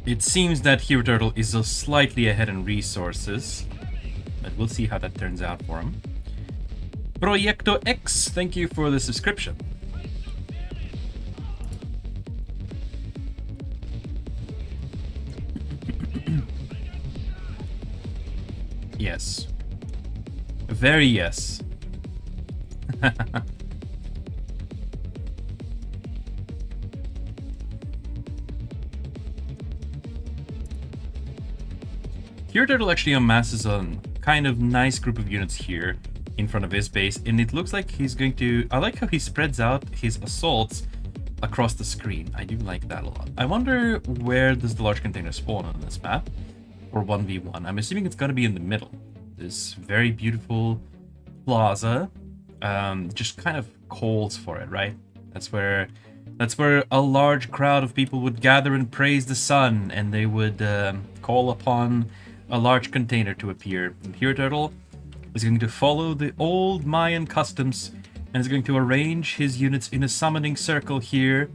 It seems that Hero Turtle is slightly ahead in resources, but we'll see how that turns out for him. Proyecto X, thank you for the subscription. Yes. Very yes. Hero Turtle actually amasses a kind of nice group of units here in front of his base, and it looks like he's going to... I like how he spreads out his assaults across the screen. I do like that a lot. I wonder where does the large container spawn on this map? Or 1v1. I'm assuming it's going to be in the middle. This very beautiful plaza just kind of calls for it, right? That's where a large crowd of people would gather and praise the sun, and they would call upon a large container to appear. And Hero Turtle is going to follow the old Mayan customs and is going to arrange his units in a summoning circle here.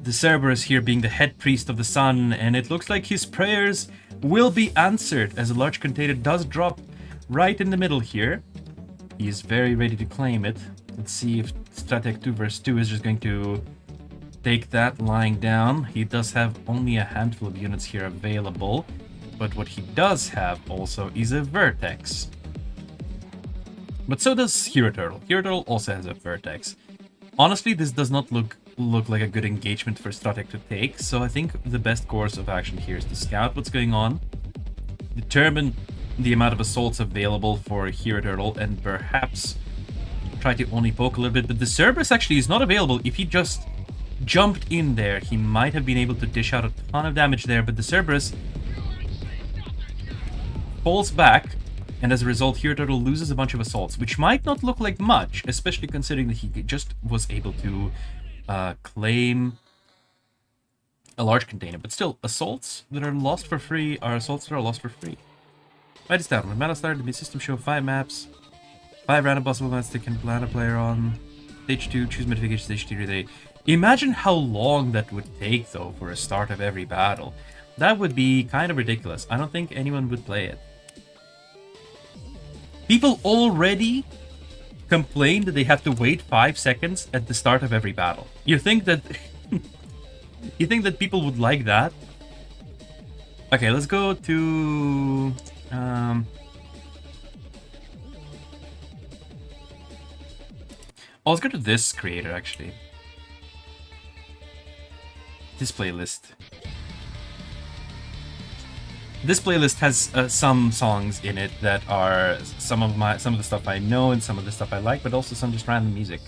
The Cerberus here being the head priest of the sun, and it looks like his prayers will be answered as a large container does drop right in the middle here. He is very ready to claim it. Let's see if Strateg 2 vs 2 is just going to take that lying down. He does have only a handful of units here available, but what he does have also is a Vertex. But so does Hero Turtle. Hero Turtle also has a Vertex. Honestly, this does not look like a good engagement for Strateg to take, so I think the best course of action here is to scout what's going on, determine the amount of assaults available for Hero Turtle, and perhaps try to only poke a little bit. But the Cerberus actually is not available. If he just jumped in there, he might have been able to dish out a ton of damage there, but the Cerberus falls back, and as a result, Hero Turtle loses a bunch of assaults, which might not look like much, especially considering that he just was able to claim a large container. But still, assaults that are lost for free are assaults that are lost for free. Write this down. When battle started, the mid-system show 5 maps, 5 random possible maps they can plan a player on. Stage 2, choose modification, stage 3, they... Imagine how long that would take, though, for a start of every battle. That would be kind of ridiculous. I don't think anyone would play it. People already complain that they have to wait 5 seconds at the start of every battle. You think that... you think that people would like that? Okay, let's go to... oh, let's go to this creator, actually. This playlist. This playlist has some songs in it that are some of the stuff I know and some of the stuff I like, but also some just random music.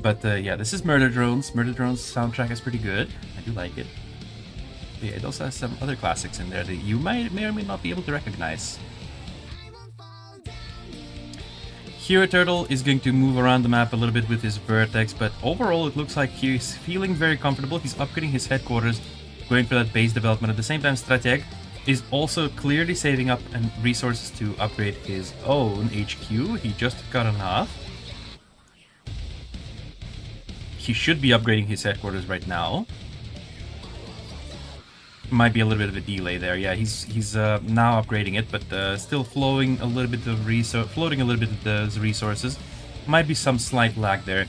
But yeah, this is Murder Drones. Murder Drones soundtrack is pretty good. I do like it. But yeah, it also has some other classics in there that you may or may not be able to recognize. Hero Turtle is going to move around the map a little bit with his Vertex, but overall it looks like he's feeling very comfortable. He's upgrading his headquarters, going for that base development. At the same time, Strateg is also clearly saving up and resources to upgrade his own HQ. He just got enough. He should be upgrading his headquarters right now. Might be a little bit of a delay there. Yeah, he's now upgrading it, but still floating a little bit of the resources. Might be some slight lag there.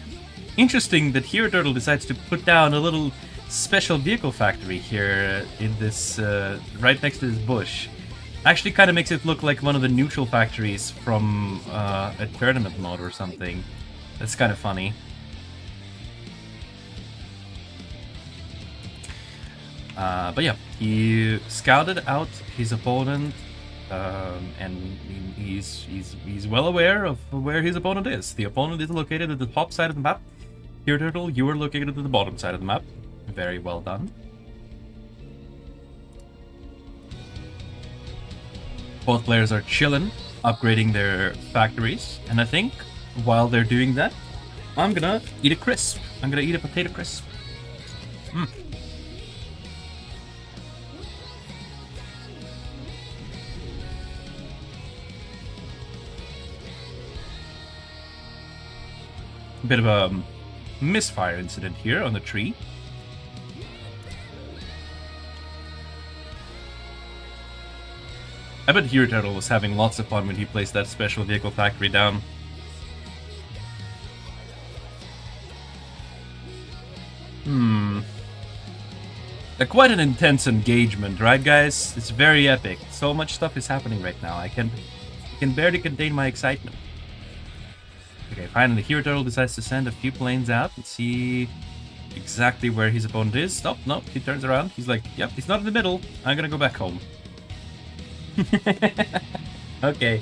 Interesting that Hero Turtle decides to put down a little special vehicle factory here in this right next to this bush. Actually, kind of makes it look like one of the neutral factories from a tournament mode or something. That's kind of funny. But yeah, he scouted out his opponent, and he's well aware of where his opponent is. The opponent is located at the top side of the map. Here, Turtle, you are located at the bottom side of the map. Very well done. Both players are chilling, upgrading their factories, and I think while they're doing that, I'm gonna eat a crisp. I'm gonna eat a potato crisp. Bit of a misfire incident here on the tree. I bet Hero Turtle was having lots of fun when he placed that special vehicle factory down. Quite an intense engagement, right guys? It's very epic. So much stuff is happening right now. I can barely contain my excitement. Okay, finally, Hero Turtle decides to send a few planes out. Let's see exactly where his opponent is. Nope, he turns around. He's like, yep, he's not in the middle. I'm gonna go back home. Okay.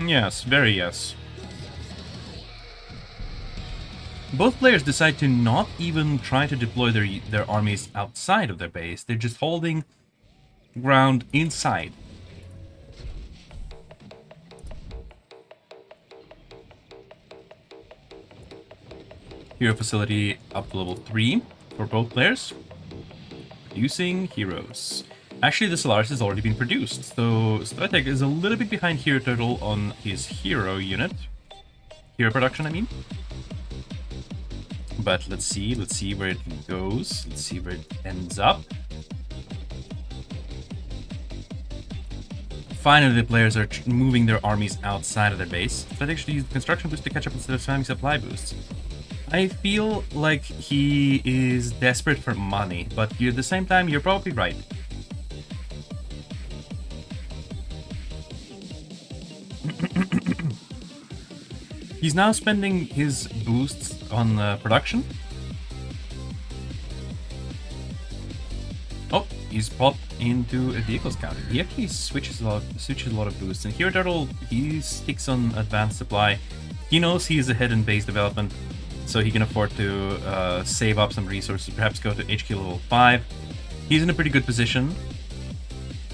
Yes, very yes. Both players decide to not even try to deploy their armies outside of their base. They're just holding ground inside. Hero facility up to level 3 for both players. Producing heroes. Actually, the Solaris has already been produced, so Strateg is a little bit behind Hero Turtle on his hero unit. Hero production, I mean. But let's see where it goes. Let's see where it ends up. Finally, the players are moving their armies outside of their base. Strateg should use construction boost to catch up instead of spamming supply boosts. I feel like he is desperate for money, but at the same time, you're probably right. He's now spending his boosts on production. Oh, he's popped into a vehicles counter. He actually switches a lot of boosts. And Hero Turtle, he sticks on advanced supply. He knows he is ahead in base development, so he can afford to save up some resources, perhaps go to HQ level 5. He's in a pretty good position.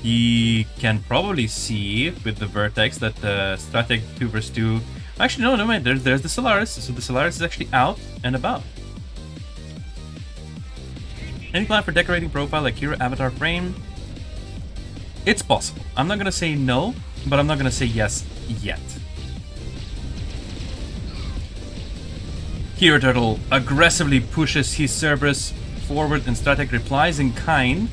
He can probably see with the Vertex that Strateg 2 vs 2... Actually, no, never mind. There's the Solaris. So the Solaris is actually out and about. Any plan for decorating profile like hero avatar frame? It's possible. I'm not gonna say no, but I'm not gonna say yes yet. Hero Turtle aggressively pushes his Cerberus forward and Strateg replies in kind.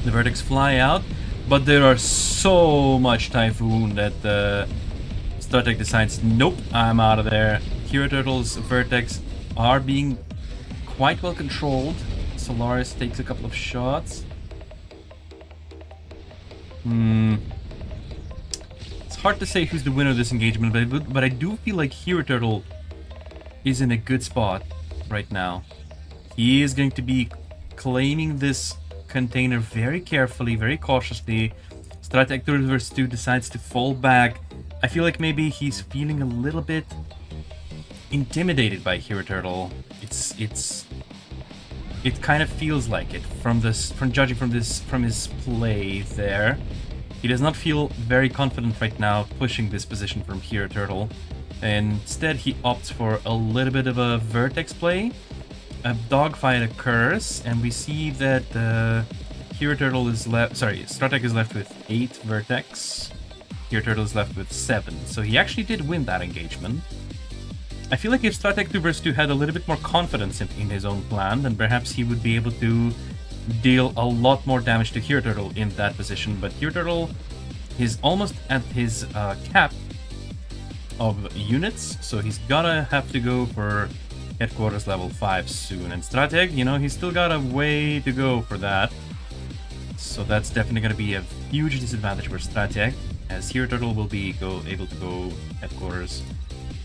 The Vertex fly out, but there are so much Typhoon that Strateg decides, nope, I'm out of there. Hero Turtle's Vertex are being quite well controlled. Solaris takes a couple of shots. It's hard to say who's the winner of this engagement, but I do feel like Hero Turtle is in a good spot right now. He is going to be claiming this container very carefully, very cautiously. Strateg 2 vs 2 decides to fall back. I feel like maybe he's feeling a little bit intimidated by Hero Turtle. It kind of feels like it from judging from his play there. He does not feel very confident right now pushing this position from Hero Turtle. And instead he opts for a little bit of a Vertex play. A dogfight occurs, and we see that Hero Turtle is left. Sorry, Strateg is left with 8 Vertex. Hero Turtle is left with 7. So he actually did win that engagement. I feel like if Strateg 2 vs 2 had a little bit more confidence in his own plan, then perhaps he would be able to deal a lot more damage to Hero Turtle in that position. But Hero Turtle is almost at his cap of units, so he's gonna have to go for headquarters level 5 soon. And Strateg, you know, he's still got a way to go for that. So that's definitely going to be a huge disadvantage for Strateg. as Hero Turtle will be able to go headquarters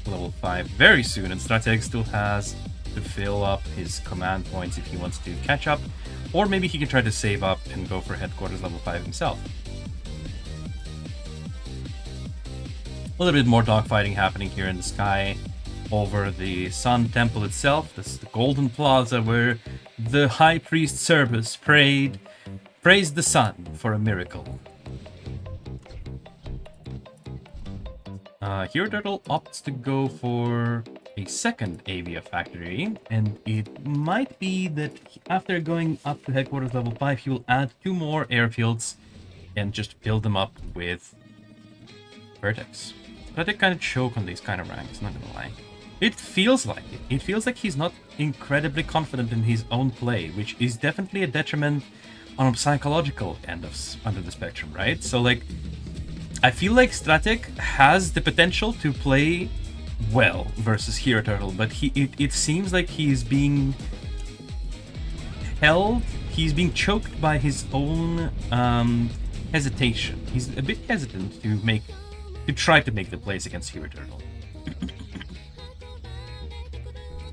level 5 very soon, and Strateg still has to fill up his command points if he wants to catch up, or maybe he can try to save up and go for headquarters level 5 himself. A little bit more dogfighting happening here in the sky over the Sun Temple itself. This is the Golden Plaza where the High Priest Cerberus praised the sun for a miracle. Hero Turtle opts to go for a second Avia factory, and it might be that after going up to headquarters level 5, he will add 2 more airfields and just fill them up with Vertex. But I kind of choke on these kind of ranks, not gonna lie. It feels like it. It feels like he's not incredibly confident in his own play, which is definitely a detriment on a psychological end of the spectrum, right? So like, I feel like Strateg has the potential to play well versus Hero Turtle, but it seems like he's being held, he's being choked by his own hesitation. He's a bit hesitant to try to make the plays against Hero Turtle.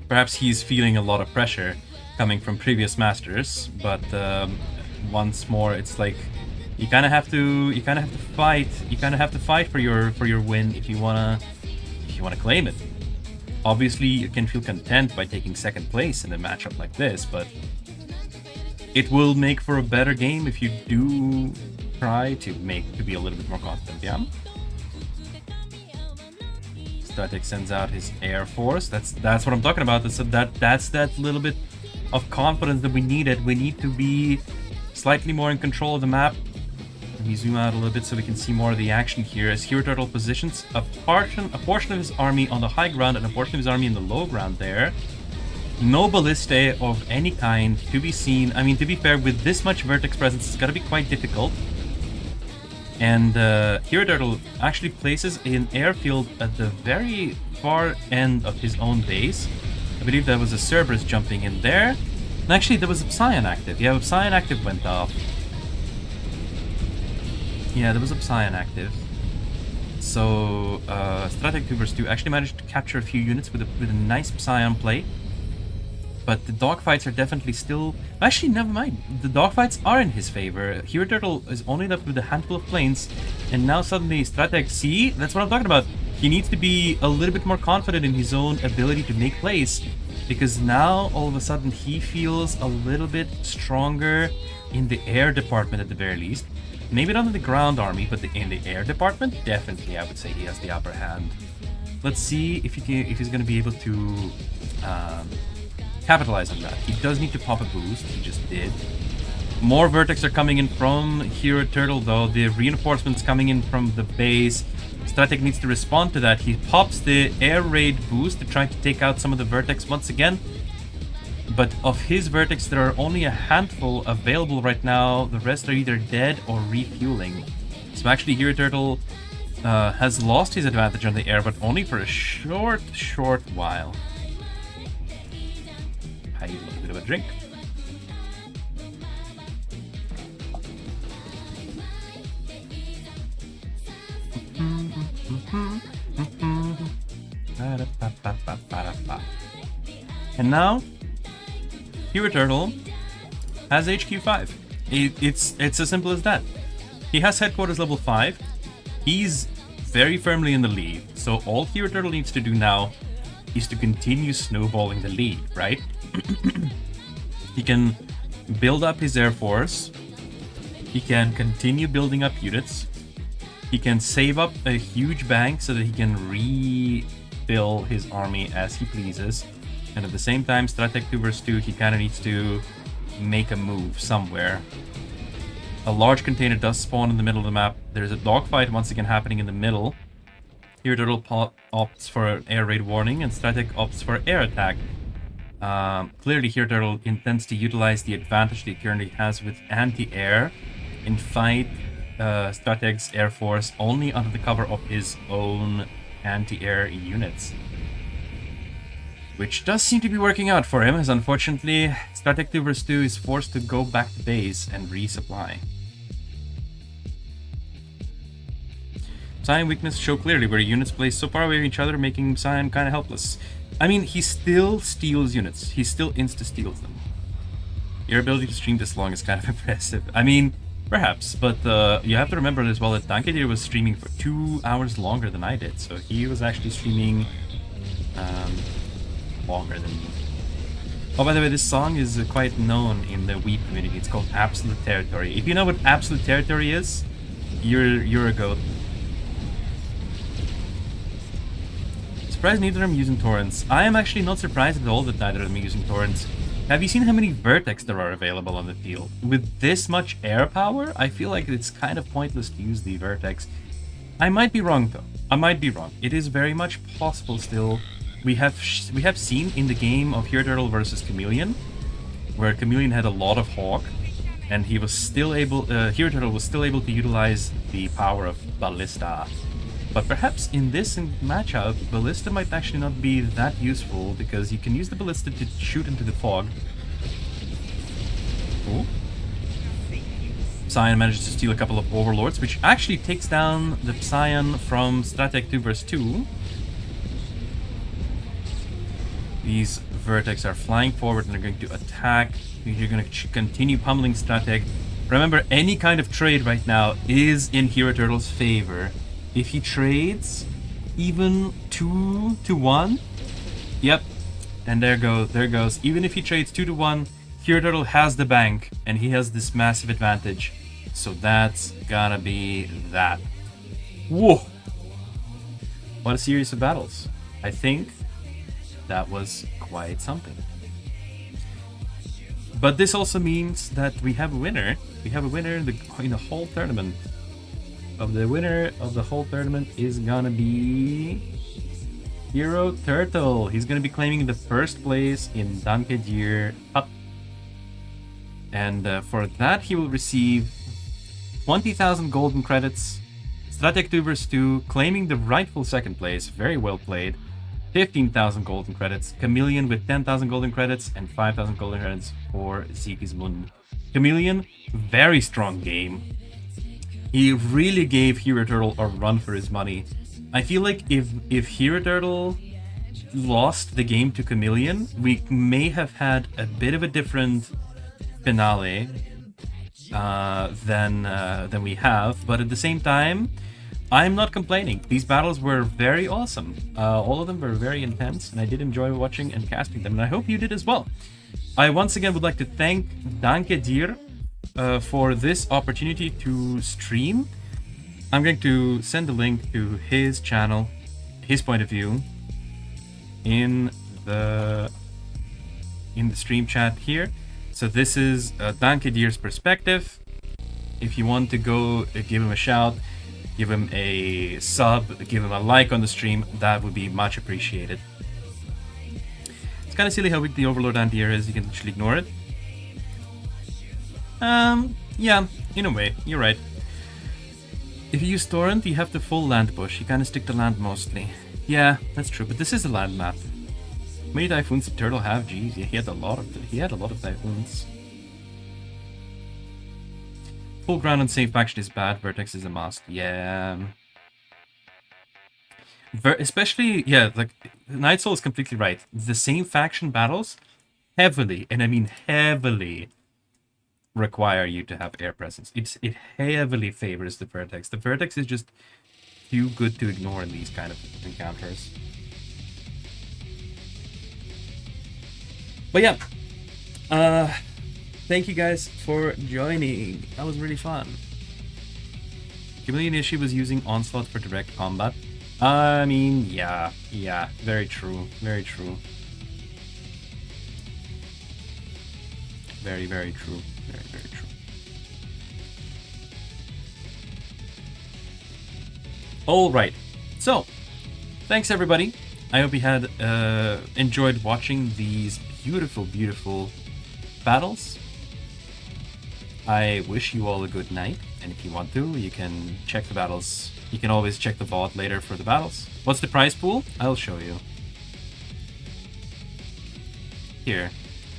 Perhaps he's feeling a lot of pressure coming from previous masters, but once more, it's like you kind of have to fight. You kind of have to fight for your win if you wanna claim it. Obviously, you can feel content by taking second place in a matchup like this, but it will make for a better game if you do try to be a little bit more confident. Yeah. Strateg sends out his Air Force. That's what I'm talking about. That's that little bit of confidence that we needed. We need to be slightly more in control of the map. Let me zoom out a little bit so we can see more of the action here as Hero Turtle positions a portion of his army on the high ground and a portion of his army in the low ground there. No ballistae of any kind to be seen. I mean, to be fair, with this much vertex presence, it's got to be quite difficult. And Hero Turtle actually places an airfield at the very far end of his own base. I believe there was a Cerberus jumping in there. And actually, there was Psion active. Yeah, Psion active went off. Yeah, there was a Psion active. So, Strateg 2 vs 2 actually managed to capture a few units with a nice Psion play. But the dogfights are definitely still... Actually, never mind. The dogfights are in his favor. Hero Turtle is only left with a handful of planes. And now suddenly Strateg... See? That's what I'm talking about. He needs to be a little bit more confident in his own ability to make plays. Because now, all of a sudden, he feels a little bit stronger in the air department at the very least. Maybe not in the ground army, but in the air department, definitely I would say he has the upper hand. Let's see if he's going to be able to... capitalize on that. He does need to pop a boost. He just did. More vertex are coming in from Hero Turtle, though. The reinforcements coming in from the base. Strateg needs to respond to that. He pops the air raid boost to try to take out some of the vertex once again. But of his vertex, there are only a handful available right now. The rest are either dead or refueling. So actually, Hero Turtle has lost his advantage on the air, but only for a short while. I need a little bit of a drink. And now, Hero Turtle has HQ 5. It's as simple as that. He has headquarters level 5. He's very firmly in the lead. So all Hero Turtle needs to do now is to continue snowballing the lead, right? He can build up his air force. He can continue building up units. He can save up a huge bank so that he can refill his army as he pleases. And at the same time, Strateg 2 vs 2, he kind of needs to make a move somewhere. A large container does spawn in the middle of the map. There's a dogfight once again happening in the middle. Hero Turtle opts for an air raid warning, and Strateg opts for air attack. Clearly, Hero Turtle intends to utilize the advantage that he currently has with anti-air and fight Strateg's air force only under the cover of his own anti-air units. Which does seem to be working out for him, as unfortunately, Strateg 2 vs 2 is forced to go back to base and resupply. Cyan weakness show clearly where units placed so far away from each other, making Cyan kind of helpless. I mean, he still steals units. He still insta-steals them. Your ability to stream this long is kind of impressive. I mean, perhaps, but you have to remember as well that DANKE was streaming for 2 hours longer than I did, so he was actually streaming longer than me. Oh, by the way, this song is quite known in the Weep community. It's called Absolute Territory. If you know what Absolute Territory is, you're a goat. Surprised neither of them using torrents. I am actually not surprised at all that neither of them are using torrents. Have you seen how many vertex there are available on the field? With this much air power, I feel like it's kind of pointless to use the vertex. I might be wrong though. I might be wrong. It is very much possible still. We have seen in the game of Hero Turtle versus Chameleon, where Chameleon had a lot of Hawk, and he was still able. Hero Turtle was still able to utilize the power of Ballista. But perhaps in this matchup, Ballista might actually not be that useful, because you can use the Ballista to shoot into the fog. Ooh. Cyan manages to steal a couple of Overlords, which actually takes down the Cyan from Strateg 2 vs 2. These Vertex are flying forward and they're going to attack. You're going to continue pummeling Strateg. Remember, any kind of trade right now is in Hero Turtle's favor. If he trades even 2 to 1, yep, and there goes. Even if he trades 2 to 1, Hero Turtle has the bank and he has this massive advantage. So that's gonna be that. Whoa! What a series of battles. I think that was quite something. But this also means that we have a winner. We have a winner in the whole tournament. The winner of the whole tournament is gonna be Hero Turtle. He's gonna be claiming the first place in DANKE DIR Cup. And for that he will receive 20,000 golden credits. Strateg 2 vs 2, claiming the rightful second place. Very well played. 15,000 golden credits. Chameleon with 10,000 golden credits and 5,000 golden credits for Sigismund. Chameleon, very strong game. He really gave Hero Turtle a run for his money. I feel like if Hero Turtle lost the game to Chameleon, we may have had a bit of a different finale than we have. But at the same time, I'm not complaining. These battles were very awesome. All of them were very intense, and I did enjoy watching and casting them, and I hope you did as well. I once again would like to thank DANKE DIR for this opportunity to stream. I'm going to send a link to his channel, his point of view, in the stream chat here. So this is DANKE DIR's perspective. If you want to go give him a shout, give him a sub, give him a like on the stream, that would be much appreciated. It's kind of silly how weak the Overlord anti-air is, you can literally ignore it. Yeah, in a way, you're right. If you use Torrent, you have the full land push. You kind of stick to land mostly. Yeah, that's true, but this is a land map. How many Typhoons did Turtle have? Jeez, yeah, he had a lot of Typhoons. Full ground and safe faction is bad. Vertex is a must. Yeah. Especially, yeah, like Night Soul is completely right. The same faction battles heavily, and I mean heavily, require you to have air presence. It heavily favors the Vertex. The Vertex is just too good to ignore in these kind of encounters. But yeah, thank you guys for joining. That was really fun. Chameleon Ishii was using Onslaught for direct combat. I mean, yeah, very true, very true. Very, very true. Very, very true. Alright, so, thanks everybody. I hope you had enjoyed watching these beautiful, beautiful battles. I wish you all a good night, and if you want to, you can check the battles. You can always check the VOD later for the battles. What's the prize pool? I'll show you. Here.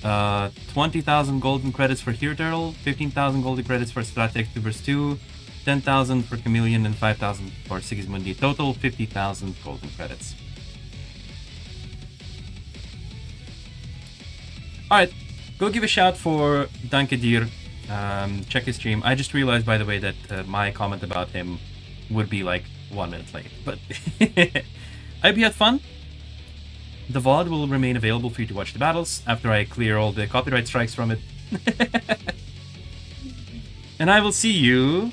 20,000 golden credits for Hero Turtle, 15,000 golden credits for Strateg 2 vs 2, 10,000 for Chameleon and 5,000 for Sigismundi. Total 50,000 golden credits. Alright, go give a shout for DANKE DIR. Check his stream. I just realized, by the way, that my comment about him would be like 1 minute late. But I hope you had fun. The VOD will remain available for you to watch the battles after I clear all the copyright strikes from it. And I will see you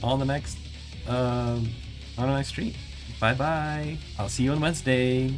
on the next stream. Bye bye. I'll see you on Wednesday.